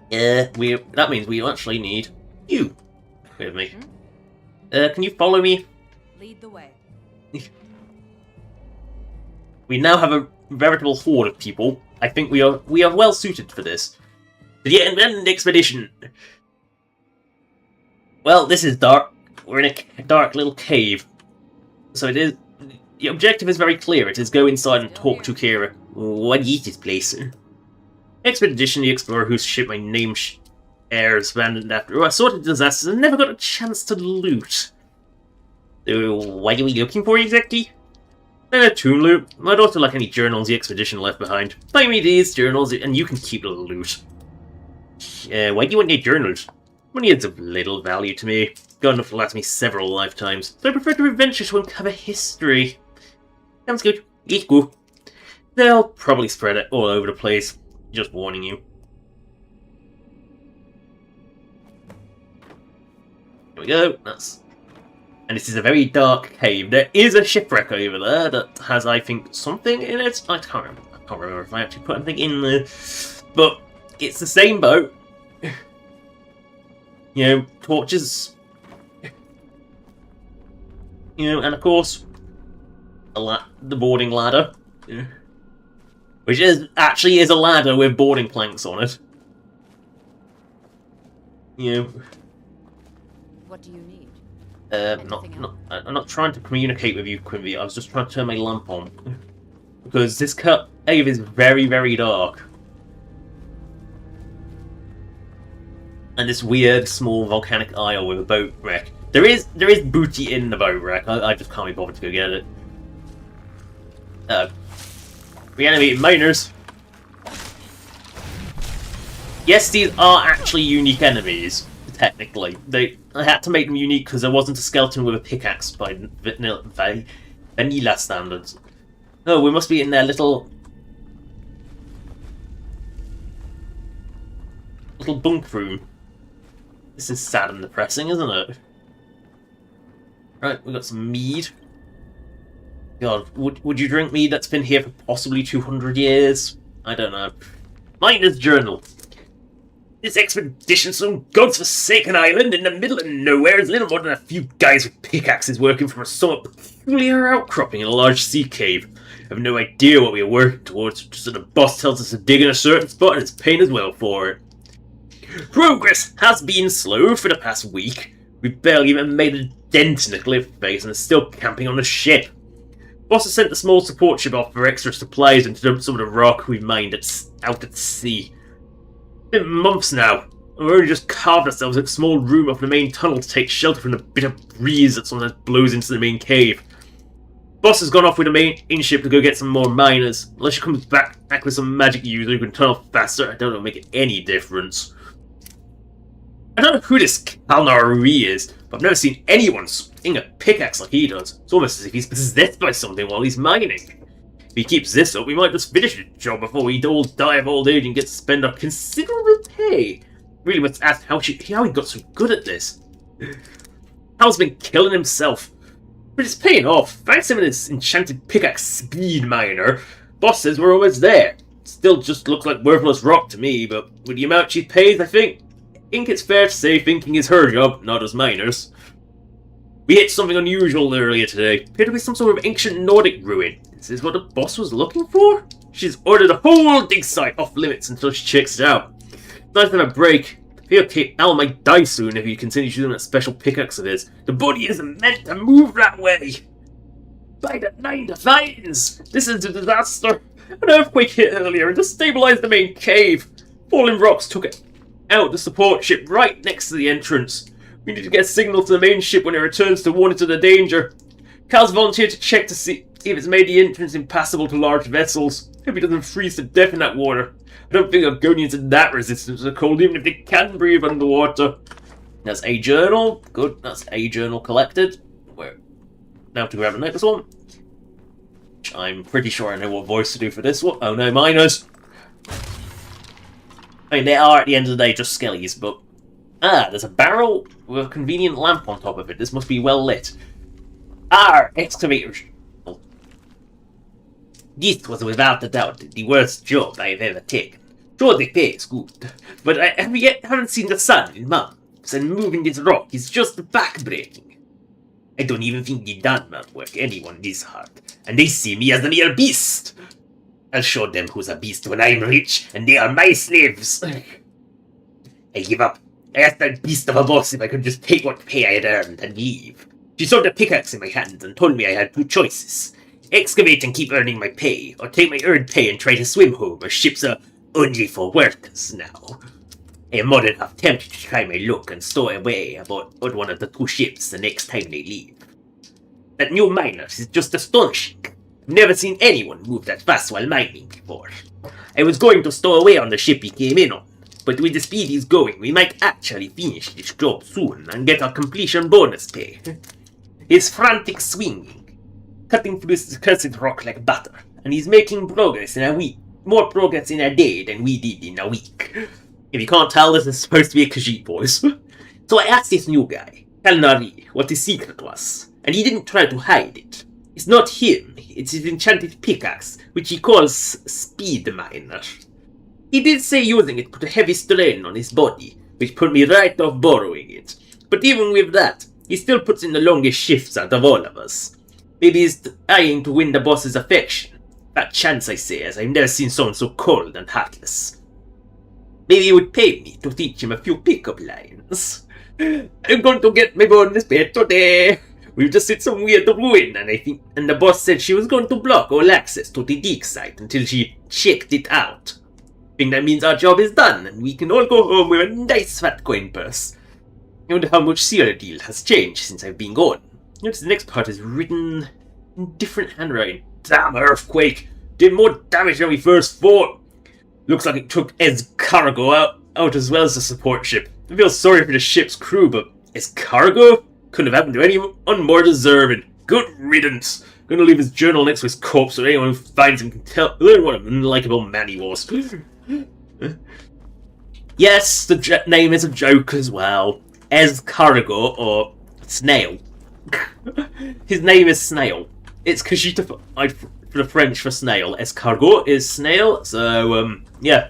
That means we actually need you with me. Can you follow me? Lead the way. We now have a veritable horde of people. I think we are well suited for this. The end expedition. Well, this is dark. We're in a dark little cave. So it is. The objective is very clear. It is go inside and talk to Kira. What is this place? Expedition, the explorer whose ship my name airs abandoned after assorted disasters and never got a chance to loot. So what are we looking for exactly? A tomb loot. I'd also like any journals the expedition left behind. Buy me these journals and you can keep the loot. Why do you want your journals? Money is of little value to me. Got enough to last me several lifetimes, so I prefer to adventure to uncover history. Sounds good. Let's go. They'll probably spread it all over the place. Just warning you. Here we go. And this is a very dark cave. There is a shipwreck over there that has, I think, something in it. I can't remember if I actually put anything in there. But it's the same boat. You know, torches. You know, and of course, the boarding ladder. Which actually is a ladder with boarding planks on it. You know. What do you need? I'm not trying to communicate with you, Quimby. I was just trying to turn my lamp on. Because this cave is very, very dark. And this weird, small volcanic isle with a boat wreck. There is booty in the boat wreck. I just can't be bothered to go get it. Reanimated miners. Yes, these are actually unique enemies. Technically, I had to make them unique because there wasn't a skeleton with a pickaxe by vanilla standards. Oh, we must be in their little bunk room. This is sad and depressing, isn't it? Right, we got some mead. God, would you drink mead that's been here for possibly 200 years? I don't know. Miner's Journal. This expedition to some god's-forsaken island in the middle of nowhere is little more than a few guys with pickaxes working from a somewhat peculiar outcropping in a large sea cave. I have no idea what we are working towards, just that the boss tells us to dig in a certain spot and it's paying us well for it. Progress has been slow for the past week. We've barely even made a dent in the cliff face and are still camping on the ship. Boss has sent a small support ship off for extra supplies and to dump some of the rock we mined out at sea. It's been months now, and we've only just carved ourselves a small room off the main tunnel to take shelter from the bitter breeze that sometimes blows into the main cave. Boss has gone off with the main ship to go get some more miners. Unless she comes back with some magic user who can tunnel faster, I don't know if it'll make any difference. I don't know who this Kalnari is, but I've never seen anyone swing a pickaxe like he does. It's almost as if he's possessed by something while he's mining. If he keeps this up, we might just finish the job before we all die of old age and get to spend our considerable pay. Really must ask how he got so good at this. Hal's been killing himself. But it's paying off. Thanks to him and his enchanted pickaxe speed miner. Boss says we're almost there. Still just looks like worthless rock to me, but with the amount she pays, I think it's fair to say thinking is her job, not as miners. We hit something unusual earlier today. Appeared to be some sort of ancient Nordic ruin. Is this what the boss was looking for? She's ordered a whole dig site off limits until she checks it out. It's nice to have a break. Okay, Al might die soon if he continues using that special pickaxe of his. The body isn't meant to move that way. By the 9 divines! This is a disaster. An earthquake hit earlier and destabilized the main cave. Falling rocks took it out the support ship right next to the entrance. We need to get a signal to the main ship when it returns to warn it of the danger. Cal's volunteered to check to see if it's made the entrance impassable to large vessels. Hope he doesn't freeze to death in that water. I don't think Argonians are that resistant to the cold, even if they can breathe underwater. That's a journal. Good, that's a journal collected. Now to grab the next one. I'm pretty sure I know what voice to do for this one. Oh no, miners! I mean, they are, at the end of the day, just skellies, but... there's a barrel with a convenient lamp on top of it. This must be well lit. Excavator... This was without a doubt the worst job I have ever taken. Sure, the pay is good, but I haven't seen the sun in months, and moving this rock is just backbreaking. I don't even think the Dunman work anyone this hard, and they see me as a mere beast. I'll show them who's a beast when I'm rich, and they are my slaves. I give up. I asked that beast of a boss if I could just take what pay I had earned and leave. She saw the pickaxe in my hand and told me I had two choices. Excavate and keep earning my pay, or take my earned pay and try to swim home where ships are only for workers now. I am more than half tempted to try my luck and stow away aboard one of the two ships the next time they leave. That new miner is just astonishing. I've never seen anyone move that fast while mining before. I was going to stow away on the ship he came in on, but with the speed he's going, we might actually finish this job soon and get our completion bonus pay. His frantic swinging, cutting through this cursed rock like butter, and he's making progress in a week. More progress in a day than we did in a week. If you can't tell, this is supposed to be a Khajiit voice. So I asked this new guy, Kalnari, what his secret was, and he didn't try to hide it. It's not him, it's his enchanted pickaxe, which he calls Speed Miner. He did say using it put a heavy strain on his body, which put me right off borrowing it. But even with that, he still puts in the longest shifts out of all of us. Maybe he's trying to win the boss's affection. That chance, I say, as I've never seen someone so cold and heartless. Maybe he would pay me to teach him a few pickup lines. I'm going to get my bonus pay today. We've just hit some weird ruin, and the boss said she was going to block all access to the dig site until she checked it out. I think that means our job is done, and we can all go home with a nice fat coin purse. I wonder how much Seal Deal has changed since I've been gone. Notice the next part is written in different handwriting. Damn earthquake! Did more damage than we first thought. Looks like it took Ed's cargo out as well as the support ship. I feel sorry for the ship's crew, but his cargo couldn't have happened to anyone more deserving. Good riddance. Gonna leave his journal next to his corpse so anyone who finds him can learn what an unlikable man he was. Yes, the name is a joke as well. Escargot, or Snail. His name is Snail. It's Khajiit for the French for snail. Escargot is snail, so, yeah.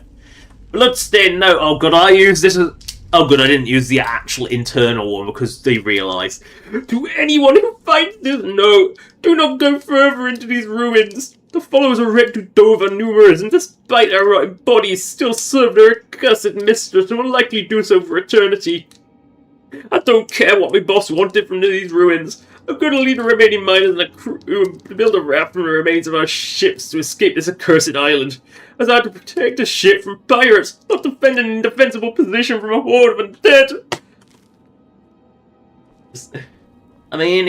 Bloodstain note. Oh god, I used this as... Oh good, I didn't use the actual internal one because they realised. To anyone who finds this note, do not go further into these ruins. The followers of Rectu Dove are numerous, and despite their rotting bodies, still serve their accursed mistress and will likely do so for eternity. I don't care what my boss wanted from these ruins. I'm going to lead the remaining miners and a crew to build a raft from the remains of our ships to escape this accursed island. As I had to protect the ship from pirates, not defend an indefensible position from a horde of undead. I mean,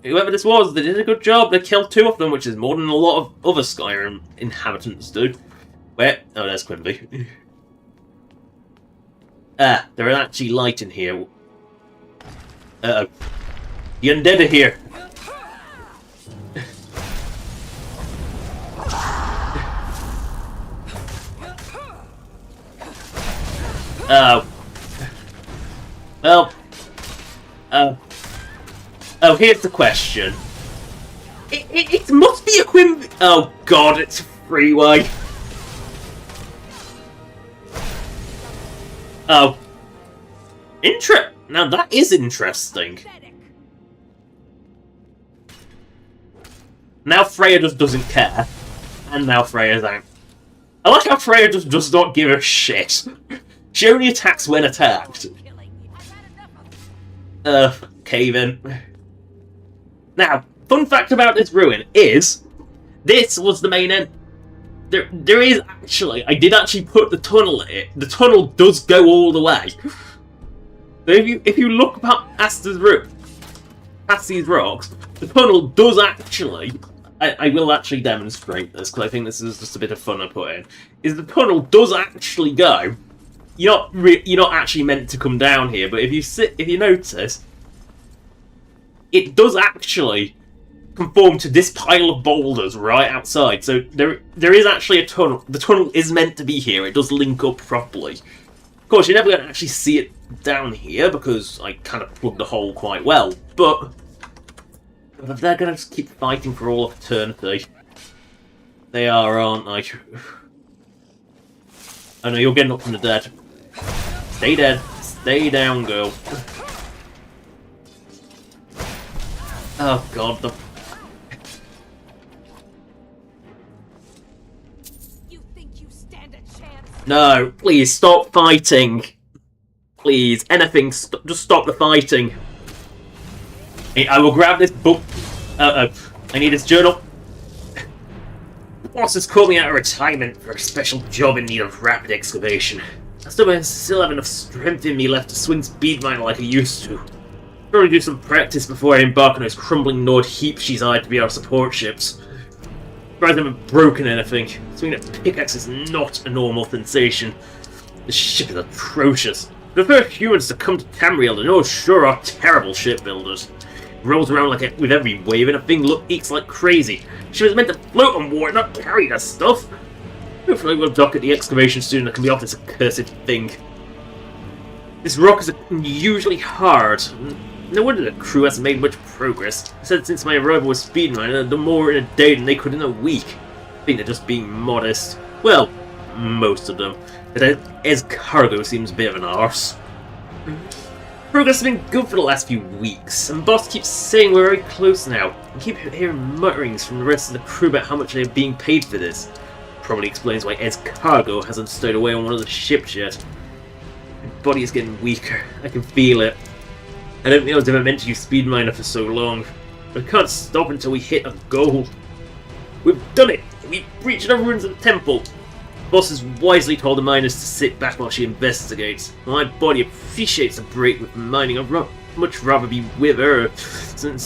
whoever this was, they did a good job. They killed 2 of them, which is more than a lot of other Skyrim inhabitants do. Where? Oh, there's Quimby. There is actually light in here. Uh-oh. The undead are here. Oh. Well. Oh, here's the question. It must be a Quimby. Oh god, it's a freeway. Oh. Now that is interesting. Now Freya just doesn't care. And now Freya's out. I like how Freya just does not give a shit. She only attacks when attacked. Cave in. Now, fun fact about this ruin is, this was the main end. There is actually, I did actually put the tunnel in it. The tunnel does go all the way. So if you look past this room, past these rocks, the tunnel does actually, I will actually demonstrate this because I think this is just a bit of fun I put in, is the tunnel does actually go. You're not actually meant to come down here, but if you notice, it does actually conform to this pile of boulders right outside. So there is actually a tunnel. The tunnel is meant to be here. It does link up properly. Of course, you're never going to actually see it down here because I kind of plugged the hole quite well. But they're going to just keep fighting for all of eternity. They are, aren't they? I know you're getting up from the dead. Stay dead. Stay down, girl. Oh god, the... You think you stand a chance? No, please stop fighting. Please, anything, just stop the fighting. I will grab this book. I need this journal. The boss has called me out of retirement for a special job in need of rapid excavation. I still have enough strength in me left to swing speed mine like I used to. Probably do some practice before I embark on those crumbling Nord heaps she's eyed to be our support ships. Surprised I haven't broken anything. Swinging a pickaxe is not a normal sensation. This ship is atrocious. The first humans to come to Tamriel, and those sure are terrible shipbuilders. It rolls around like with every wave, and a thing eats like crazy. She was meant to float on water, not carry that stuff. Hopefully we'll dock at the excavation soon and can be off this accursed thing. This rock is unusually hard. No wonder the crew hasn't made much progress. I said since my arrival with Speedmine, I've done more in a day than they could in a week. I think they're just being modest. Well, most of them. But as cargo seems a bit of an arse. Progress has been good for the last few weeks, and boss keeps saying we're very close now. I keep hearing mutterings from the rest of the crew about how much they're being paid for this. Probably explains why Ed's cargo hasn't stowed away on one of the ships yet. My body is getting weaker. I can feel it. I don't think I was ever meant to use Speed Miner for so long. But I can't stop until we hit a goal. We've done it! We've reached the ruins of the temple! The boss has wisely told the miners to sit back while she investigates. My body appreciates a break with mining. I'd much rather be with her. Listen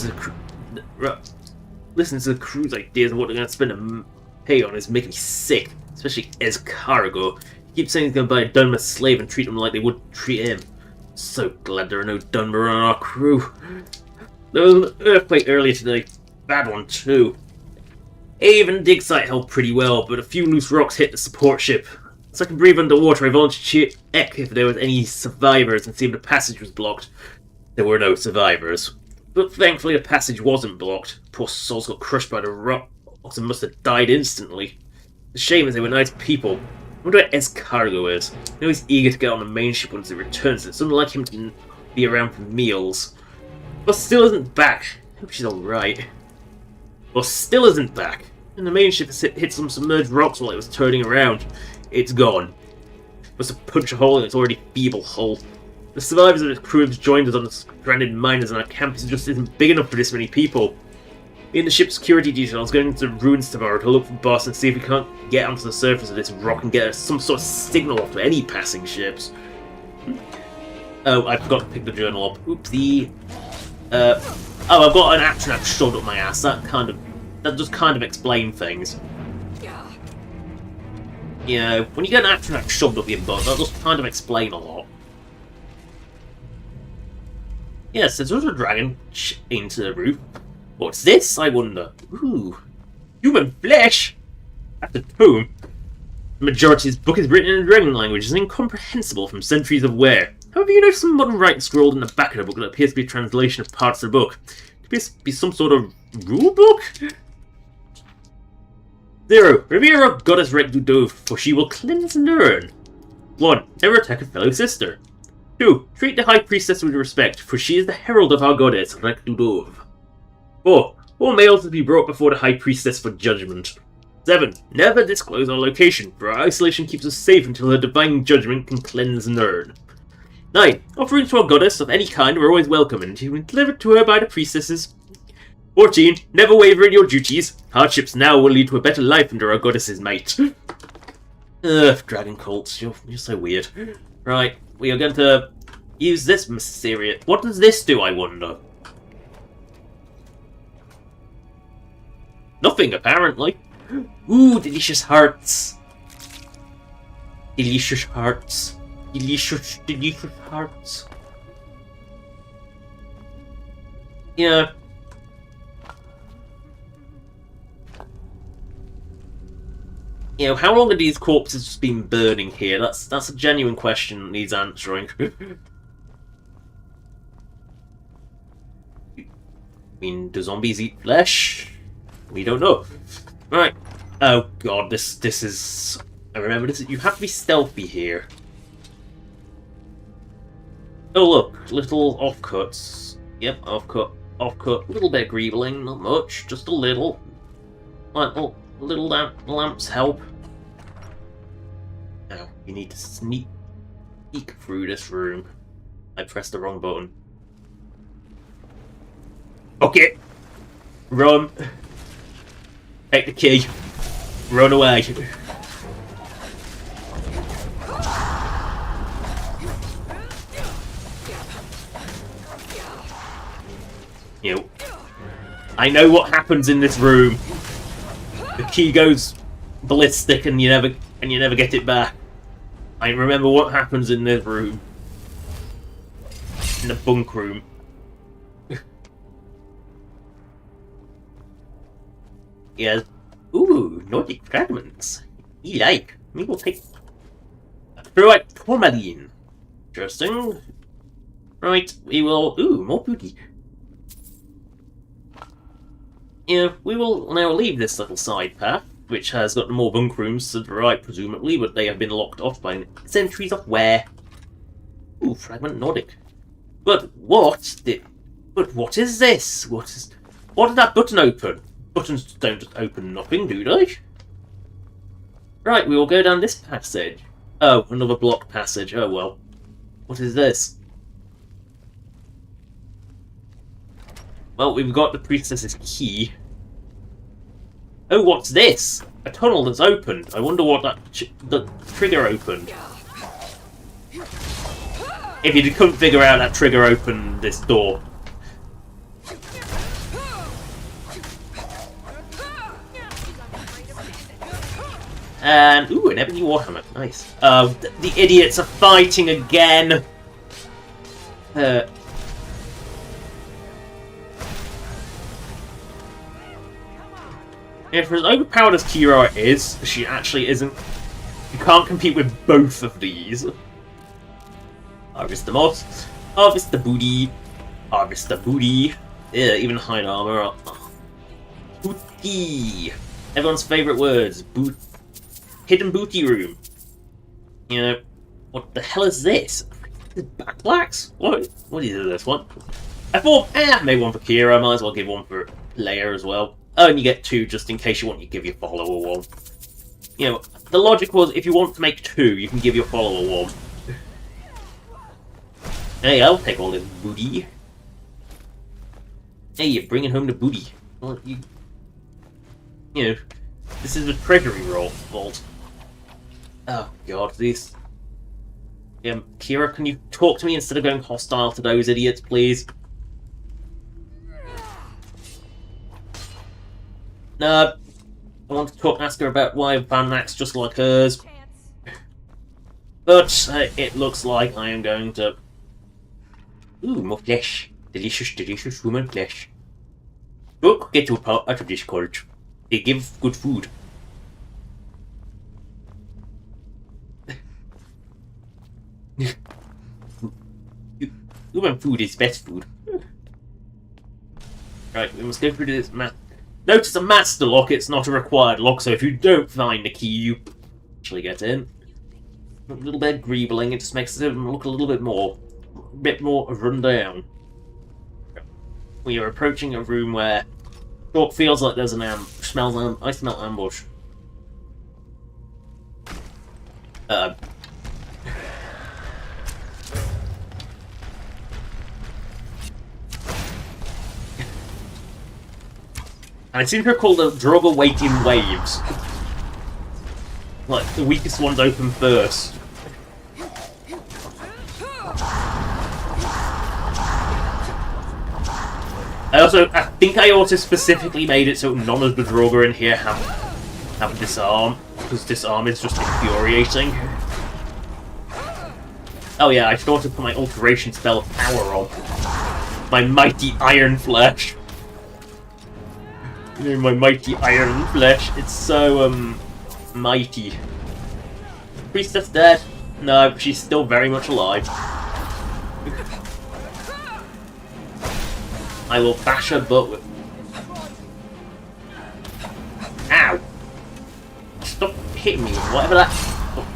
to the crew's ideas of what they're going to spend a pay on is making me sick. Especially as cargo. He keeps saying he's going to buy a Dunmer slave and treat them like they would treat him. So glad there are no Dunmer on our crew. There was an earthquake earlier today. Bad one too. Even the dig site held pretty well, but a few loose rocks hit the support ship. So I can breathe underwater, I volunteered to check if there was any survivors and see if the passage was blocked. There were no survivors. But thankfully the passage wasn't blocked. Poor souls got crushed by the rocks and must have died instantly. The shame is they were nice people. I wonder where Cargo is. I know he's eager to get on the main ship once it returns. It's unlike him to be around for meals. But still isn't back. I hope she's alright. Well, still isn't back. And the main ship has hit some submerged rocks while it was turning around. It's gone. Must have punched a hole in its already feeble hull. The survivors of its crew have joined us on the stranded miners, and our campus just isn't big enough for this many people. Me and the ship's security details going into the ruins tomorrow to look for the boss and see if we can't get onto the surface of this rock and get some sort of signal off to any passing ships. Oh, I forgot to pick the journal up. Oopsie. Oh, I've got an action app shoved up my ass. That does kind of explain things. Yeah, when you get an action app shoved up your butt, that does kind of explain a lot. Yes, there's also a dragon chained to the roof. What's this, I wonder? Ooh, human flesh! At the tome, the majority of this book is written in a dragon language and incomprehensible from centuries of wear. However, you notice some modern writing scrawled in the back of the book that appears to be a translation of parts of the book. It appears to be some sort of rule book? 0. Revere our goddess Rekdudov, for she will cleanse and learn. 1. Never attack a fellow sister. 2. Treat the High Priestess with respect, for she is the herald of our goddess Rekdudov. 4. All males to be brought before the High Priestess for judgment. 7. Never disclose our location, for our isolation keeps us safe until her divine judgment can cleanse and learn. 9. Offerings to our goddess of any kind are always welcome, and you can deliver to her by the priestesses. 14. Never waver in your duties. Hardships now will lead to a better life under our goddess's might. Ugh, dragon cults, you're so weird. Right, we are going to use this mysterious... What does this do, I wonder? Nothing, apparently. Ooh, delicious hearts. Delicious hearts. Delicious, delicious hearts. You know, how long have these corpses just been burning here? That's a genuine question that needs answering. I mean, do zombies eat flesh? We don't know. Right. Oh god, this is... I remember this. You have to be stealthy here. Oh look, little offcuts. Yep, offcut. A little bit of greebling, not much, just a little. Little lamps help. Now, you need to sneak through this room. I pressed the wrong button. Okay. Run. Take the key. Run away. You know, I know what happens in this room. The key goes ballistic and you never get it back. I remember what happens in this room. In the bunk room. Yes. Ooh, Nordic fragments. You like. We will take... Throughout tourmaline. Interesting. Right, we will... Ooh, more booty. Yeah, we will now leave this little side path, which has got more bunk rooms to the right, presumably, but they have been locked off by centuries of wear. Ooh, fragment Nordic. But what is this? What did that button open? Buttons don't just open nothing, do they? Right, we will go down this passage. Oh, another blocked passage. Oh well. What is this? Well, we've got the priestess's key. Oh, what's this? A tunnel that's opened. I wonder what the trigger opened. If you couldn't figure out that trigger opened this door. And, ooh, an ebony warhammer. Nice. The idiots are fighting again. If as overpowered as Kira is, she actually isn't. You can't compete with both of these. Harvest the moss. Harvest the booty. Harvest the booty. Yeah, even hide armor. Booty. Everyone's favourite words. Hidden booty room. You know, what the hell is this? Backblacks? What is this one? I thought, I made one for Kira. I might as well give one for Leia as well. Oh, and you get two just in case you want to give your follower one. You know, the logic was if you want to make two, you can give your follower one. Hey, I'll take all this booty. Hey, you're bringing home the booty. Well, you know, this is a treasury vault. Oh god, these... Kira, can you talk to me instead of going hostile to those idiots, please? No, I want to ask her about why I found an axe just like hers. But it looks like I am going to... Ooh, more flesh. Delicious, delicious human flesh. Look, get your part out of this cult. They give good food. Human food is best food. Right, we must go through this map. Notice a master lock, it's not a required lock, so if you don't find the key, you actually get in. A little bit of greebling, it just makes it look a little bit more run down. We are approaching a room where it feels like there's an I smell ambush. And I seem to recall the Draugr wait in waves. Like, the weakest ones open first. I think I also specifically made it so none of the Draugr in here have disarm, because disarm is just infuriating. Oh yeah, I should also put my alteration spell of power on. My mighty iron flesh. You know, my mighty iron flesh. It's so mighty. Priestess dead? No, she's still very much alive. I will bash her butt with... Ow! Stop hitting me with whatever that... Oh.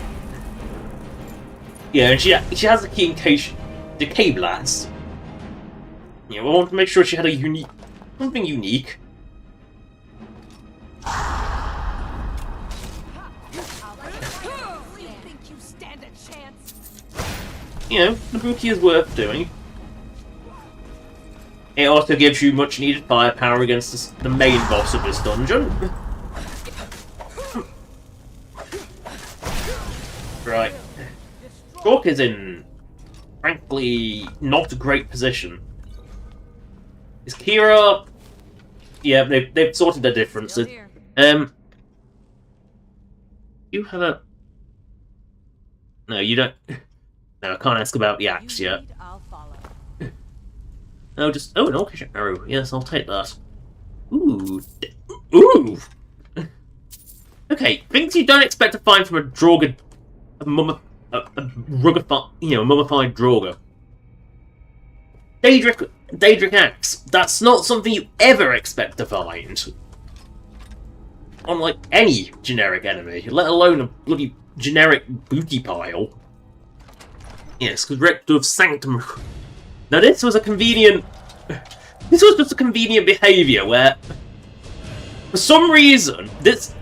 Yeah, and she has a key in case... Decay Blast. Yeah, I want to make sure she had a unique... Something unique. You know, the booty is worth doing. It also gives you much needed firepower against the main boss of this dungeon. Right. Stalk is in, frankly, not a great position. Is Kira... Yeah, they've sorted their differences. You have a... No, you don't... No, I can't ask about the axe yet. Oh, just... Oh, an orcish arrow. Yes, I'll take that. Ooh. Ooh! Okay, things you don't expect to find from a Draugr... A mummified Draugr. Daedric axe. That's not something you ever expect to find. On, like, any generic enemy, let alone a bloody generic booty pile. Yes, because Rector of Sanctum... Now this was a convenient... This was just a convenient behaviour where... For some reason, this...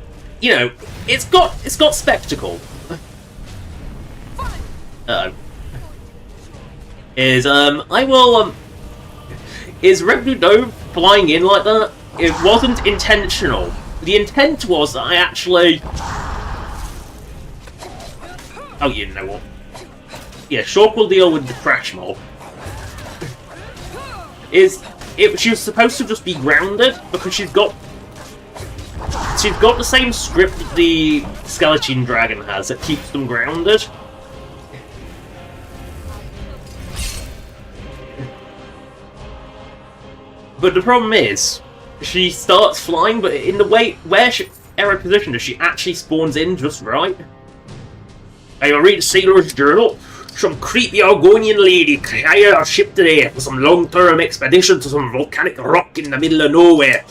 You know, it's got spectacle. Is Rector Dove flying in like that? It wasn't intentional. The intent was that I actually... Oh, you know what? Yeah, Shulk will deal with the crash mob. She was supposed to just be grounded because she's got the same script that the Skeleton Dragon has that keeps them grounded. But the problem is, she starts flying, but in the way where error position does she actually spawns in just right? I read Sailor's Journal. Some creepy Argonian lady hired our ship today for some long-term expedition to some volcanic rock in the middle of nowhere.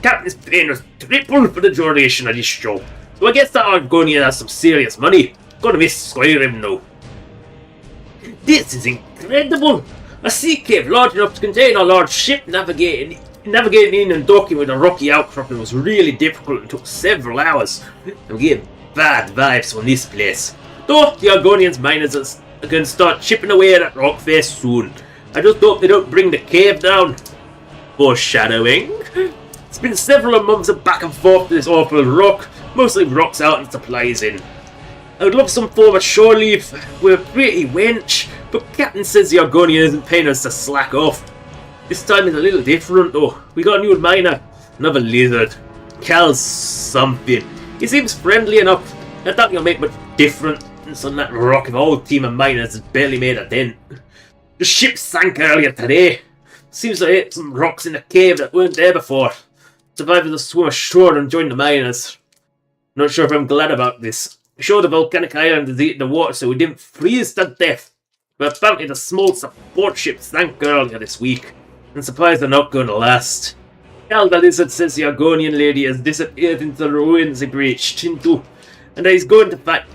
Captain's paying us triple for the duration of this show. So I guess that Argonian has some serious money. Gonna miss Skyrim now. This is incredible! A sea cave large enough to contain a large ship navigating in and docking with a rocky outcropping was really difficult and took several hours. I'm getting bad vibes from this place. Though the Argonians miners are going to start chipping away at that rock face soon. I just hope they don't bring the cave down. Foreshadowing. It's been several months of back and forth to this awful rock, mostly rocks out and supplies in. I would love some form of shore leave. We're a pretty wench, but Captain says the Argonian isn't paying us to slack off. This time is a little different though. We got a new miner, another lizard. Cal's something. He seems friendly enough. I doubt he'll make much difference on that rock if a whole team of miners has barely made a dent. The ship sank earlier today. Seems to hit some rocks in the cave that weren't there before. Survivors will swim ashore and join the miners. Not sure if I'm glad about this. Sure, the volcanic island is eating the water so we didn't freeze to death. But apparently the small support ship sank earlier this week, and supplies are not going to last. Cal the Lizard says the Argonian lady has disappeared into the ruins he breached into, and that he's going to find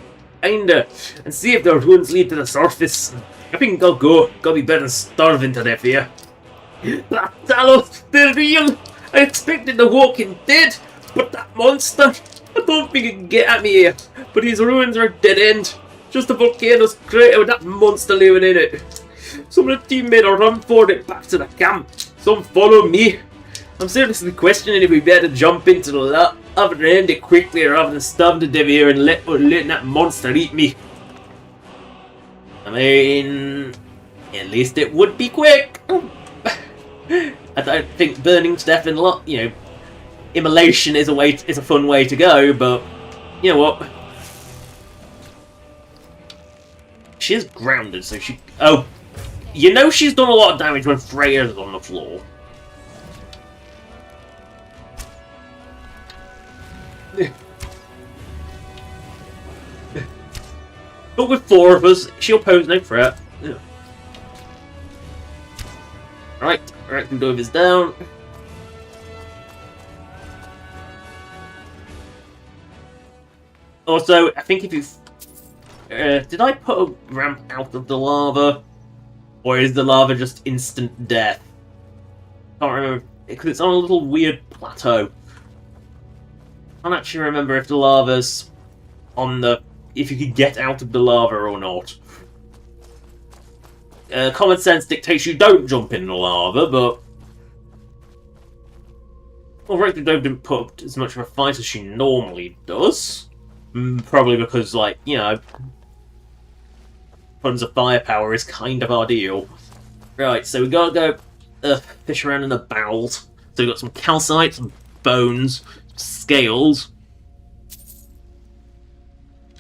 her and see if the ruins lead to the surface. I think I'll go. Gotta be better than starving to death here. That Talos, they're real! I expected the Walking Dead, but that monster, I don't think it can get at me here. But these ruins are a dead end. Just a volcano's crater with that monster living in it. Some of the team made a run for it back to the camp. Some follow me. I'm seriously questioning if we better jump into the lot and end it quickly rather than starve to death here and letting that monster eat me. I mean, at least it would be quick. I don't think burning to death and immolation is a fun way to go, but you know what? She's grounded, so she... Oh, you know she's done a lot of damage when Freya's on the floor. But with 4 of us, she'll pose no threat. Yeah. Alright, Dover's down. Also, I think if you... did I put a ramp out of the lava? Or is the lava just instant death? Can't remember, because it's on a little weird plateau. Can't actually remember if the lava's on the... if you could get out of the lava or not. Common sense dictates you don't jump in the lava, but... well, Rector Dove didn't put up as much of a fight as she normally does. Probably because, like, you know... tons of firepower is kind of our deal. Right, so we gotta go fish around in the bowels. So we've got some calcite, some bones, scales,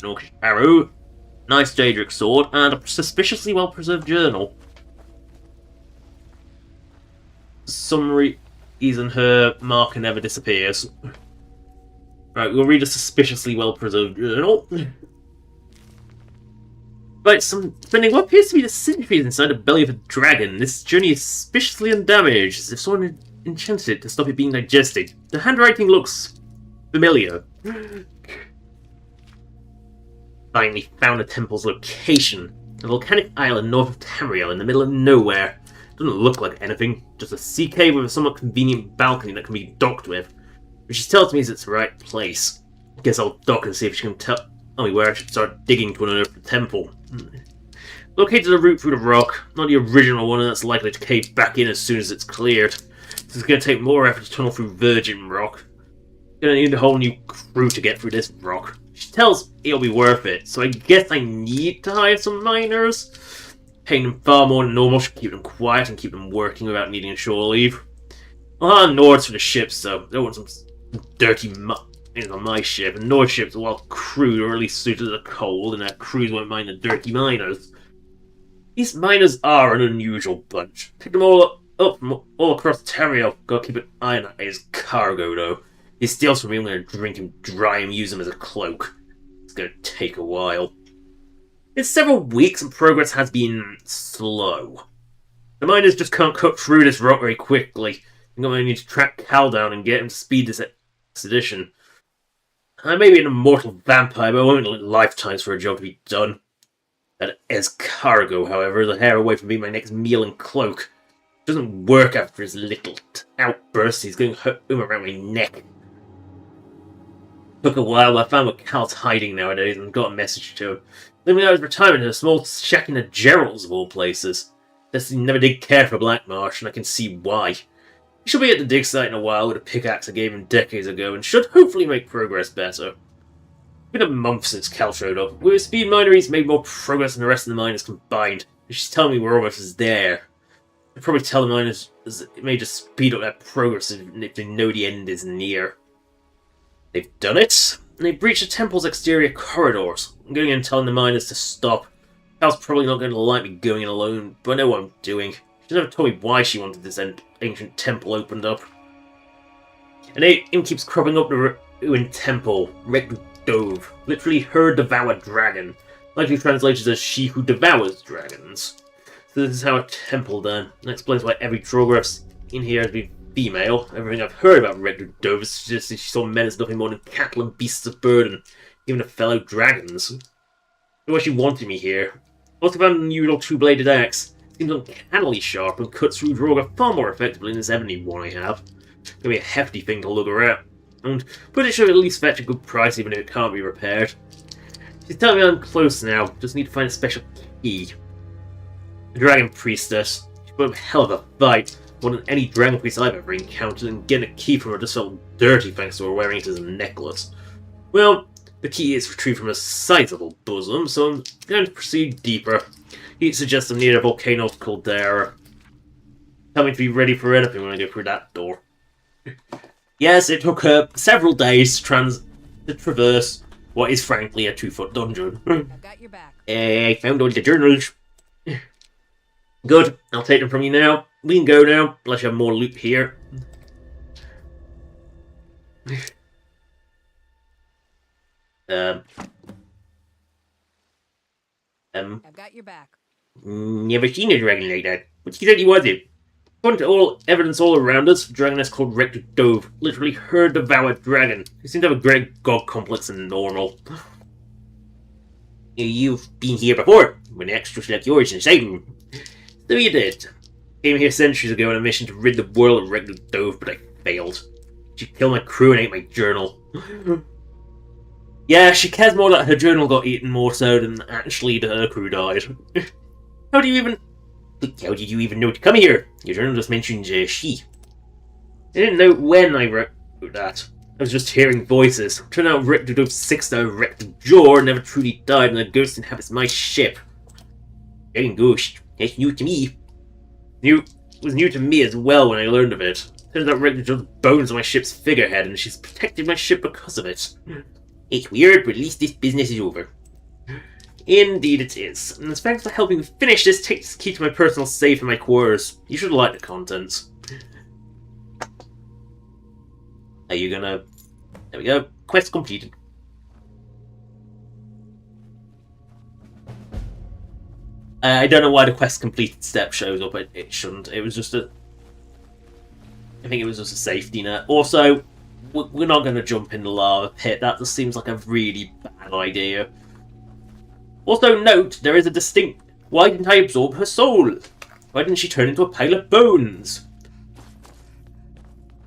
an orcish arrow, nice Daedric sword, and a suspiciously well-preserved journal. For some reason her marker never disappears. Right, we'll read a suspiciously well-preserved journal. Right, spending what appears to be the centipede inside the belly of a dragon. This journey is suspiciously undamaged, as if someone had enchanted it to stop it being digested. The handwriting looks familiar. Finally found the temple's location. A volcanic island north of Tamriel in the middle of nowhere. Doesn't look like anything, just a sea cave with a somewhat convenient balcony that can be docked with. But she tells me it's the right place. Guess I'll dock and see if she can tell me where I should start digging to unearth the temple. Located a route through the rock, not the original one, and that's likely to cave back in as soon as it's cleared. This is going to take more effort to tunnel through virgin rock. Gonna need a whole new crew to get through this rock. She tells it'll be worth it, so I guess I need to hire some miners. Paying them far more than normal should keep them quiet and keep them working without needing a shore leave. I'll hire Nords for the ships, though. I don't want some dirty things on my ship, and Nord ships are well crewed, or at least suited to the cold, and their crews won't mind the dirty miners. These miners are an unusual bunch. Pick them all up from all across Tamriel. Gotta keep an eye on his cargo, though. He steals from me, I'm gonna drink him dry and use him as a cloak. It's gonna take a while. It's several weeks and progress has been slow. The miners just can't cut through this rock very quickly. I'm gonna need to track Cal down and get him to speed this expedition. I may be an immortal vampire, but I won't let lifetimes for a job to be done. That as cargo, however, is a hair away from being my next meal and cloak. It doesn't work after his little outburst. He's going home around my neck. Took a while, but I found where Cal's hiding nowadays and got a message to him. Living out his retirement in a small shack in the Geralds, of all places. Destiny never did care for Black Marsh, and I can see why. He should be at the dig site in a while with a pickaxe I gave him decades ago, and should hopefully make progress better. It's been a month since Cal showed up. With his speed miner, he's made more progress than the rest of the miners combined, and she's telling me we're almost there. I'd probably tell the miners it may just speed up their progress if they know the end is near. They've done it, and they've breached the temple's exterior corridors. I'm going in and telling the miners to stop. Cal's probably not going to like me going in alone, but I know what I'm doing. She never told me why she wanted this ancient temple opened up. A name keeps cropping up the ruined temple, Red Dove, literally her devoured dragon, likely translated as she who devours dragons. So this is how a temple done. That explains why every troll I've in here has been female. Everything I've heard about Red Dove suggests she saw men as nothing more than cattle and beasts of burden, even a fellow dragons. Why she wanted me here. Also found an unusual two-bladed axe. Seems uncannily sharp and cuts through Draugr far more effectively than this ebony one I have. Gonna be a hefty thing to lug around, but it should at least fetch a good price even if it can't be repaired. She's telling me I'm close now, just need to find a special key. The Dragon Priestess. She put up a hell of a fight, more than any Dragon Priest I've ever encountered, and getting a key from her just felt dirty thanks to her wearing it as a necklace. Well, the key is retrieved from a sizable bosom, so I'm going to proceed deeper. He suggests I'm near a volcano's caldera. Tell me to be ready for anything when I go through that door. Yes, it took her several days to traverse what is frankly a 2-foot dungeon. I've got your back. I found all the journals. Good, I'll take them from you now. We can go now, unless you have more loot here. I've got your back. Never seen a dragon like that. What exactly was it? According to all evidence all around us, the dragon is called Rector Dove. Literally her devoured dragon. He seems to have a great god complex and normal. You've been here before, when extras like yours in Skyrim. So you did. Came here centuries ago on a mission to rid the world of Rector Dove, but I failed. She killed my crew and ate my journal. Yeah, she cares more that her journal got eaten more so than actually that her crew died. How did you even know to come here? Your journal just mentions she. I didn't know when I wrote that. I was just hearing voices. Turned out Rector Dove's 6-star Rector Jaw never truly died and a ghost inhabits my ship. Getting ghost. That's new to me. It was new to me as well when I learned of it. Turns out Rector Jaw's bones on my ship's figurehead and she's protected my ship because of it. It's weird, but at least this business is over. Indeed it is. And as thanks for helping me finish this, take this key to my personal safe in my quarters. You should like the contents. Are you gonna... There we go. Quest completed. I don't know why the quest completed step shows up. It shouldn't. It was just a... I think it was just a safety net. Also, we're not going to jump in the lava pit. That just seems like a really bad idea. Also note, there is a distinct... Why didn't I absorb her soul? Why didn't she turn into a pile of bones?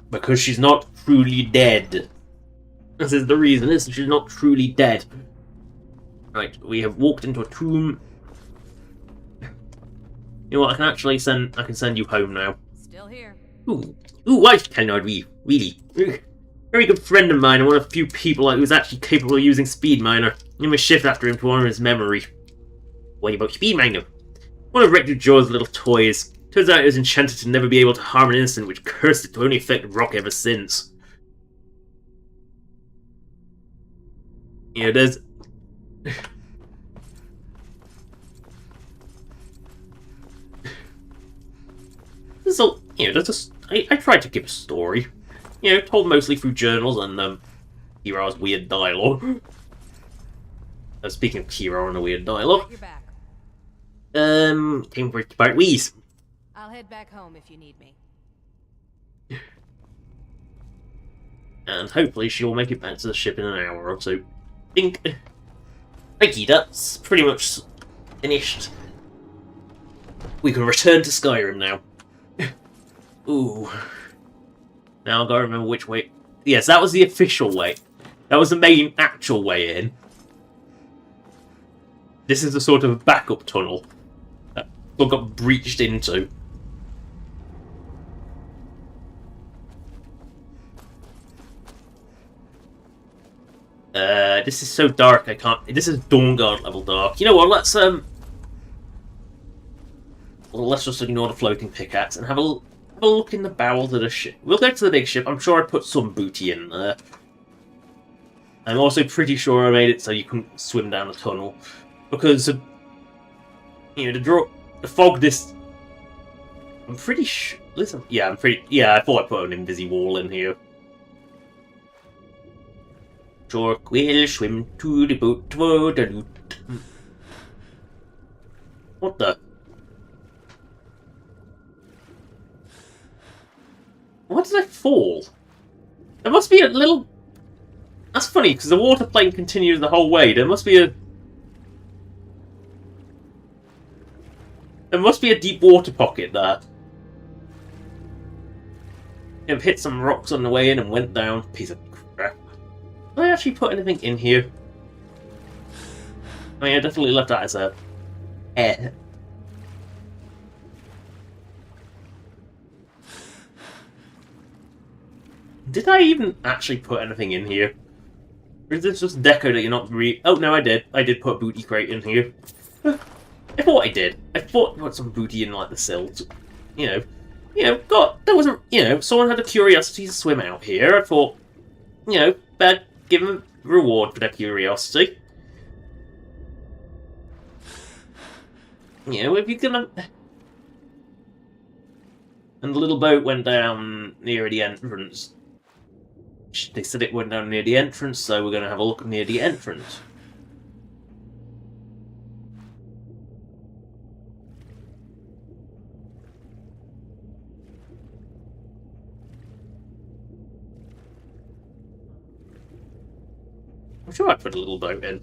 Because she's not truly dead. This is the reason, is she's not truly dead. Right, we have walked into a tomb. You know what, I can send you home now. Still here. Ooh, why cannot we? Really? Very good friend of mine and one of the few people who's actually capable of using Speed Miner. You may shift after him to honor his memory. What about Speed Miner? One of Rector Jaw's little toys. Turns out it was enchanted to never be able to harm an innocent, which cursed it to only affect Rock ever since. You know, there's... There's a... You know, there's a... I tried to give a story. You know, told mostly through journals and, Kira's weird dialogue. Speaking of Kira and a weird dialogue. Came for to part ways. I'll head back home if you need me. And hopefully she'll make it back to the ship in an hour or two. Think. Thank that's pretty much finished. We can return to Skyrim now. Ooh. Now I've got to remember which way... Yes, that was the official way. That was the main actual way in. This is a sort of backup tunnel that got breached into. This is so dark I can't... This is Dawnguard level dark. You know what, let's just ignore the floating pickaxe and have a look in the bowels of the ship. We'll go to the big ship. I'm sure I put some booty in there. I'm also pretty sure I made it so you couldn't swim down the tunnel. Because, you know, the fog this... I'm pretty sure... Listen, yeah, I thought I put an invisi wall in here. Shark will swim to the boat for the loot. What the... Why did I fall? There must be a little... That's funny, because the water plane continues the whole way. There must be a... There must be a deep water pocket there. I've hit some rocks on the way in and went down. Piece of crap. Did I actually put anything in here? I mean, I definitely left that as a... Did I even actually put anything in here? Or is this just deco that you're not Oh, no, I did. I did put a booty crate in here. I thought I did. I thought I put some booty in, like, the silt. You know, God, there wasn't, you know, someone had a curiosity to swim out here. I thought, you know, better give them a reward for their curiosity. You know, if you're gonna... And the little boat went down near the entrance. They said it went down near the entrance, so we're going to have a look near the entrance. I'm sure I put a little boat in.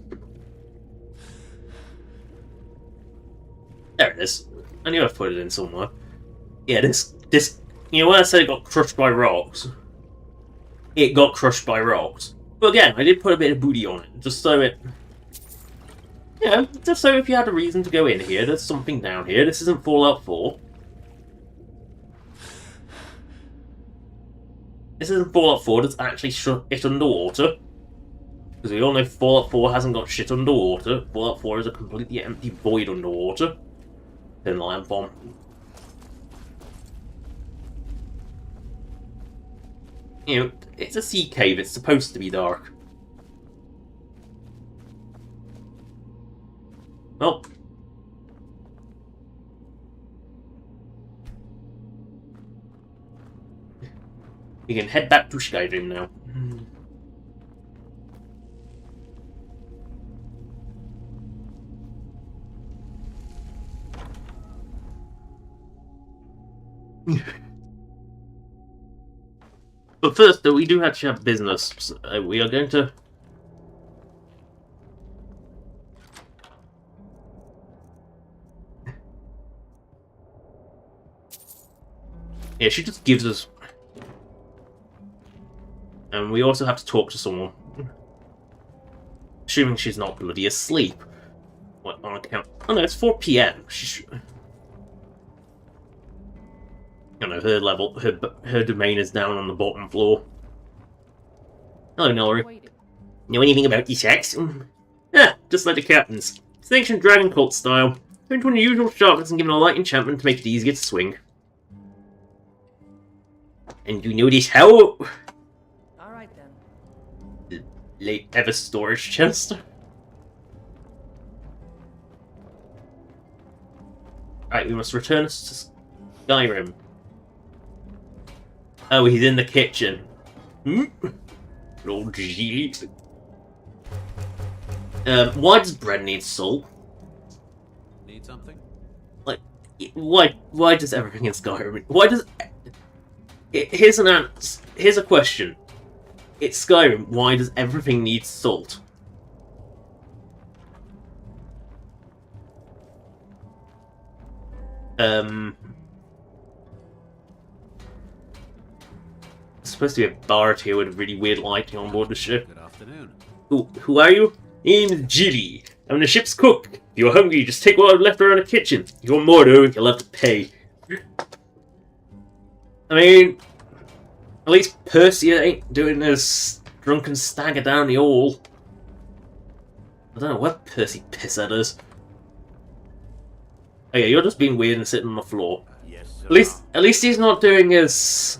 There it is. I knew I put it in somewhere. Yeah, this, you know, when I said it got crushed by rocks, it got crushed by rocks. But again, I did put a bit of booty on it, just so it, you know, just so if you had a reason to go in here, there's something down here. This isn't Fallout 4. This isn't Fallout 4 that's actually shut it underwater. Because we all know Fallout 4 hasn't got shit underwater. Fallout 4 is a completely empty void underwater. Then the lamp bomb. You know, it's a sea cave, it's supposed to be dark. Well. We can head back to Skyrim now. But first, though, we do actually have business. So, we are going to... Yeah, she just gives us... And we also have to talk to someone. Assuming she's not bloody asleep. What, on account... Oh no, it's 4 PM. You know, her level, her domain is down on the bottom floor. Hello, Nolary. Know anything about these hacks? Ah, just like the captains. It's an ancient dragon cult style. Going to unusual sharpness and given a light enchantment to make it easier to swing. And you know this how? Alright then. Late ever storage chest. Right, we must return us to Skyrim. Oh, he's in the kitchen. Lord G. Why does bread need salt? Need something? Like, why does everything in Skyrim... Why does... Here's an answer. Here's a question. It's Skyrim. Why does everything need salt? Supposed to be a bard here with really weird lighting on board the ship. Good afternoon. Who are you? Name's Jilly. I'm the ship's cook. If you're hungry, just take what I've left around the kitchen. If you want more though, you'll have to pay. I mean, at least Percy ain't doing this drunken stagger down the hall. I don't know what Percy piss at us. Oh yeah, you're just being weird and sitting on the floor. Yes, sir. At least he's not doing his...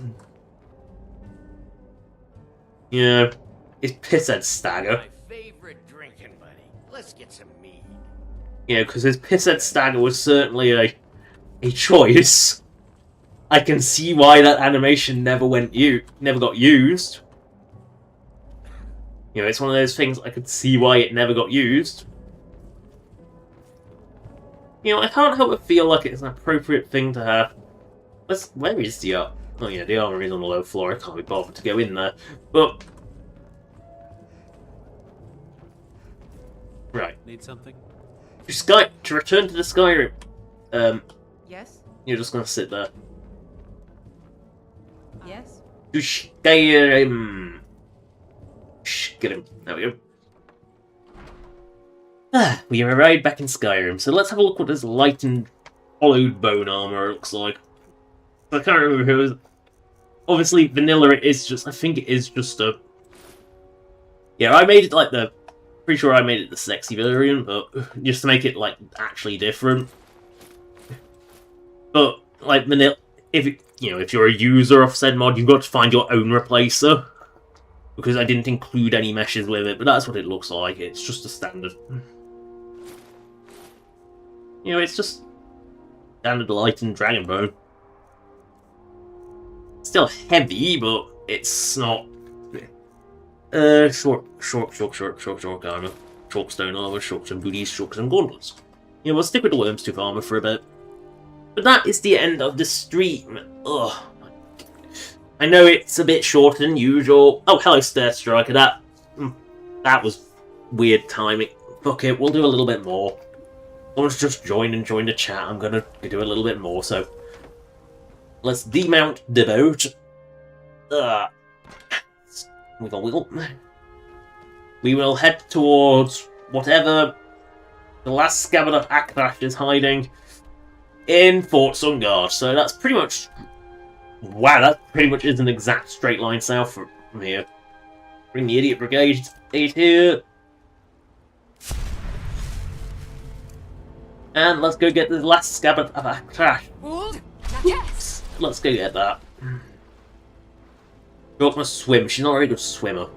Yeah, his pisshead stagger. My favorite drinking buddy. Let's get some mead. Yeah, because his pisshead stagger was certainly a choice. I can see why that animation never got used. You know, it's one of those things I could see why it never got used. You know, I can't help but feel like it's an appropriate thing to have. Where is the armor? Oh yeah, the armor is on the low floor. I can't be bothered to go in there. But right, Need something? to return to the Skyrim. Yes? You're just gonna sit there. Yes? To Skyrim. Skyrim. There we go. We arrived back in Skyrim, so let's have a look what this light and hollowed bone armor looks like. I can't remember who it was. Obviously, vanilla it is just... I think it is just a... Yeah, I made it like the... Pretty sure I made it the sexy variant, but just to make it, like, actually different. But, like, vanilla... If you're a user of said mod, you've got to find your own replacer. Because I didn't include any meshes with it, but that's what it looks like. It's just a standard... You know, it's just... standard light and dragon bone. Still heavy, but it's not... short armor. Short stone armor, short some booties, short some gauntlets. Yeah, we'll stick with the Wyrmstooth armor for a bit. But that is the end of the stream. Ugh. I know it's a bit shorter than usual. Oh, hello, Stair Striker. That was weird timing. Fuck it, we'll do a little bit more. Someone's just joined the chat. I'm gonna do a little bit more, so let's demount the boat. Wiggle, wiggle. We will head towards whatever the last scabbard of Akrash is hiding in Fort Sungard. So that's pretty much... Wow, that pretty much is an exact straight line south from here. Bring the Idiot Brigade here. And let's go get the last scabbard of Akrash. Let's go get that. Girl must swim. She's not a very good swimmer.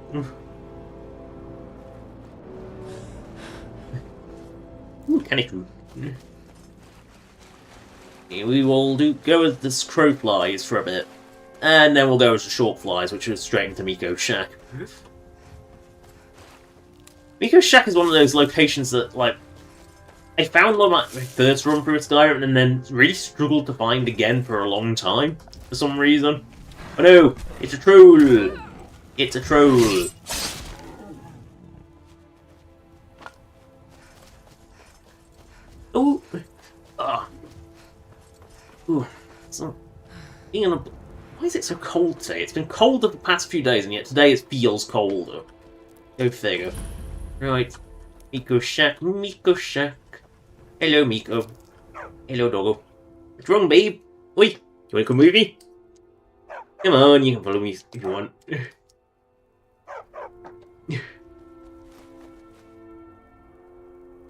Can it? We will go as the crow flies for a bit, and then we'll go as the short flies, which is straight into Miko's shack. Miko's shack is one of those locations that, like, I found on my first run through Skyrim, and then really struggled to find again for a long time for some reason. Oh no! It's a troll! It's a troll! Oh! Ah! Ooh. So, why is it so cold today? It's been colder the past few days, and yet today it feels colder. Go figure. Right. Miko shack. Miko shack. Hello, Miko. Hello, doggo. What's wrong, babe? Oi! You wanna come with me? Come on, you can follow me if you want.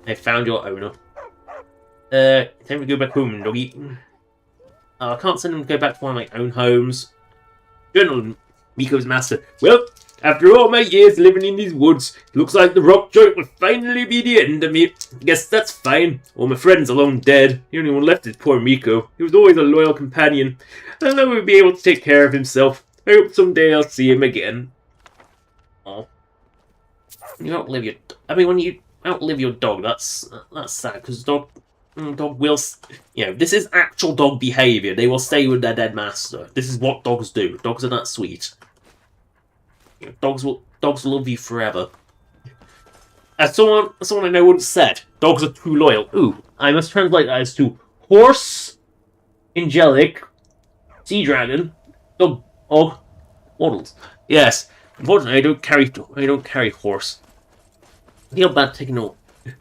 I found your owner. Time to go back home, doggy. I can't send him to go back to one of my own homes. Journal, Miko's master. Well, after all my years living in these woods, it looks like the rock joint will finally be the end of me. Guess that's fine. All my friends are long dead. The only one left is poor Miko. He was always a loyal companion. I know he'll be able to take care of himself. I hope someday I'll see him again. Oh. You outlive your... I mean, when you outlive your dog, that's sad, because dog will... You know, this is actual dog behaviour. They will stay with their dead master. This is what dogs do. Dogs are that sweet. You know, dogs love you forever. As someone I know once said, dogs are too loyal. Ooh, I must translate that as to horse, angelic, sea dragon, dog, models. Yes, unfortunately, I don't carry horse. I feel bad taking all. I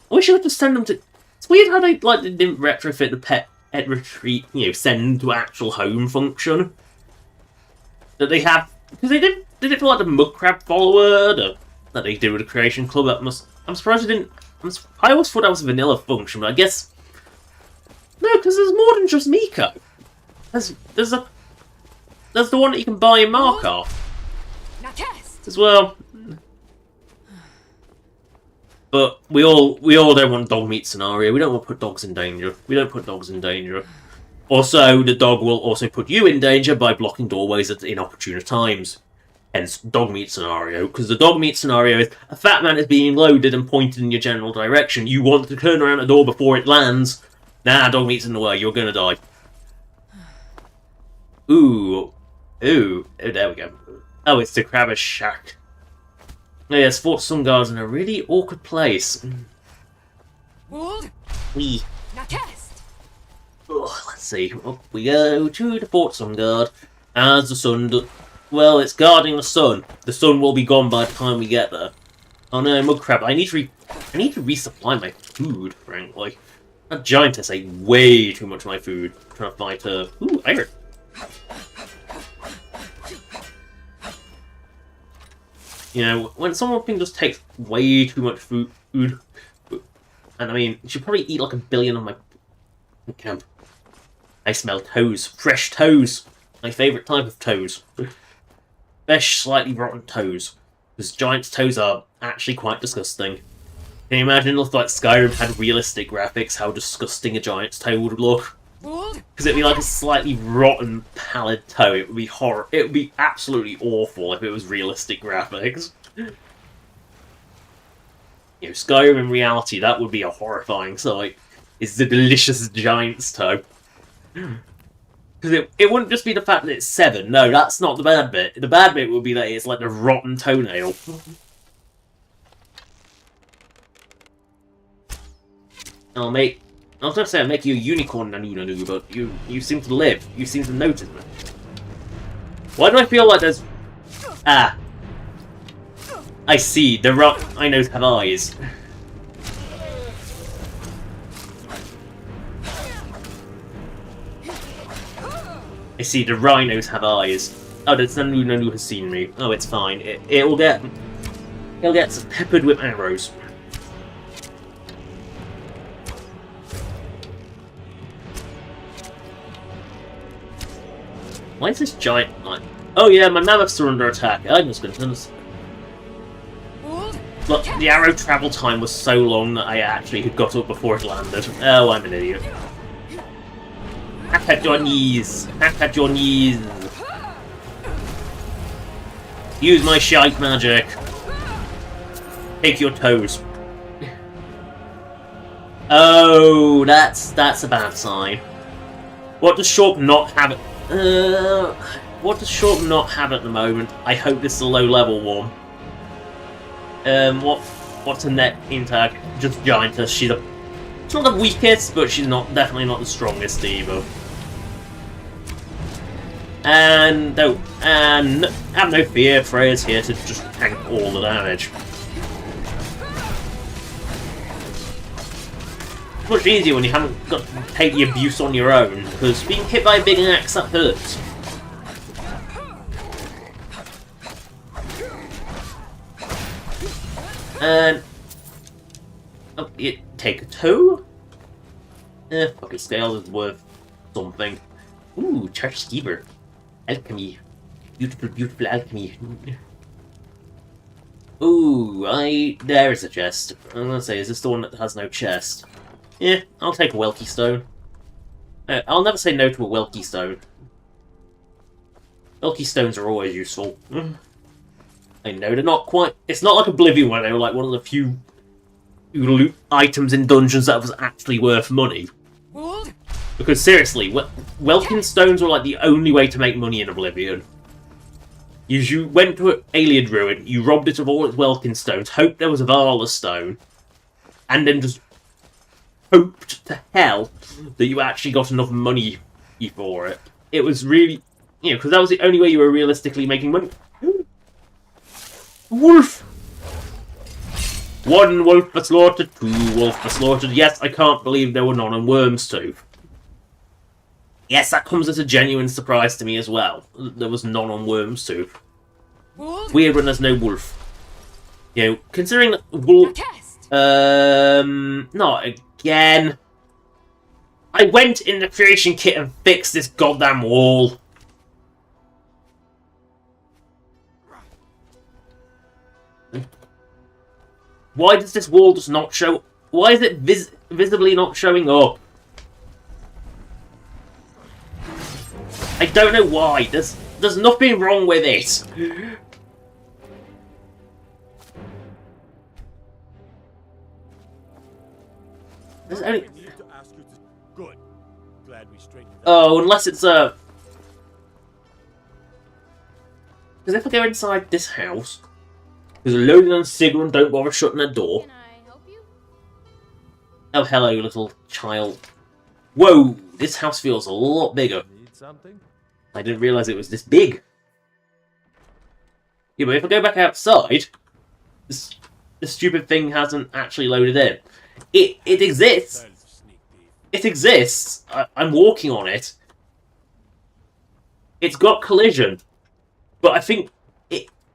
wish I could just send them to. It's weird how they didn't retrofit the pet retreat. You know, send to actual home function that they have, because they did it for like the mud crab follower that they did with the creation club. I'm surprised they didn't. I always thought that was a vanilla function, but I guess no, because there's more than just Miko. There's the one that you can buy in Markarth as well. But we all don't want a dog meat scenario. We don't want to put dogs in danger. We don't put dogs in danger. Also, the dog will also put you in danger by blocking doorways at inopportune times. Hence, dog meat scenario. Because the dog meat scenario is a fat man is being loaded and pointed in your general direction. You want to turn around the door before it lands. Nah, dog meat's in the way. You're gonna die. Ooh. Ooh. Oh, there we go. Oh, it's the Crabber's shack. Yes, Fort Sungard's in a really awkward place. Wee. Oh, let's see. Up we go to the Fort Sungard. As the sun... Well, it's guarding the sun. The sun will be gone by the time we get there. Oh no, mud crab. I need to resupply my food, frankly. That giantess ate way too much of my food. I'm trying to fight her. Ooh, iron. You know, when someone can just take way too much food, and I mean, you should probably eat like 1 billion of my camp. I smell toes. Fresh toes. My favourite type of toes. Fresh, slightly rotten toes. Because giant's toes are actually quite disgusting. Can you imagine if like Skyrim had realistic graphics, how disgusting a giant's toe would look? Because it'd be like a slightly rotten, pallid toe. It would be It would be absolutely awful if it was realistic graphics. You know, Skyrim in reality, that would be a horrifying sight. Is the delicious giant's toe. Because it wouldn't just be the fact that it's 7. No, that's not the bad bit. The bad bit would be that it's like the rotten toenail. I was gonna say I'll make you a unicorn, Nanu, but you seem to live. You seem to notice me. Why do I feel like there's... Ah. I see. The rhinos have eyes. I see. The rhinos have eyes. Oh, that's Nanu has seen me. Oh, it's fine. It'll get peppered with arrows. Why is this giant line? Oh yeah, my mammoths are under attack. I'm just going to... Look, the arrow travel time was so long that I actually had got up before it landed. Oh, I'm an idiot. Hack at your knees! Hack at your knees! Use my shite magic! Take your toes. Oh, that's a bad sign. What does Shorp not have? What does Shorp not have at the moment? I hope this is a low-level one. What's a net intag? Just Giantess. She's not the weakest, but she's definitely not the strongest either. And have no fear, Freya's here to just tank all the damage. It's much easier when you haven't got to take the abuse on your own, because being hit by a big axe, that hurts. And... oh, you take a toe? Fucking scales is worth something. Ooh, Charge Skeever. Alchemy. Beautiful, beautiful alchemy. Ooh, there is a chest. I'm gonna say, is this the one that has no chest? Yeah, I'll take a Welky Stone. I'll never say no to a Welky Stone. Welky Stones are always useful. I know they're not quite... it's not like Oblivion where they were like one of the few loot items in dungeons that was actually worth money. Because seriously, Welkin Stones were like the only way to make money in Oblivion. You went to an alien ruin, you robbed it of all its Welkin Stones, hoped there was a Vala Stone, and then just hoped to hell that you actually got enough money for it. It was really... you know, because that was the only way you were realistically making money. Wolf! 1 wolf was slaughtered, 2 wolf was slaughtered. Yes, I can't believe there were none on Wyrmstooth. Yes, that comes as a genuine surprise to me as well. There was none on Wyrmstooth. Weird when there's no wolf. You know, considering that wolf... not again. I went in the creation kit and fixed this goddamn wall. Why does this wall just not show... why is it visibly not showing up? I don't know why. There's nothing wrong with it. There's only... good. Glad we straightened that. oh, unless it's a... because if I go inside this house, there's a loading on Sigrun, don't bother shutting the door. Can I help you? Oh, hello, little child. Whoa, this house feels a lot bigger. Need something? I didn't realise it was this big. Yeah, but if I go back outside, this stupid thing hasn't actually loaded in. It exists. It exists. I'm walking on it. It's got collision. But I think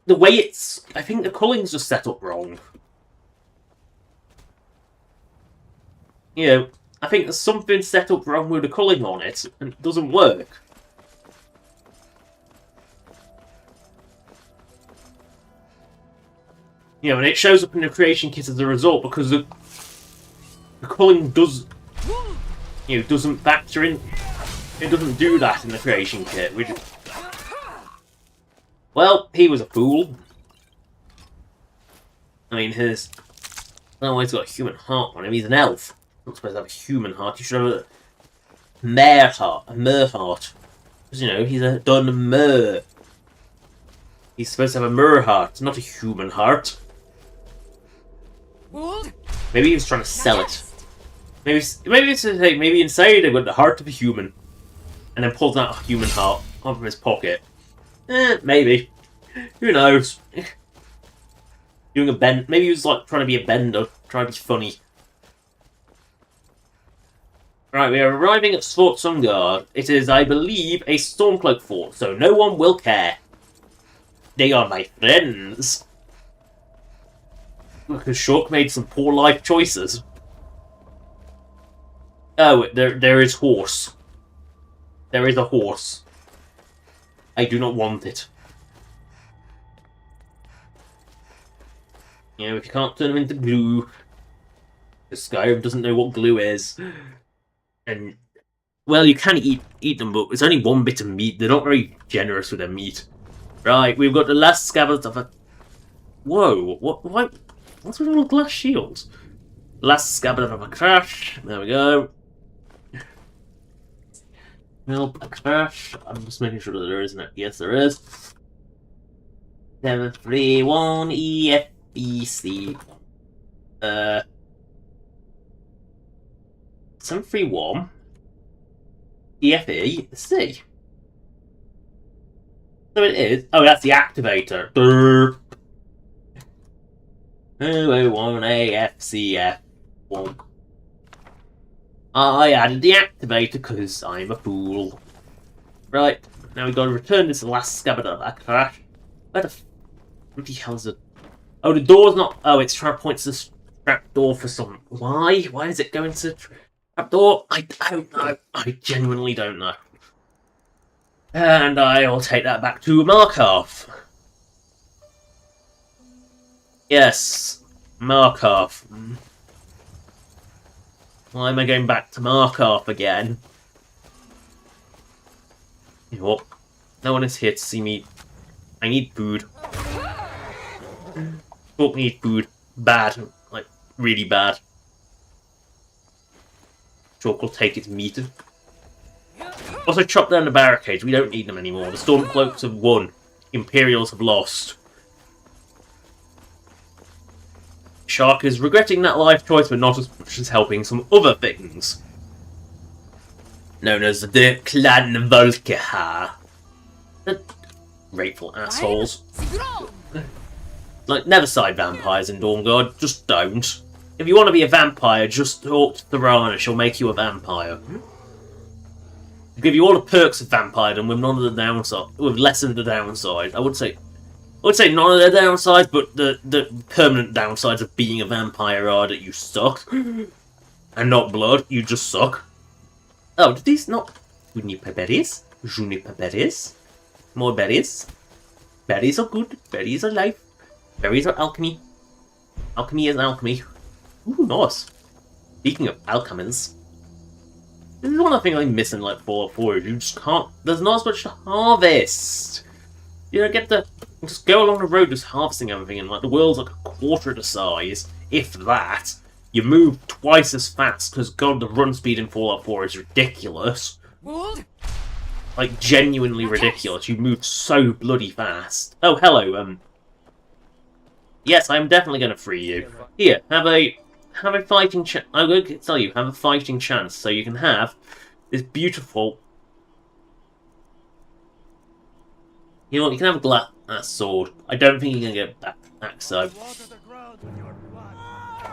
the way it's... I think the culling's just set up wrong. You know, I think there's something set up wrong with the culling on it, and it doesn't work. You know, and it shows up in the creation kit as a result because the culling does... you know, doesn't factor in... it doesn't do that in the creation kit, which... well, he was a fool. I mean, his... oh, he's got a human heart on him. He's an elf. Not supposed to have a human heart. You should have a mare heart. A mer heart. Because, you know, he's a dun mer. He's supposed to have a mer heart, not a human heart. Maybe he was trying to sell it. maybe inside they've got the heart of a human, and then pulls out a human heart from his pocket. Maybe. Who knows? Doing a bend. Maybe he was like trying to be a bender, trying to be funny. Right, we are arriving at Fort Sungard. It is, I believe, a Stormcloak fort, so no one will care. They are my friends. Because Shulk made some poor life choices. Oh, there is horse. There is a horse. I do not want it. You know, if you can't turn them into glue, because Skyrim doesn't know what glue is. And, well, you can eat them, but it's only one bit of meat. They're not very generous with their meat. Right, we've got the last scabbard of a... Whoa, what's with all the glass shields? Last scabbard of a crash. There we go. Well, a crash. I'm just making sure that there isn't it. Yes, there is. 731 EFBC. 731 EFEC. So it is. Oh, that's the activator. 001 AFCF. I added the activator because I'm a fool. Right, now we've got to return this last scabbard of that crash. Where the hell is it? Oh, the door's not. Oh, it's trying to point to the trap door for some. Why? Why is it going to the trap door? I don't know. I genuinely don't know. And I'll take that back to Markov. Yes, Markov. Why am I going back to Markov again? You know what? No one is here to see me. I need food. Shulk needs food. Bad. Like, really bad. Shulk will take its meat. Also, chop down the barricades. We don't need them anymore. The Stormcloaks have won. Imperials have lost. Shark is regretting that life choice, but not as much as helping some other things. Known as the Clan Volkihar. The grateful assholes. Like, never side vampires in Dawnguard. Just don't. If you want to be a vampire, just talk to Thorana. She'll make you a vampire. She'll give you all the perks of vampiredom with none of the downside, with less of the downside. I would say none of the downsides, but the permanent downsides of being a vampire are that you suck. And not blood, you just suck. Oh, did these not... Juniper berries? Juniper berries? More berries? Berries are good. Berries are life. Berries are alchemy. Alchemy is alchemy. Ooh, nice. Speaking of alchemies, this is one of the things I'm missing like Fallout 4. You just can't... There's not as much to harvest. You don't get to... Just go along the road just harvesting everything, and like the world's like a quarter the size, if that. You move twice as fast, because god, the run speed in Fallout 4 is ridiculous. Like, genuinely ridiculous. You move so bloody fast. Oh, hello, yes, I'm definitely going to free you. Here, have a fighting chance. I'm going to tell you, have a fighting chance, so you can have this beautiful... You know what, you can have a glass sword. I don't think you can get that axe, though.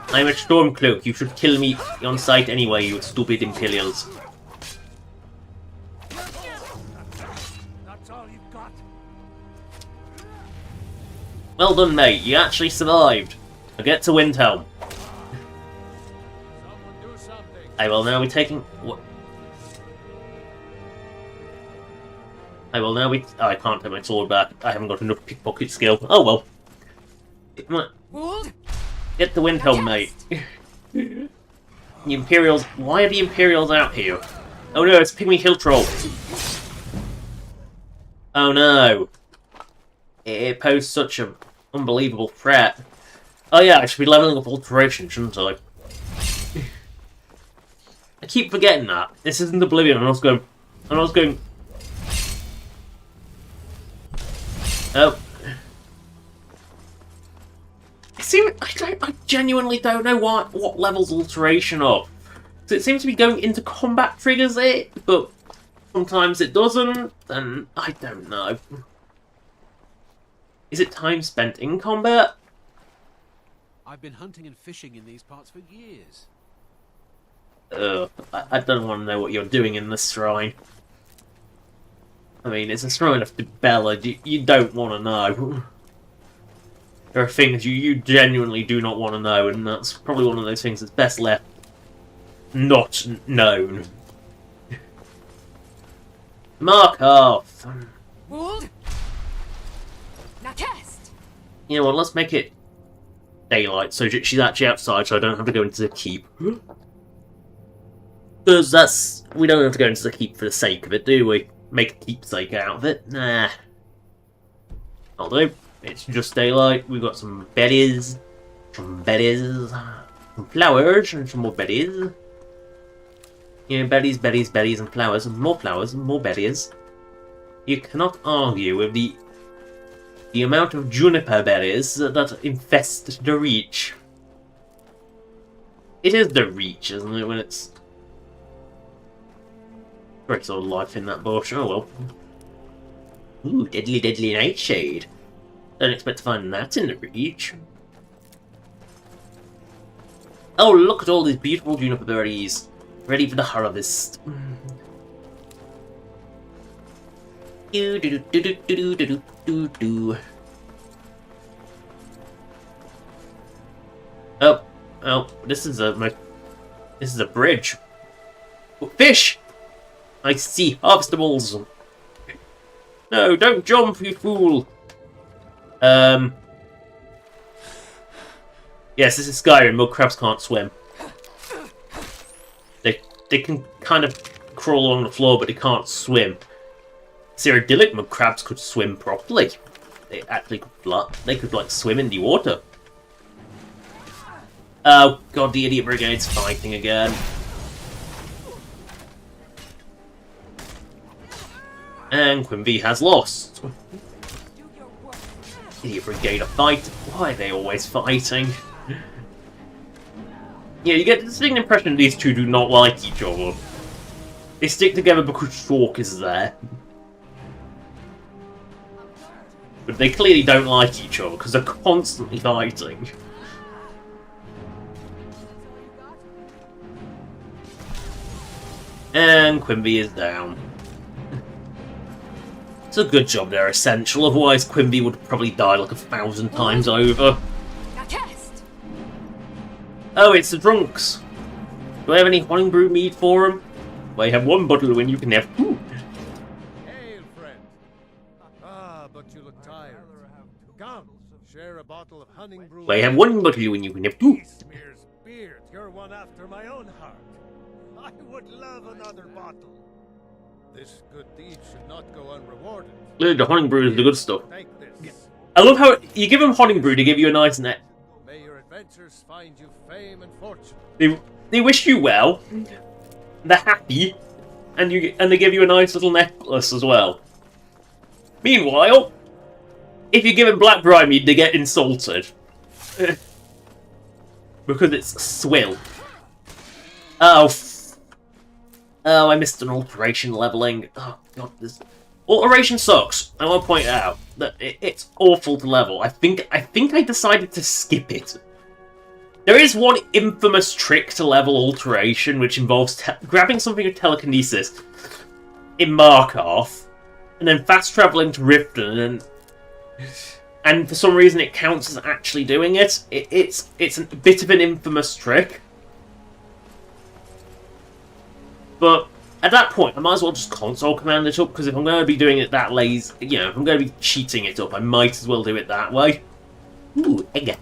I'm a Stormcloak. You should kill me on sight anyway, you stupid Imperials. Well done, mate. You actually survived. Now get to Windhelm. I will now be taking... What? I will now be... Oh, I can't take my sword back. I haven't got enough pickpocket skill. Oh, well. Get the Windhelm, mate. The Imperials... Why are the Imperials out here? Oh no, it's Pygmy Hill Troll. Oh no. It posed such an unbelievable threat. Oh yeah, I should be leveling up Alteration, shouldn't I? I keep forgetting that. This isn't Oblivion, and I was going... Oh. I genuinely don't know what levels Alteration are. So it seems to be going into combat triggers it, but sometimes it doesn't, and I don't know. Is it time spent in combat? I've been hunting and fishing in these parts for years. I don't want to know what you're doing in this shrine. I mean, it's a shrine of Bella. You don't want to know. There are things you genuinely do not want to know, and that's probably one of those things that's best left not known. Mark off. Wold. Now cast. You know what? Let's make it daylight, so she's actually outside, so I don't have to go into the keep. Because we don't have to go into the keep for the sake of it, do we? Make a keepsake out of it? Nah. I'll do. It's just daylight. We've got some berries, some flowers, and some more berries. You know, berries, and flowers, and more berries. You cannot argue with the amount of juniper berries that infest the Reach. It is the Reach, isn't it, when it's... Great sort of life in that bush. Oh well. Ooh, deadly nightshade. Don't expect to find that in the Reach. Oh, look at all these beautiful juniper berries. Ready for the harvest. Oh, this is a bridge. Oh, fish! I see harvestables. No, don't jump, you fool. Yes, this is Skyrim. Mud crabs can't swim. They can kind of crawl along the floor, but they can't swim. Cyrodiilic mud crabs could swim properly. They actually could like swim in the water. Oh god, the idiot brigade's fighting again. And Quimby has lost. Idiot brigade are fighting. Why are they always fighting? Yeah, you get the distinct impression these two do not like each other. They stick together because Shork is there. But they clearly don't like each other because they're constantly fighting. And Quimby is down. It's a good job they're essential, otherwise Quimby would probably die like 1,000 times over. Oh, it's the drunks. Do I have any honey brew mead for them? Well, you have one bottle when you can have two. Hail, friend. But you look tired. Come, share a bottle of honey brew. Well, you have one bottle when you can have two. Smears beard, you're one after my own heart. I would love another bottle. This good deed should not go unrewarded. Look, the honey brew is the good stuff. Take this. I love how you give them honey brew to give you a nice net. May your adventures find you fame and fortune. They wish you well. They're happy, and they give you a nice little necklace as well. Meanwhile, if you give them black bride mead, they get insulted because it's swill. Oh, I missed an alteration leveling. Oh god, this alteration sucks. I want to point out that it's awful to level. I think I decided to skip it. There is one infamous trick to level alteration, which involves grabbing something with telekinesis in Markarth, and then fast traveling to Riften, and for some reason it counts as actually doing it. It's a bit of an infamous trick. But at that point, I might as well just console command it up, because if I'm going to be doing it that lazy, you know, if I'm going to be cheating it up, I might as well do it that way. Ooh, egg.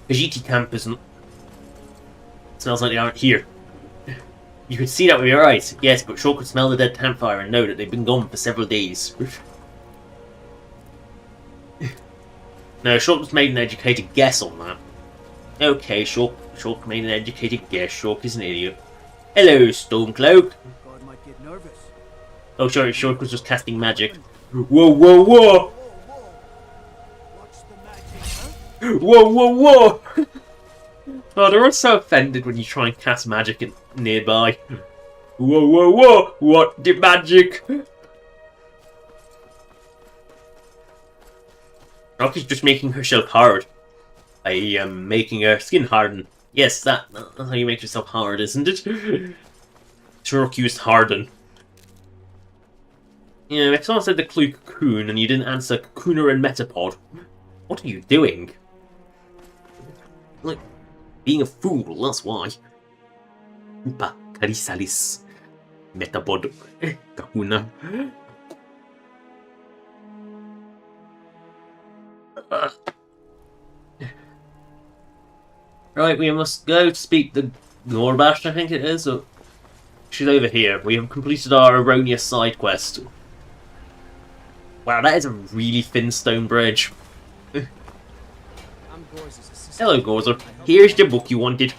Vegeti camp isn't. Smells like they aren't here. You could see that with your eyes. Yes, but Shaw could smell the dead campfire and know that they've been gone for several days. No, Shaw just made an educated guess on that. Okay, Shaw made an educated guess. Shaw is an idiot. Hello, Stormcloak. God might get nervous. Oh, sorry, Shaw was just casting magic. Whoa, whoa, whoa! What's the magic, huh? Whoa, whoa, whoa! Oh, they're all so offended when you try and cast magic nearby. Whoa, whoa, whoa! What the magic? Rocky's just making herself hard. I am making her skin harden. Yes, that's how you make yourself hard, isn't it? Rock used harden. You know, if someone said the clue cocoon and you didn't answer cocooner and metapod, what are you doing? Like, being a fool, that's why. Upa, carisalis, metapod, kakuna. Right, we must go to speak to Gorbash, I think it is. Or she's over here. We have completed our erroneous side quest. Wow, that is a really thin stone bridge. Hello, Gorzer. Here's the book you wanted.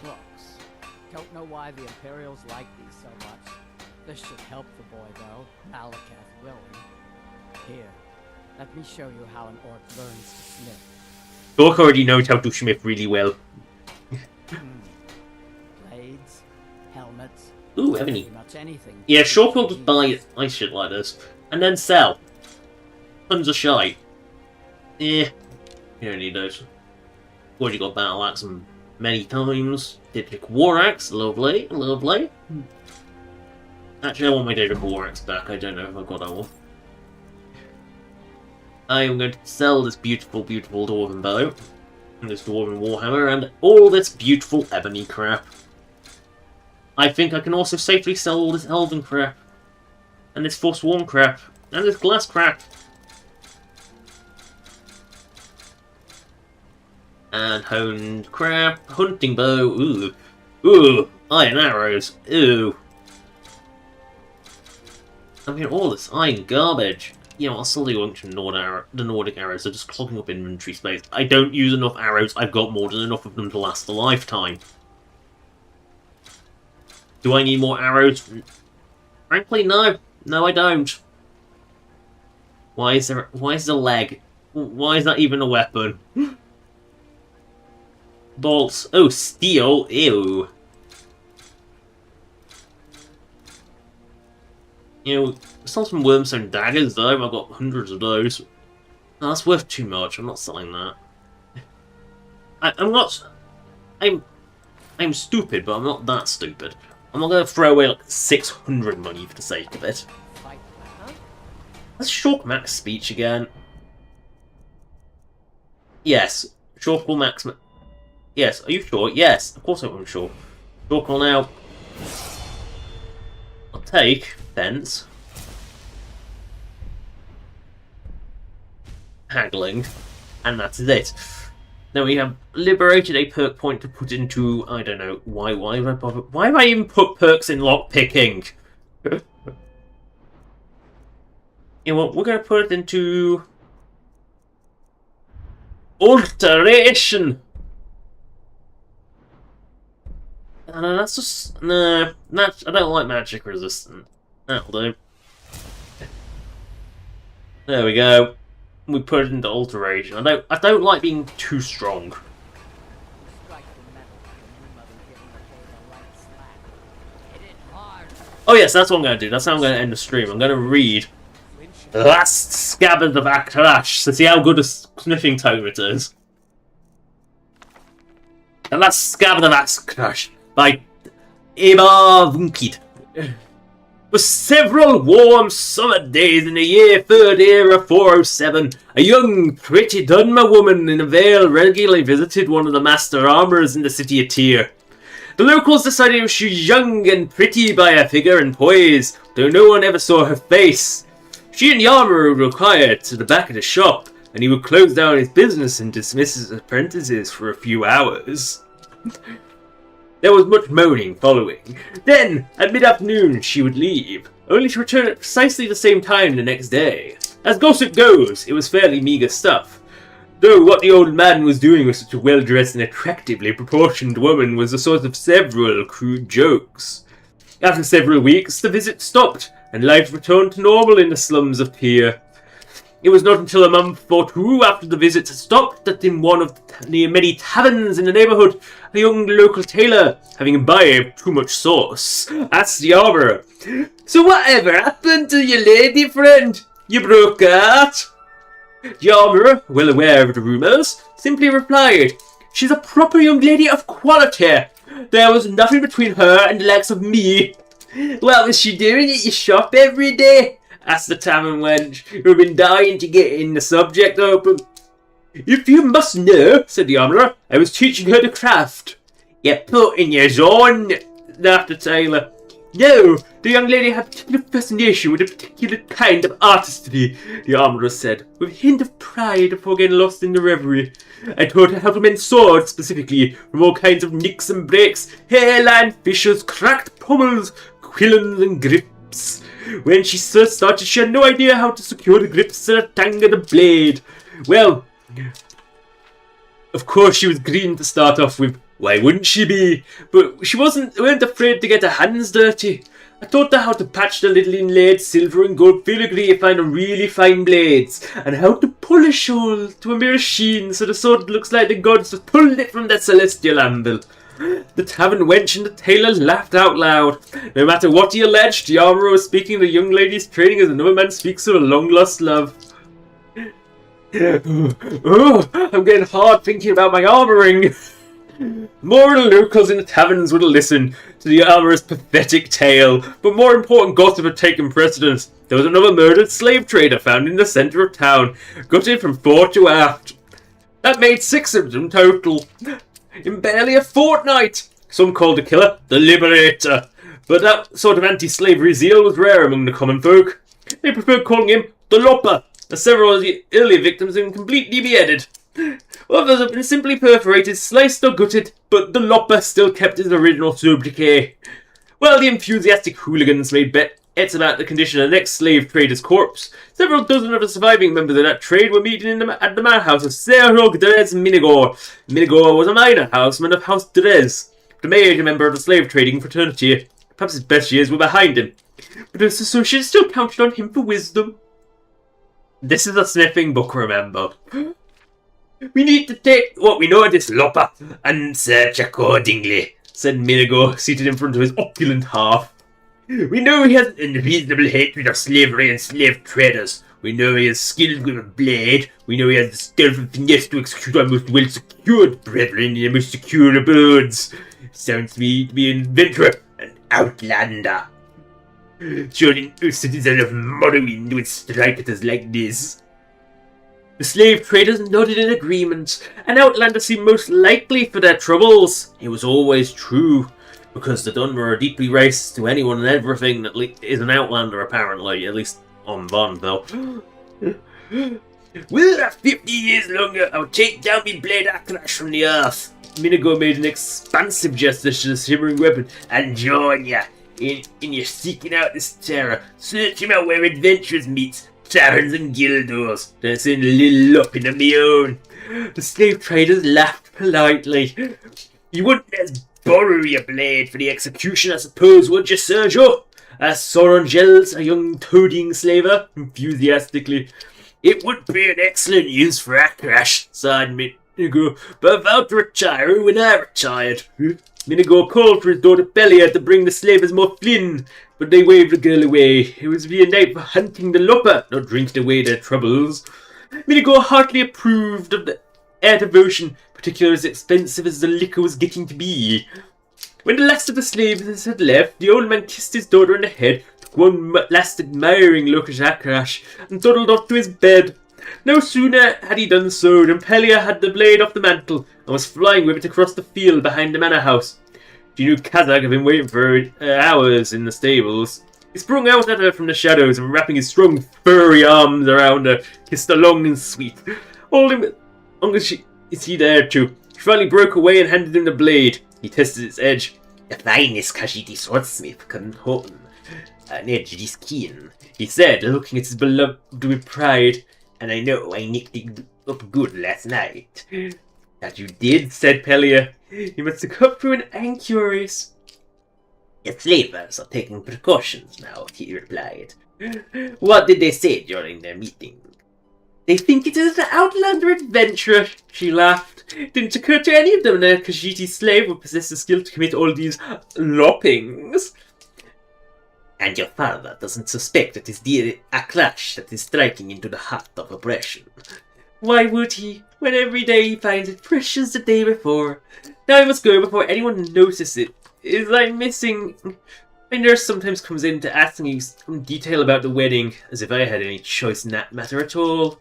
Don't know why the Imperials like these so much. This should help the boy, though. Malakath willing. Here, let me show you how an orc learns to smith. Orc already knows how to smith really well. Blades, helmets. Ooh, ebony. Much anything. Yeah, Shork will just buy nice shit like this and then sell. Tons of shite. Yeah, you don't need those. Already got battle axe many times. Did pick war axe, lovely, lovely. Actually, I want my David war axe back. I don't know if I've got that one. I am going to sell this beautiful, beautiful dwarven bow, and this dwarven warhammer, and all this beautiful ebony crap. I think I can also safely sell all this elven crap, and this forsworn crap, and this glass crap. And honed crap, hunting bow, ooh, ooh, iron arrows, ooh. I mean, all this iron garbage. You know, I'll still do the Nordic arrows, they're just clogging up inventory space. I don't use enough arrows, I've got more than enough of them to last a lifetime. Do I need more arrows? Frankly, no. No, I don't. Why is there a leg? Why is that even a weapon? Bolts. Oh, steel. Ew. You know, sell some Wyrmstone daggers though. I've got hundreds of those. No, that's worth too much. I'm not selling that. I'm stupid, but I'm not that stupid. I'm not going to throw away like 600 money for the sake of it. That's Shork Max speech again. Yes, Shork will max. Yes, are you sure? Yes, of course I'm sure. Shork will now. I'll take fence. Haggling. And that's it. Now we have liberated a perk point to put into, I don't know, why have I bothered? Why have I even put perks in lockpicking? You know what, we're going to put it into alteration. No, that's just, no, I don't like magic resistant. That'll do. There we go. We put it into alteration. I don't like being too strong. Oh yes, that's what I'm going to do. That's how I'm going to end the stream. I'm going to read The Last Scabbard of Aktarash to see how good a sniffing tome it is. The Last Scabbard of Aktarash by Ebar Vunkid. For several warm summer days in the year Third Era 407, a young, pretty Dunmer woman in a veil regularly visited one of the master armourers in the city of Tyr. The locals decided she was young and pretty by her figure and poise, though no one ever saw her face. She and the armourer were quiet to the back of the shop, and he would close down his business and dismiss his apprentices for a few hours. There was much moaning following. Then, at mid-afternoon, she would leave, only to return at precisely the same time the next day. As gossip goes, it was fairly meagre stuff, though what the old man was doing with such a well-dressed and attractively proportioned woman was the source of several crude jokes. After several weeks, the visit stopped, and life returned to normal in the slums of Tyr. It was not until a month or two after the visit stopped that in one of the many taverns in the neighbourhood, a young local tailor, having imbibed too much sauce, asked the armourer, "So whatever happened to your lady friend? You broke her heart?" The armourer, well aware of the rumours, simply replied, "She's a proper young lady of quality. There was nothing between her and the likes of me." "What was she doing at your shop every day?" asked the tavern wench, who had been dying to get in the subject open. "If you must know," said the armourer, "I was teaching her the craft." "You're putting yours on," laughed the tailor. "No, the young lady had a particular fascination with a particular kind of artistry," the armourer said, with a hint of pride before getting lost in the reverie. "I taught her how to mend swords specifically, from all kinds of nicks and breaks, hairline fissures, cracked pommels, quillons and grips. When she first started, she had no idea how to secure the grips and tangle the blade. Well, of course she was green to start off with. Why wouldn't she be? But she weren't afraid to get her hands dirty. I taught her how to patch the little inlaid silver and gold filigree to find really fine blades, and how to polish all to a mere sheen so the sword looks like the gods have pulled it from their celestial anvil." The tavern wench and the tailor laughed out loud. No matter what he alleged, the armourer was speaking of the young lady's training as another man speaks of a long-lost love. Oh, I'm getting hard thinking about my armouring. More of the locals in the taverns would have listened to the armourer's pathetic tale, but more important gossip had taken precedence. There was another murdered slave trader found in the centre of town, gutted from fore to aft. That made 6 of them total, in barely a fortnight. Some called the killer the Liberator, but that sort of anti-slavery zeal was rare among the common folk. They preferred calling him the Lopper, as several of the earlier victims had been completely beheaded. Others have been simply perforated, sliced or gutted, but the Lopper still kept his original sobriquet. While the enthusiastic hooligans made bets about the condition of the next slave trader's corpse, several dozen of the surviving members of that trade were meeting at the manor house of Serog Derez Minigor. Minigor was a minor houseman of House Derez, the major member of the slave trading fraternity. Perhaps his best years were behind him, but his associates still counted on him for wisdom. This is a sniffing book, remember. "We need to take what we know of this Lopper and search accordingly," said Minigo, seated in front of his opulent half. "We know he has an unreasonable hatred of slavery and slave traders. We know he is skilled with a blade. We know he has the stealth and finesse to execute our most well-secured brethren in their most secure abodes. Sounds to me to be an adventurer, an outlander. Surely no citizen of Morrowind would strike at us like this." The slave traders nodded in agreement. An outlander seemed most likely for their troubles. It was always true, because the Dunmer are deeply racist to anyone and everything that is an outlander, apparently, at least on Bond, though. "Will that 50 years longer, I'll take down me blade Akrash from the earth." Minigo made an expansive gesture to the shimmering weapon. "And join ya in your seeking out this terror. Search him out where adventurers meet. Taverns and guildos. Don't send a little up in of me own." The slave traders laughed politely. "You wouldn't let us borrow your blade for the execution, I suppose, would you, Sergio?" asked Sorangels, a young toadying slaver, enthusiastically. "It would be an excellent use for Akrash," sighed Minigo, "but about to retire when I retired." Minigo called for his daughter Belia to bring the slavers more flin, but they waved the girl away. It was to be a night for hunting the Lopper, not drinking away their troubles. Minigo heartily approved of their devotion, particularly as expensive as the liquor was getting to be. When the last of the slaves had left, the old man kissed his daughter on the head, took one last admiring look at Akrash, and toddled off to his bed. No sooner had he done so than Pelia had the blade off the mantle and was flying with it across the field behind the manor house. She knew Kazakh had been waiting for her hours in the stables. He sprung out at her from the shadows and, wrapping his strong, furry arms around her, kissed her long and sweet. Holding as long as he dared to. She finally broke away and handed him the blade. He tested its edge. "The finest Kashiti swordsmith couldn't hold an edge this keen," he said, looking at his beloved with pride. "And I know I nicked it up good last night." "That you did," said Pelia. "You must have come through an anchorage." "The slavers are taking precautions now," he replied. "What did they say during their meeting?" They think it is an outlander adventurer, she laughed. It didn't occur to any of them that a Khajiiti slave would possess the skill to commit all these loppings. And your father doesn't suspect it is the Aklash that is striking into the heart of oppression. Why would he, when every day he finds it fresh as the day before? Now I must go before anyone notices it. Is I'm missing... My nurse sometimes comes in to ask me some detail about the wedding, as if I had any choice in that matter at all.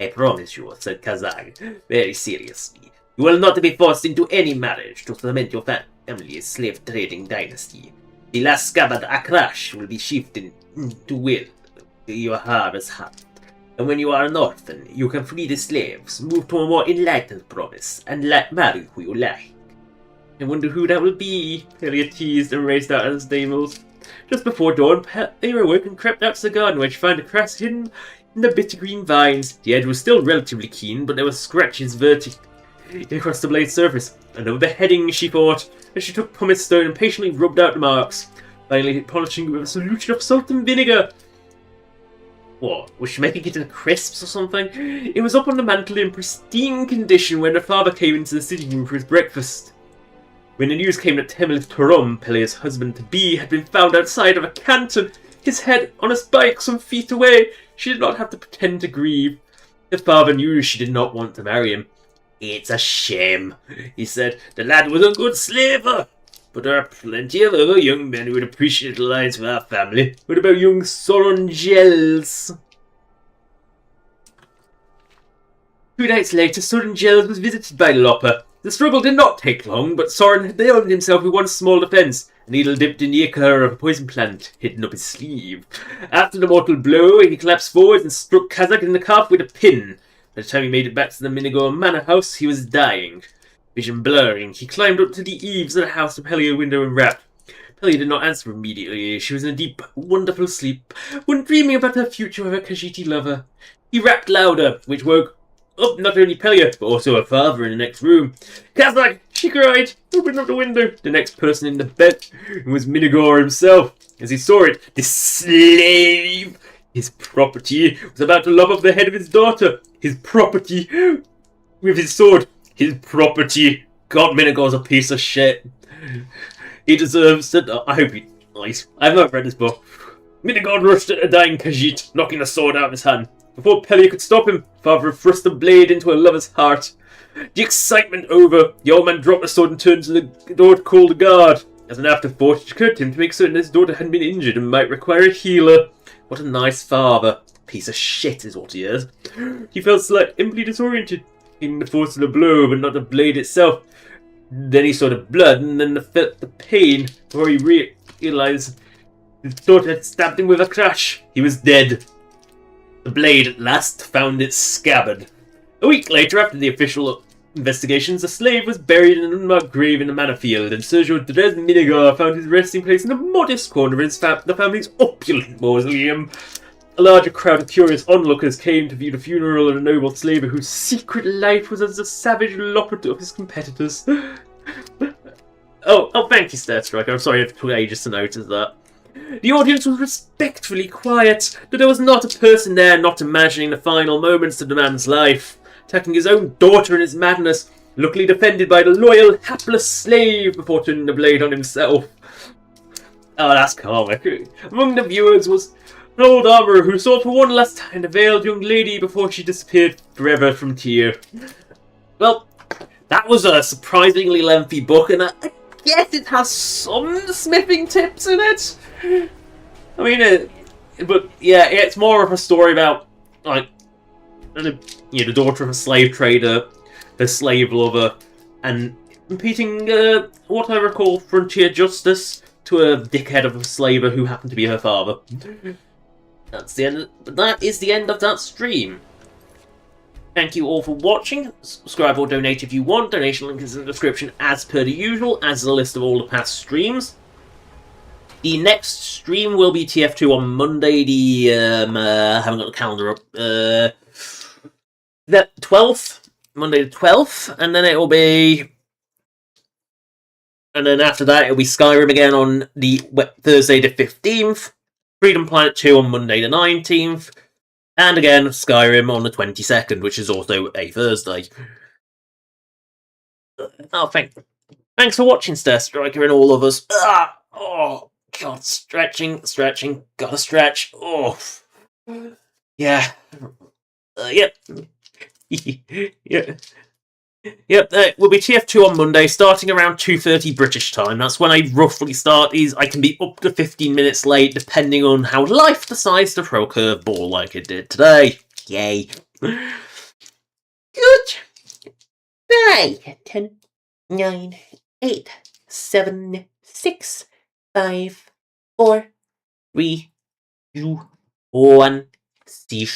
I promise you, said Kazag, very seriously. You will not be forced into any marriage to cement your family's slave-trading dynasty. The last scabbard Akrash will be shifted into will your father's heart. And when you are an orphan, you can free the slaves, move to a more enlightened promise, and marry who you like. I wonder who that will be, Pelia teased and raced out of the stables. Just before dawn, Pelia awoke and crept out to the garden where she found a crest hidden in the bitter green vines. The edge was still relatively keen, but there were scratches vertically across the blade's surface. Another beheading, she thought, as she took pumice stone and patiently rubbed out the marks, finally polishing it with a solution of salt and vinegar. What? Was she making it into crisps or something? It was up on the mantel in pristine condition when her father came into the sitting room for his breakfast. When the news came that Temlith Turum, Pelea's husband-to-be, had been found outside of a canton, his head on a spike some feet away, she did not have to pretend to grieve. Her father knew she did not want to marry him. It's a shame, he said. The lad was a good slaver. But there are plenty of other young men who would appreciate alliance with our family. What about young Sorangels? 2 nights later, Sorangels was visited by Lopper. The struggle did not take long, but Soren had armed himself with one small defence, a needle dipped in the ichor of a poison plant hidden up his sleeve. After the mortal blow, he collapsed forwards and struck Kazak in the calf with a pin. By the time he made it back to the Minigor manor house, he was dying. Vision blurring, he climbed up to the eaves of the house to Pelia window and rapped. Pelia did not answer immediately. She was in a deep, wonderful sleep, when dreaming about her future with her Khajiiti lover. He rapped louder, which woke up not only Pelia, but also her father in the next room. Kazak, she cried, opened up the window. The next person in the bed was Minigor himself. As he saw it, this slave, his property, was about to lop off the head of his daughter. His property, with his sword. His property. God, Minigor's a piece of shit. He deserves it. I hope he... Nice. I've not read this book. Minigor rushed at a dying Khajiit, knocking the sword out of his hand. Before Pelia could stop him, father thrust the blade into a lover's heart. The excitement over, the old man dropped the sword and turned to the door to call the guard. As an afterthought, it occurred to him to make certain his daughter hadn't been injured and might require a healer. What a nice father. Piece of shit is what he is. He felt slightly disoriented, in the force of the blow, but not the blade itself. Then he saw the blood, and then felt the pain, before he realised his daughter had stabbed him with a crash. He was dead. The blade at last found its scabbard. A week later, after the official investigations, the slave was buried in an unmarked grave in the manor field, and Sergio Dres Minigar found his resting place in a modest corner of the family's opulent mausoleum. A larger crowd of curious onlookers came to view the funeral of a noble slaver whose secret life was as the savage lopper of his competitors. oh, thank you, Starstriker. I'm sorry it took ages to notice that. The audience was respectfully quiet, but there was not a person there not imagining the final moments of the man's life, attacking his own daughter in his madness, luckily defended by the loyal, hapless slave before turning the blade on himself. Oh, that's comic. Among the viewers was an old armourer who saw for one last time the veiled young lady before she disappeared forever from Tyr. Well, that was a surprisingly lengthy book, and I guess it has some smithing tips in it. I mean, but yeah, it's more of a story about, like, the daughter of a slave trader, a slave lover, and competing, what I recall, frontier justice to a dickhead of a slaver who happened to be her father. That's the end. That is the end of that stream. Thank you all for watching. Subscribe or donate if you want. Donation link is in the description as per the usual, as is a list of all the past streams. The next stream will be TF2 on Monday, I haven't got the calendar up, the 12th, Monday the 12th, and then it'll be, and then after that it'll be Skyrim again on the Thursday the 15th, Freedom Planet 2 on Monday the 19th, And again, Skyrim on the 22nd, which is also a Thursday. Oh, thanks for watching, Stair Striker and all of us. Oh, God, stretching, gotta stretch. Oh, yeah. Yep. Yep, we'll be TF2 on Monday, starting around 2:30 British time. That's when I roughly start. I can be up to 15 minutes late, depending on how life decides to throw a curveball like it did today. Yay. Good. Bye. 10, 9, 8, 7, 6, 5, 4, 3, 2, 1. See